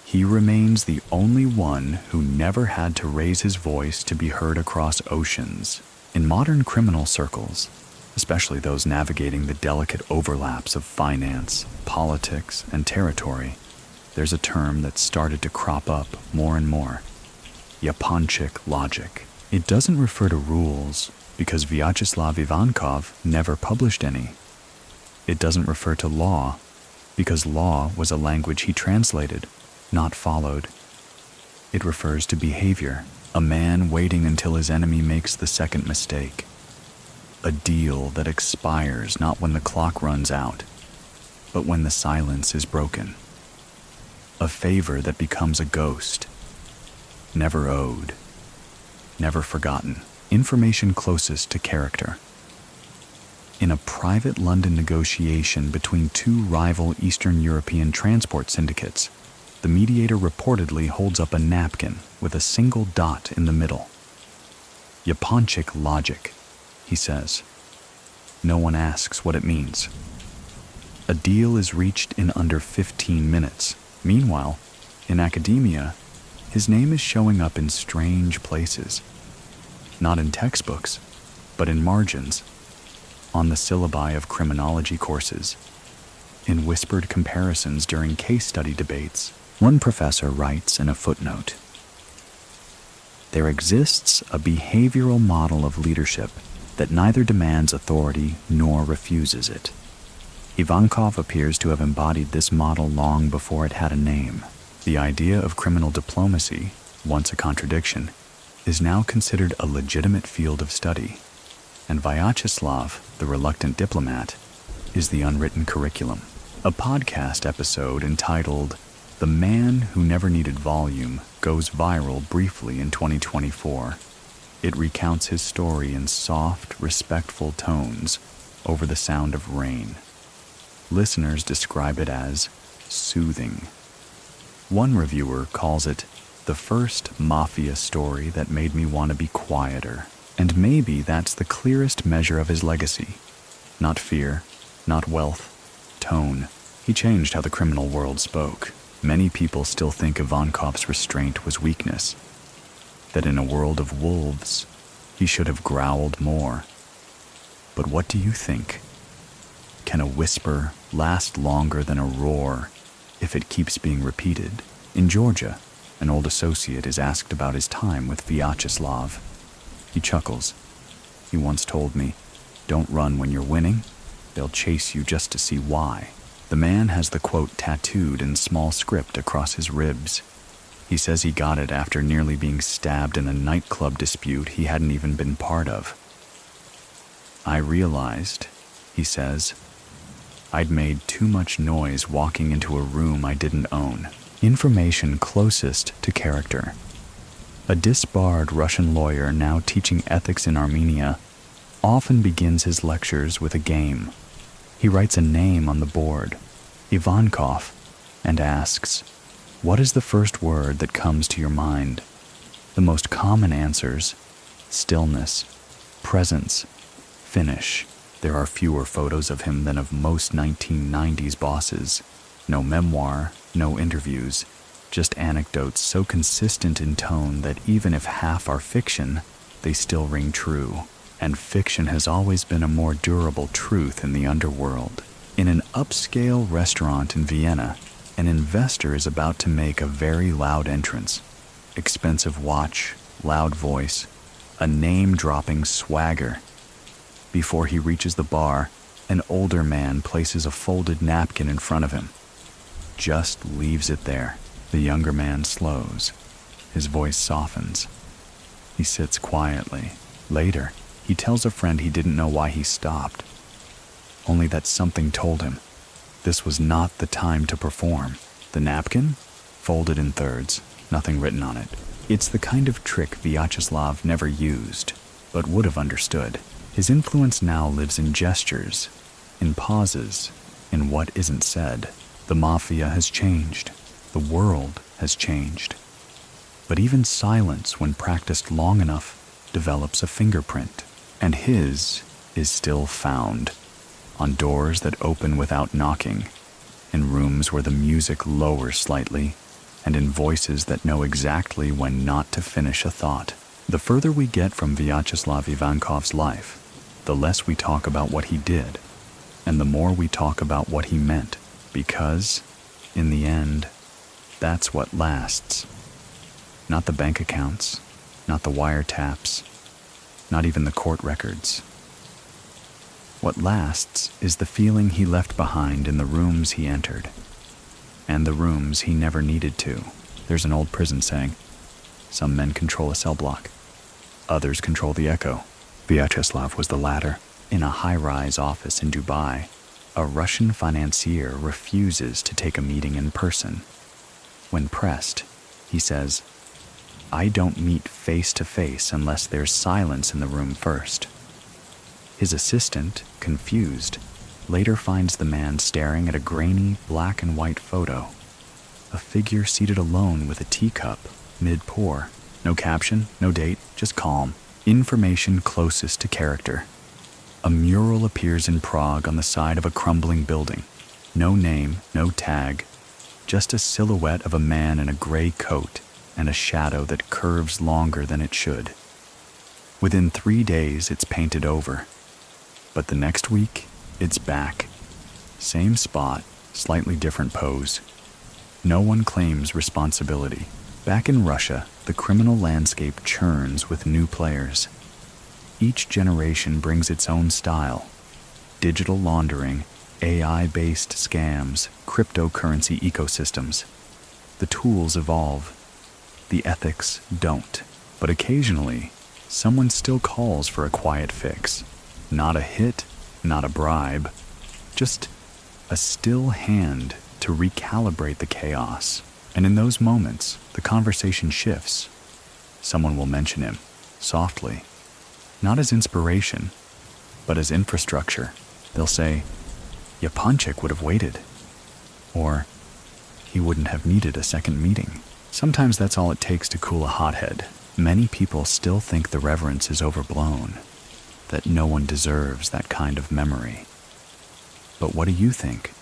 he remains the only one who never had to raise his voice to be heard across oceans. In modern criminal circles, especially those navigating the delicate overlaps of finance, politics, and territory, there's a term that's started to crop up more and more: Yaponchik logic. It doesn't refer to rules, because Vyacheslav Ivankov never published any. It doesn't refer to law, because law was a language he translated, not followed. It refers to behavior, a man waiting until his enemy makes the second mistake. A deal that expires not when the clock runs out, but when the silence is broken. A favor that becomes a ghost, never owed, never forgotten. Information closest to character. In a private London negotiation between two rival Eastern European transport syndicates, the mediator reportedly holds up a napkin with a single dot in the middle. Yaponchik logic, he says. No one asks what it means. A deal is reached in under 15 minutes. Meanwhile, in academia, his name is showing up in strange places. Not in textbooks, but in margins, on the syllabi of criminology courses, in whispered comparisons during case study debates. One professor writes in a footnote, "There exists a behavioral model of leadership that neither demands authority nor refuses it. Ivankov appears to have embodied this model long before it had a name. The idea of criminal diplomacy, once a contradiction, is now considered a legitimate field of study, and Vyacheslav, the reluctant diplomat, is the unwritten curriculum." A podcast episode entitled "The Man Who Never Needed Volume" goes viral briefly in 2024. It recounts his story in soft, respectful tones over the sound of rain. Listeners describe it as soothing. One reviewer calls it the first mafia story that made me want to be quieter. And maybe that's the clearest measure of his legacy. Not fear, not wealth, tone. He changed how the criminal world spoke. Many people still think Ivankov's restraint was weakness, that in a world of wolves, he should have growled more. But what do you think? Can a whisper last longer than a roar if it keeps being repeated? In Georgia, an old associate is asked about his time with Vyacheslav. He chuckles. He once told me, "Don't run when you're winning. They'll chase you just to see why." The man has the quote tattooed in small script across his ribs. He says he got it after nearly being stabbed in a nightclub dispute he hadn't even been part of. "I realized," he says, "I'd made too much noise walking into a room I didn't own." Information closest to character. A disbarred Russian lawyer now teaching ethics in Armenia often begins his lectures with a game. He writes a name on the board, Ivankov, and asks, "What is the first word that comes to your mind?" The most common answers: stillness, presence, finish. There are fewer photos of him than of most 1990s bosses. No memoir, no interviews, just anecdotes so consistent in tone that even if half are fiction, they still ring true. And fiction has always been a more durable truth in the underworld. In an upscale restaurant in Vienna, an investor is about to make a very loud entrance. Expensive watch, loud voice, a name-dropping swagger. Before he reaches the bar, an older man places a folded napkin in front of him. Just leaves it there. The younger man slows. His voice softens. He sits quietly. Later, he tells a friend he didn't know why he stopped. Only that something told him this was not the time to perform. The napkin? Folded in thirds, nothing written on it. It's the kind of trick Vyacheslav never used, but would have understood. His influence now lives in gestures, in pauses, in what isn't said. The mafia has changed. The world has changed. But even silence, when practiced long enough, develops a fingerprint. And his is still found on doors that open without knocking, in rooms where the music lowers slightly, and in voices that know exactly when not to finish a thought. The further we get from Vyacheslav Ivankov's life, the less we talk about what he did, and the more we talk about what he meant, because, in the end, that's what lasts. Not the bank accounts, not the wiretaps, not even the court records. What lasts is the feeling he left behind in the rooms he entered, and the rooms he never needed to. There's an old prison saying, some men control a cell block, others control the echo. Vyacheslav was the latter. In a high-rise office in Dubai, a Russian financier refuses to take a meeting in person. When pressed, he says, "I don't meet face to face unless there's silence in the room first." His assistant, confused, later finds the man staring at a grainy black and white photo. A figure seated alone with a teacup, mid-pour. No caption, no date, just calm. Information closest to character. A mural appears in Prague on the side of a crumbling building. No name, no tag, just a silhouette of a man in a gray coat and a shadow that curves longer than it should. Within 3 days, it's painted over. But the next week, it's back. Same spot, slightly different pose. No one claims responsibility. Back in Russia, the criminal landscape churns with new players. Each generation brings its own style. Digital laundering, AI-based scams, cryptocurrency ecosystems. The tools evolve. The ethics don't. But occasionally, someone still calls for a quiet fix. Not a hit, not a bribe, just a still hand to recalibrate the chaos. And in those moments, the conversation shifts. Someone will mention him, softly, not as inspiration, but as infrastructure. They'll say, Yaponchik would have waited, or he wouldn't have needed a second meeting. Sometimes that's all it takes to cool a hothead. Many people still think the reverence is overblown, that no one deserves that kind of memory. But what do you think?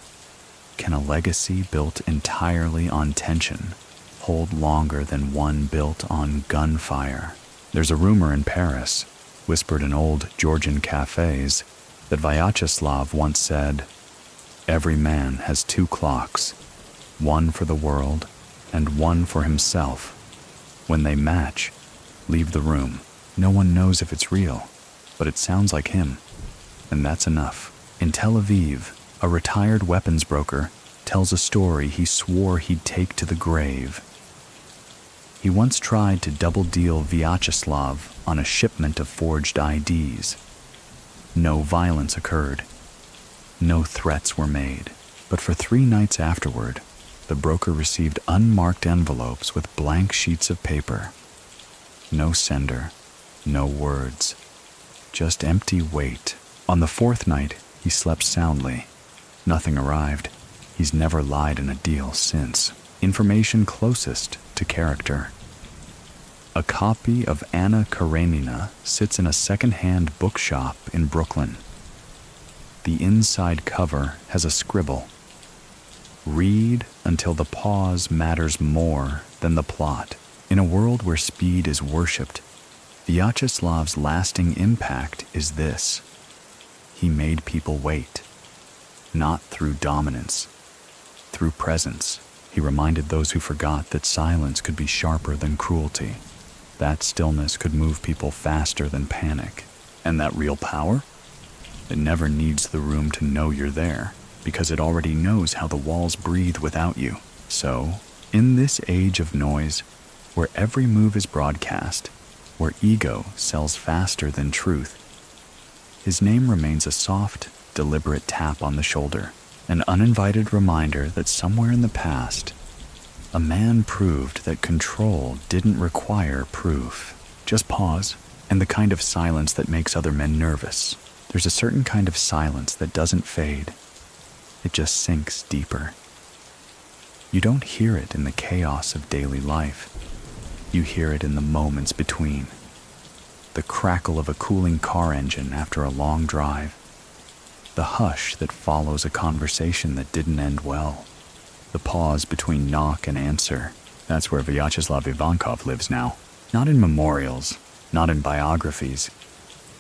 Can a legacy built entirely on tension hold longer than one built on gunfire? There's a rumor in Paris, whispered in old Georgian cafes, that Vyacheslav once said, "Every man has 2 clocks, one for the world and one for himself. When they match, leave the room. No one knows if it's real, but it sounds like him, and that's enough." In Tel Aviv, a retired weapons broker tells a story he swore he'd take to the grave. He once tried to double-deal Vyacheslav on a shipment of forged IDs. No violence occurred. No threats were made. But for 3 nights afterward, the broker received unmarked envelopes with blank sheets of paper. No sender, no words, just empty weight. On the 4th night, he slept soundly. Nothing arrived. He's never lied in a deal since. Information closest to character. A copy of Anna Karenina sits in a second-hand bookshop in Brooklyn. The inside cover has a scribble. Read until the pause matters more than the plot. In a world where speed is worshipped, Vyacheslav's lasting impact is this. He made people wait. Not through dominance, through presence. He reminded those who forgot that silence could be sharper than cruelty. That stillness could move people faster than panic. And that real power? It never needs the room to know you're there, because it already knows how the walls breathe without you. So, in this age of noise, where every move is broadcast, where ego sells faster than truth, his name remains a soft, deliberate tap on the shoulder, an uninvited reminder that somewhere in the past, a man proved that control didn't require proof. Just pause, and the kind of silence that makes other men nervous. There's a certain kind of silence that doesn't fade. It just sinks deeper. You don't hear it in the chaos of daily life. You hear it in the moments between. The crackle of a cooling car engine after a long drive. The hush that follows a conversation that didn't end well. The pause between knock and answer. That's where Vyacheslav Ivankov lives now. Not in memorials, not in biographies,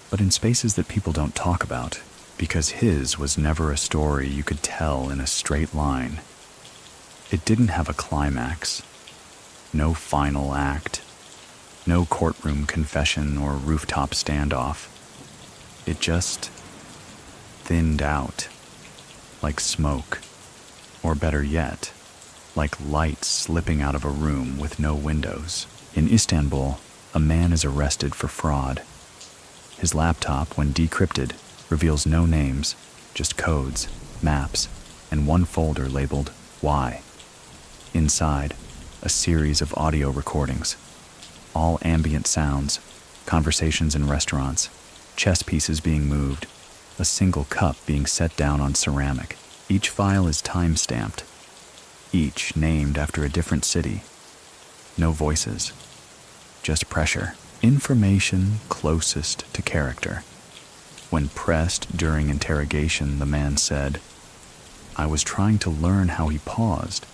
but in spaces that people don't talk about, because his was never a story you could tell in a straight line. It didn't have a climax, no final act, no courtroom confession or rooftop standoff. It just thinned out, like smoke, or better yet, like light slipping out of a room with no windows. In Istanbul, a man is arrested for fraud. His laptop, when decrypted, reveals no names, just codes, maps, and one folder labeled Why. Inside, a series of audio recordings, all ambient sounds, conversations in restaurants, chess pieces being moved, a single cup being set down on ceramic. Each file is time-stamped, each named after a different city. No voices, just pressure. Information closest to character. When pressed during interrogation, the man said, "I was trying to learn how he paused.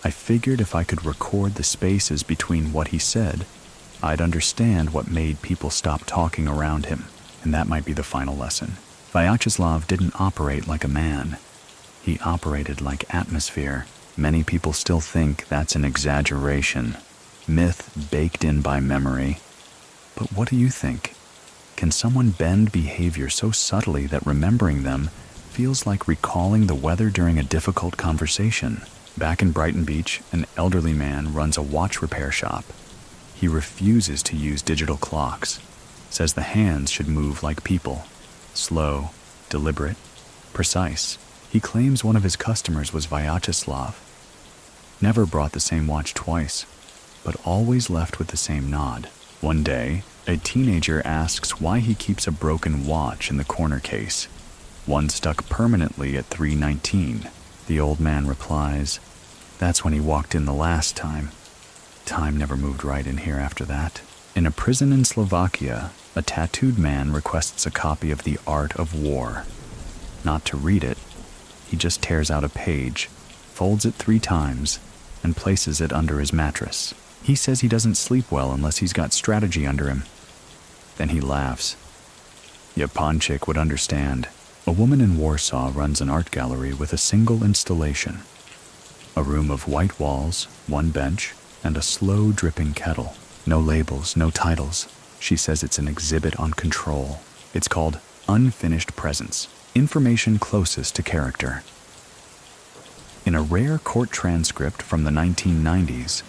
I figured if I could record the spaces between what he said, I'd understand what made people stop talking around him." And that might be the final lesson. Vyacheslav didn't operate like a man. He operated like atmosphere. Many people still think that's an exaggeration, myth baked in by memory. But what do you think? Can someone bend behavior so subtly that remembering them feels like recalling the weather during a difficult conversation? Back in Brighton Beach, an elderly man runs a watch repair shop. He refuses to use digital clocks, says the hands should move like people, slow, deliberate, precise. He claims one of his customers was Vyacheslav. Never brought the same watch twice, but always left with the same nod. One day, a teenager asks why he keeps a broken watch in the corner case, one stuck permanently at 3:19. The old man replies, "That's when he walked in the last time. Time never moved right in here after that." In a prison in Slovakia, a tattooed man requests a copy of The Art of War. Not to read it, he just tears out a page, folds it 3 times, and places it under his mattress. He says he doesn't sleep well unless he's got strategy under him. Then he laughs. Yaponchik would understand. A woman in Warsaw runs an art gallery with a single installation. A room of white walls, 1 bench, and a slow dripping kettle. No labels, no titles. She says it's an exhibit on control. It's called Unfinished Presence, information closest to character. In a rare court transcript from the 1990s,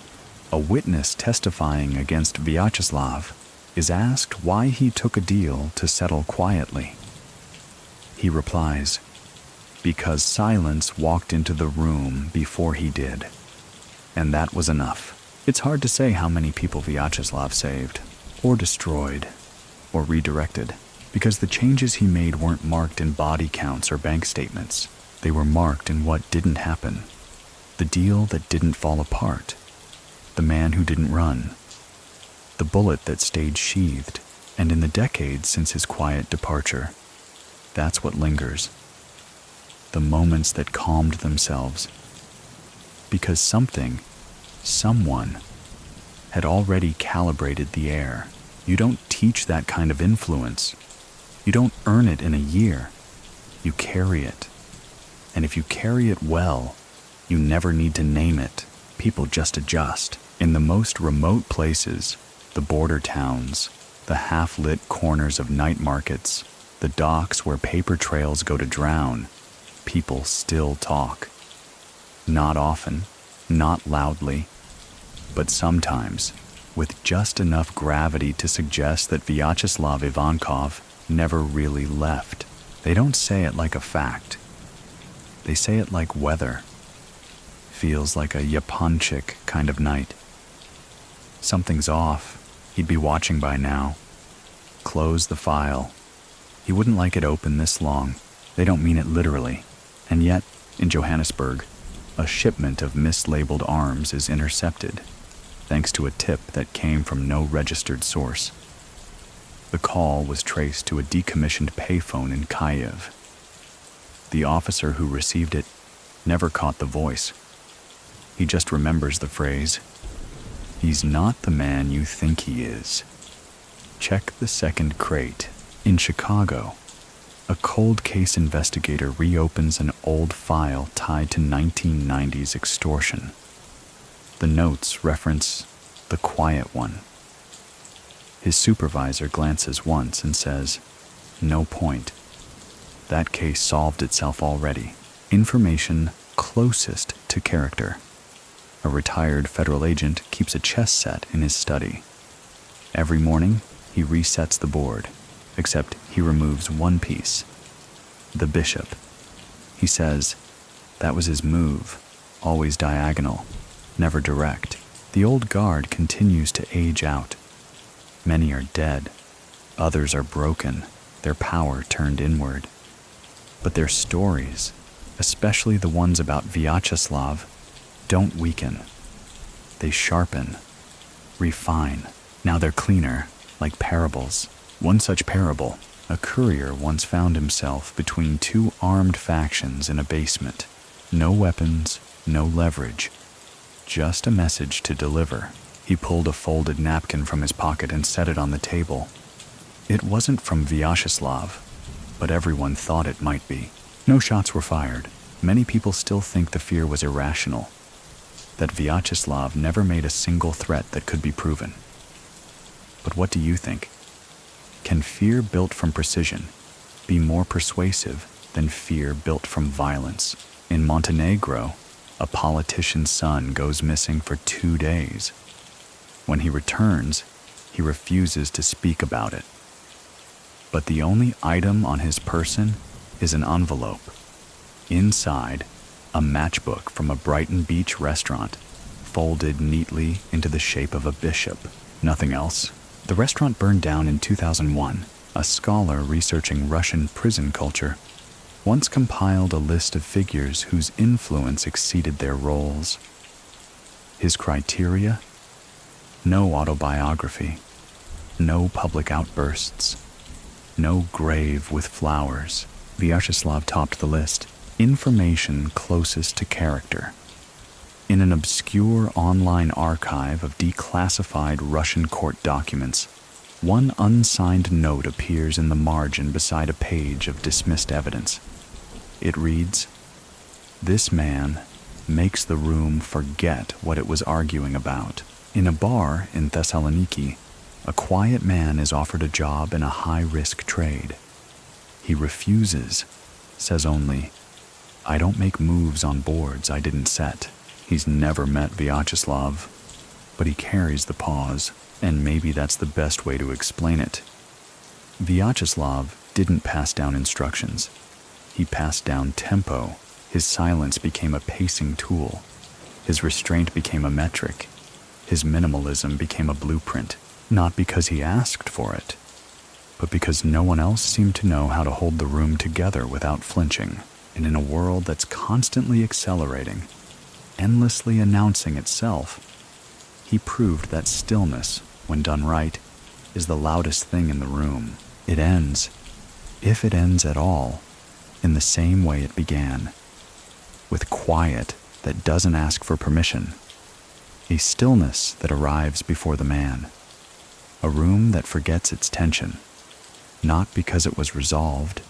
a witness testifying against Vyacheslav is asked why he took a deal to settle quietly. He replies, "Because silence walked into the room before he did. And that was enough." It's hard to say how many people Vyacheslav saved, or destroyed, or redirected, because the changes he made weren't marked in body counts or bank statements. They were marked in what didn't happen. The deal that didn't fall apart. The man who didn't run. The bullet that stayed sheathed. And in the decades since his quiet departure, that's what lingers. The moments that calmed themselves. Because someone, had already calibrated the air. You don't teach that kind of influence. You don't earn it in a year. You carry it. And if you carry it well, you never need to name it. People just adjust. In the most remote places, The border towns, the half-lit corners of night markets, the docks where paper trails go to drown, people still talk. Not often, not loudly, but sometimes, with just enough gravity to suggest that Vyacheslav Ivankov never really left. They don't say it like a fact. They say it like weather. Feels like a Yaponchik kind of night. Something's off. He'd be watching by now. Close the file. He wouldn't like it open this long. They don't mean it literally. And yet, in Johannesburg, a shipment of mislabeled arms is intercepted, thanks to a tip that came from no registered source. The call was traced to a decommissioned payphone in Kyiv. The officer who received it never caught the voice. He just remembers the phrase, "He's not the man you think he is." Check the second crate. In Chicago, a cold case investigator reopens an old file tied to 1990s extortion. The notes reference the quiet one. His supervisor glances once and says, "No point. That case solved itself already." Information closest to character. A retired federal agent keeps a chess set in his study. Every morning, he resets the board, except he removes one piece. The bishop. He says, that was his move, always diagonal, never direct. The old guard continues to age out. Many are dead. Others are broken, their power turned inward. But their stories, especially the ones about Vyacheslav, don't weaken. They sharpen, refine. Now they're cleaner, like parables. One such parable, a courier once found himself between two armed factions in a basement. No weapons, no leverage, just a message to deliver. He pulled a folded napkin from his pocket and set it on the table. It wasn't from Vyacheslav, but everyone thought it might be. No shots were fired. Many people still think the fear was irrational, that Vyacheslav never made a single threat that could be proven. But what do you think? Can fear built from precision be more persuasive than fear built from violence? In Montenegro, a politician's son goes missing for 2 days. When he returns, he refuses to speak about it. But the only item on his person is an envelope. Inside, a matchbook from a Brighton Beach restaurant, folded neatly into the shape of a bishop. Nothing else. The restaurant burned down in 2001. A scholar researching Russian prison culture once compiled a list of figures whose influence exceeded their roles. His criteria? No autobiography, no public outbursts, no grave with flowers. Vyacheslav topped the list. Information closest to character. In an obscure online archive of declassified Russian court documents, one unsigned note appears in the margin beside a page of dismissed evidence. It reads, "This man makes the room forget what it was arguing about." In a bar in Thessaloniki, a quiet man is offered a job in a high-risk trade. He refuses, says only, "I don't make moves on boards I didn't set." He's never met Vyacheslav, but he carries the pause, and maybe that's the best way to explain it. Vyacheslav didn't pass down instructions. He passed down tempo. His silence became a pacing tool. His restraint became a metric. His minimalism became a blueprint, not because he asked for it, but because no one else seemed to know how to hold the room together without flinching. And in a world that's constantly accelerating, endlessly announcing itself, he proved that stillness, when done right, is the loudest thing in the room. It ends, if it ends at all, in the same way it began, with quiet that doesn't ask for permission, a stillness that arrives before the man, a room that forgets its tension, not because it was resolved,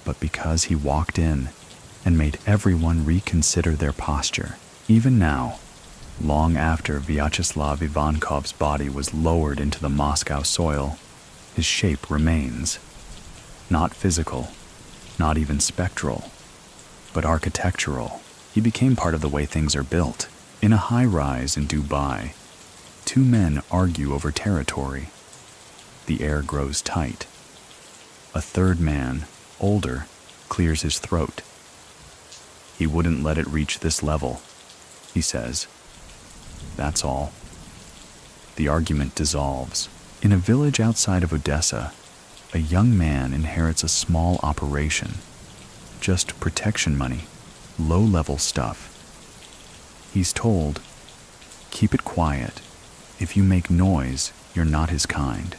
but because he walked in and made everyone reconsider their posture. Even now, Long after Vyacheslav Ivankov's body was lowered into the Moscow soil, his shape remains. Not physical, not even spectral, but architectural. He became part of the way things are built. In a high-rise in Dubai, two men argue over territory. The air grows tight. A third man, older, clears his throat. He wouldn't let it reach this level, he says. That's all. The argument dissolves. In a village outside of Odessa, a young man inherits a small operation. Just protection money, low-level stuff. He's told, keep it quiet. If you make noise, you're not his kind.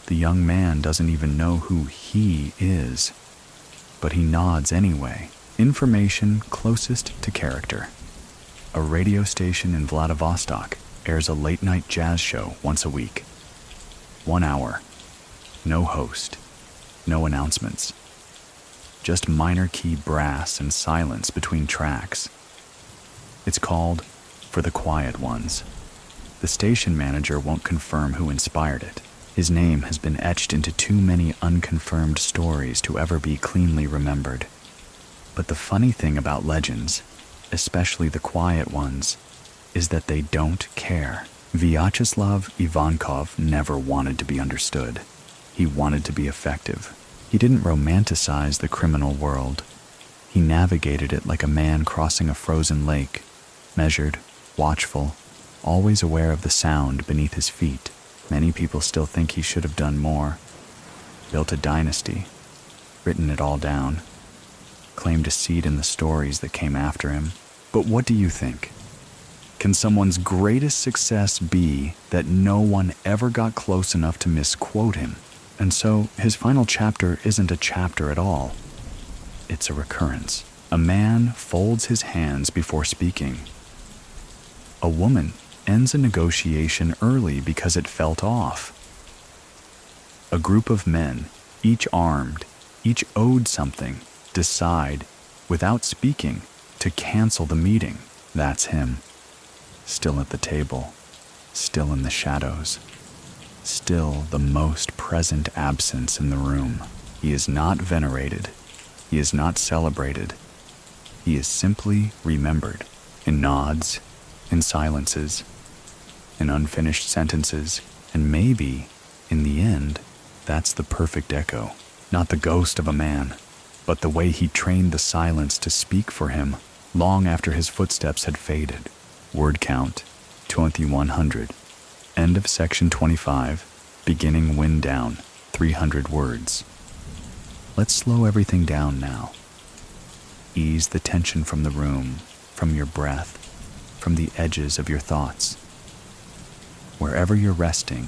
The young man doesn't even know who he is, but he nods anyway. Information closest to character. A radio station in Vladivostok airs a late-night jazz show once a week. 1 hour. No host. No announcements. Just minor key brass and silence between tracks. It's called For the Quiet Ones. The station manager won't confirm who inspired it. His name has been etched into too many unconfirmed stories to ever be cleanly remembered. But the funny thing about legends, especially the quiet ones, is that they don't care. Vyacheslav Ivankov never wanted to be understood. He wanted to be effective. He didn't romanticize the criminal world. He navigated it like a man crossing a frozen lake, measured, watchful, always aware of the sound beneath his feet. Many people still think he should have done more. Built a dynasty, written it all down, claimed a seat in the stories that came after him. But what do you think? Can someone's greatest success be that no one ever got close enough to misquote him? And so his final chapter isn't a chapter at all. It's a recurrence. A man folds his hands before speaking. A woman ends a negotiation early because it felt off. A group of men, each armed, each owed something, decide, without speaking, to cancel the meeting. That's him. Still at the table, still in the shadows, still the most present absence in the room. He is not venerated. He is not celebrated. He is simply remembered in nods, in silences, in unfinished sentences, and maybe, in the end, that's the perfect echo. Not the ghost of a man, but the way he trained the silence to speak for him long after his footsteps had faded. Word count, 2100. End of section 25, beginning wind down, 300 words. Let's slow everything down now. Ease the tension from the room, from your breath, from the edges of your thoughts. Wherever you're resting,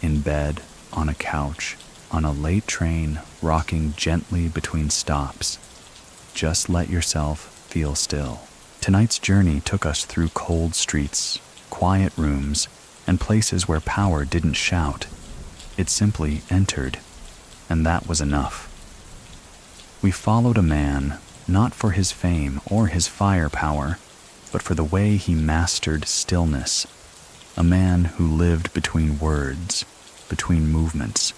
in bed, on a couch, on a late train, rocking gently between stops, just let yourself feel still. Tonight's journey took us through cold streets, quiet rooms, and places where power didn't shout. It simply entered, and that was enough. We followed a man, not for his fame or his firepower, but for the way he mastered stillness. A man who lived between words, between movements,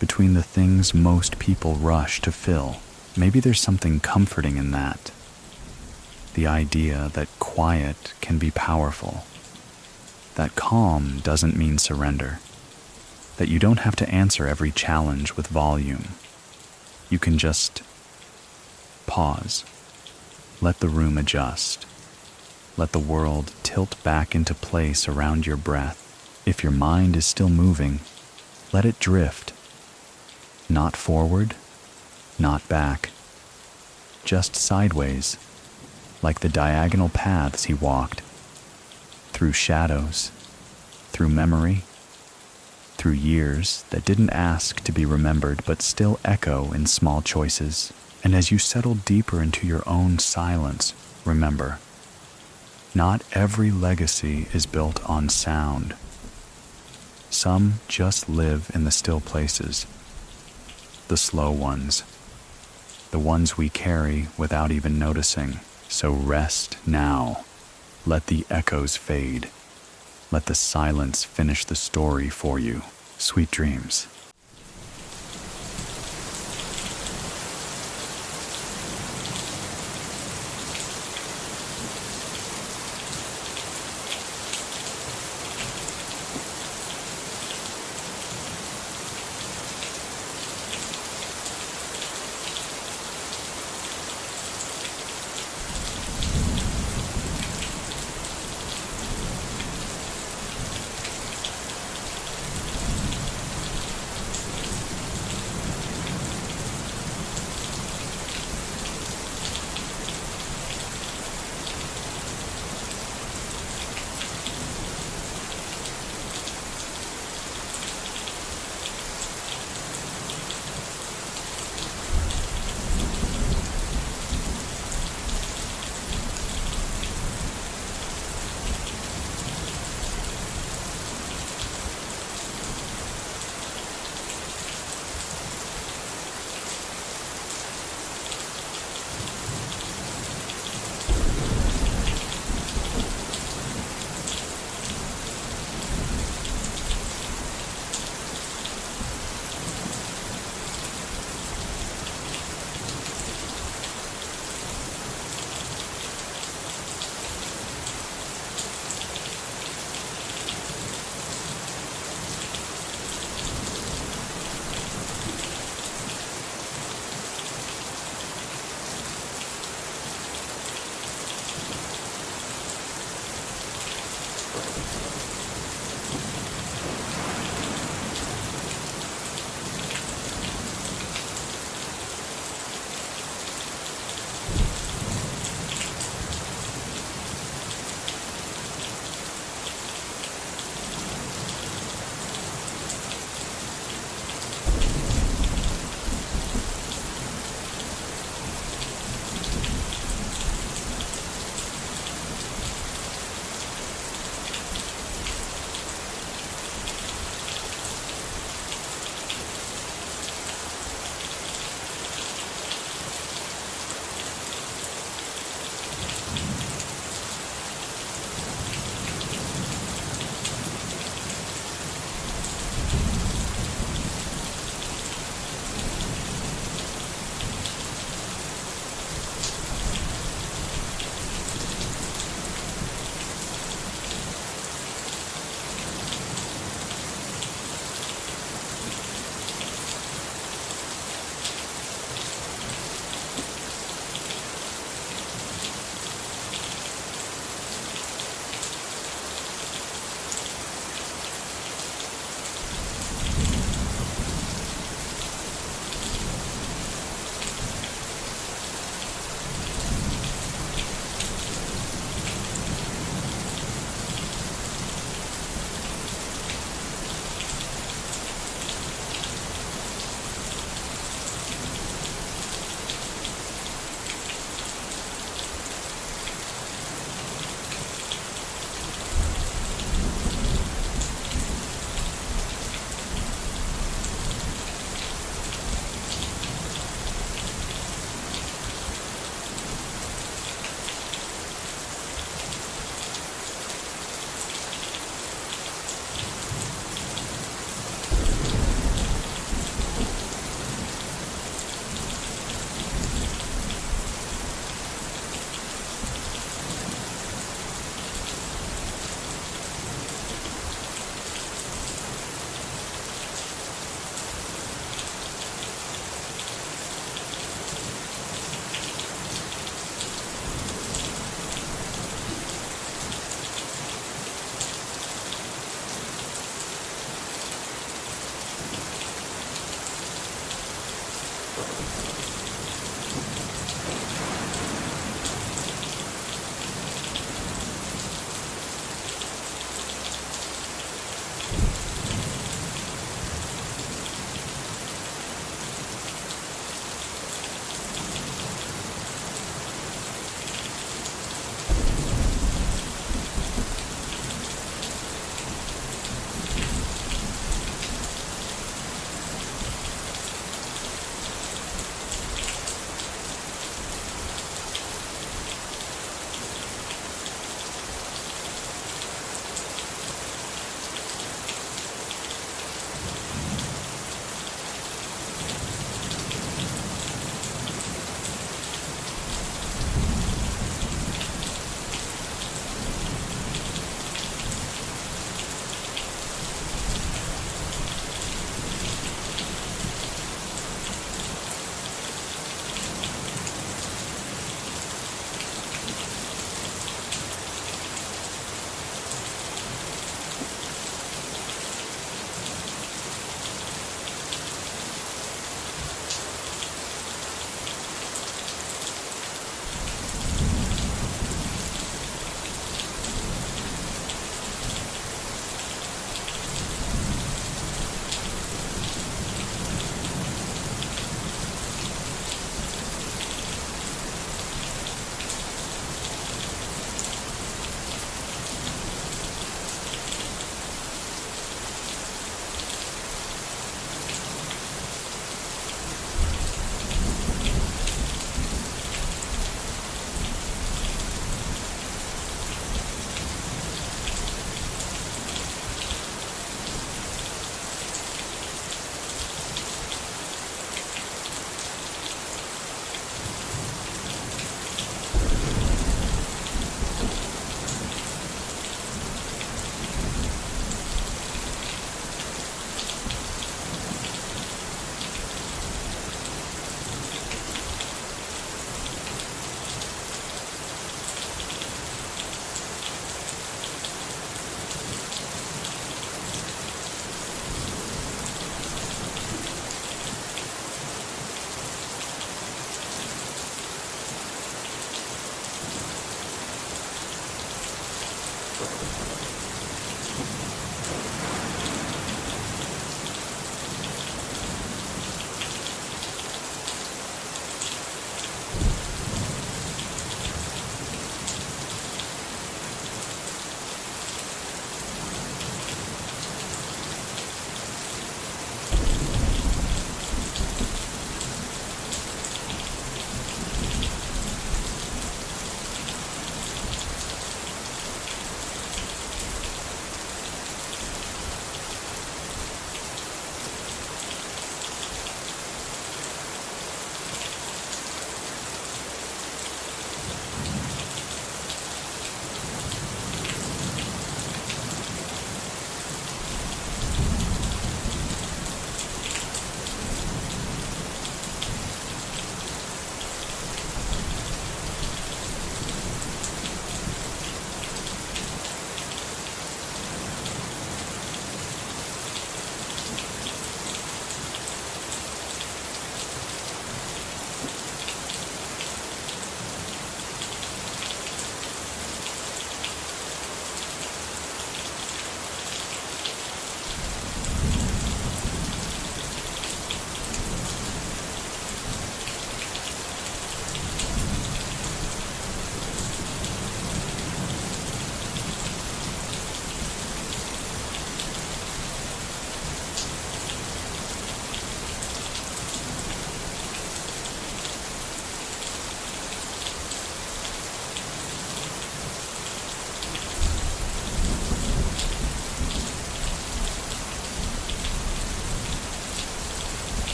between the things most people rush to fill. Maybe there's something comforting in that. The idea that quiet can be powerful. That calm doesn't mean surrender. That you don't have to answer every challenge with volume. You can just pause. Let the room adjust. Let the world tilt back into place around your breath. If your mind is still moving, let it drift. Not forward, not back. Just sideways, like the diagonal paths he walked. Through shadows, through memory, through years that didn't ask to be remembered but still echo in small choices. And as you settle deeper into your own silence, remember, not every legacy is built on sound. Some just live in the still places, the slow ones, the ones we carry without even noticing. So rest now. Let the echoes fade. Let the silence finish the story for you. Sweet dreams.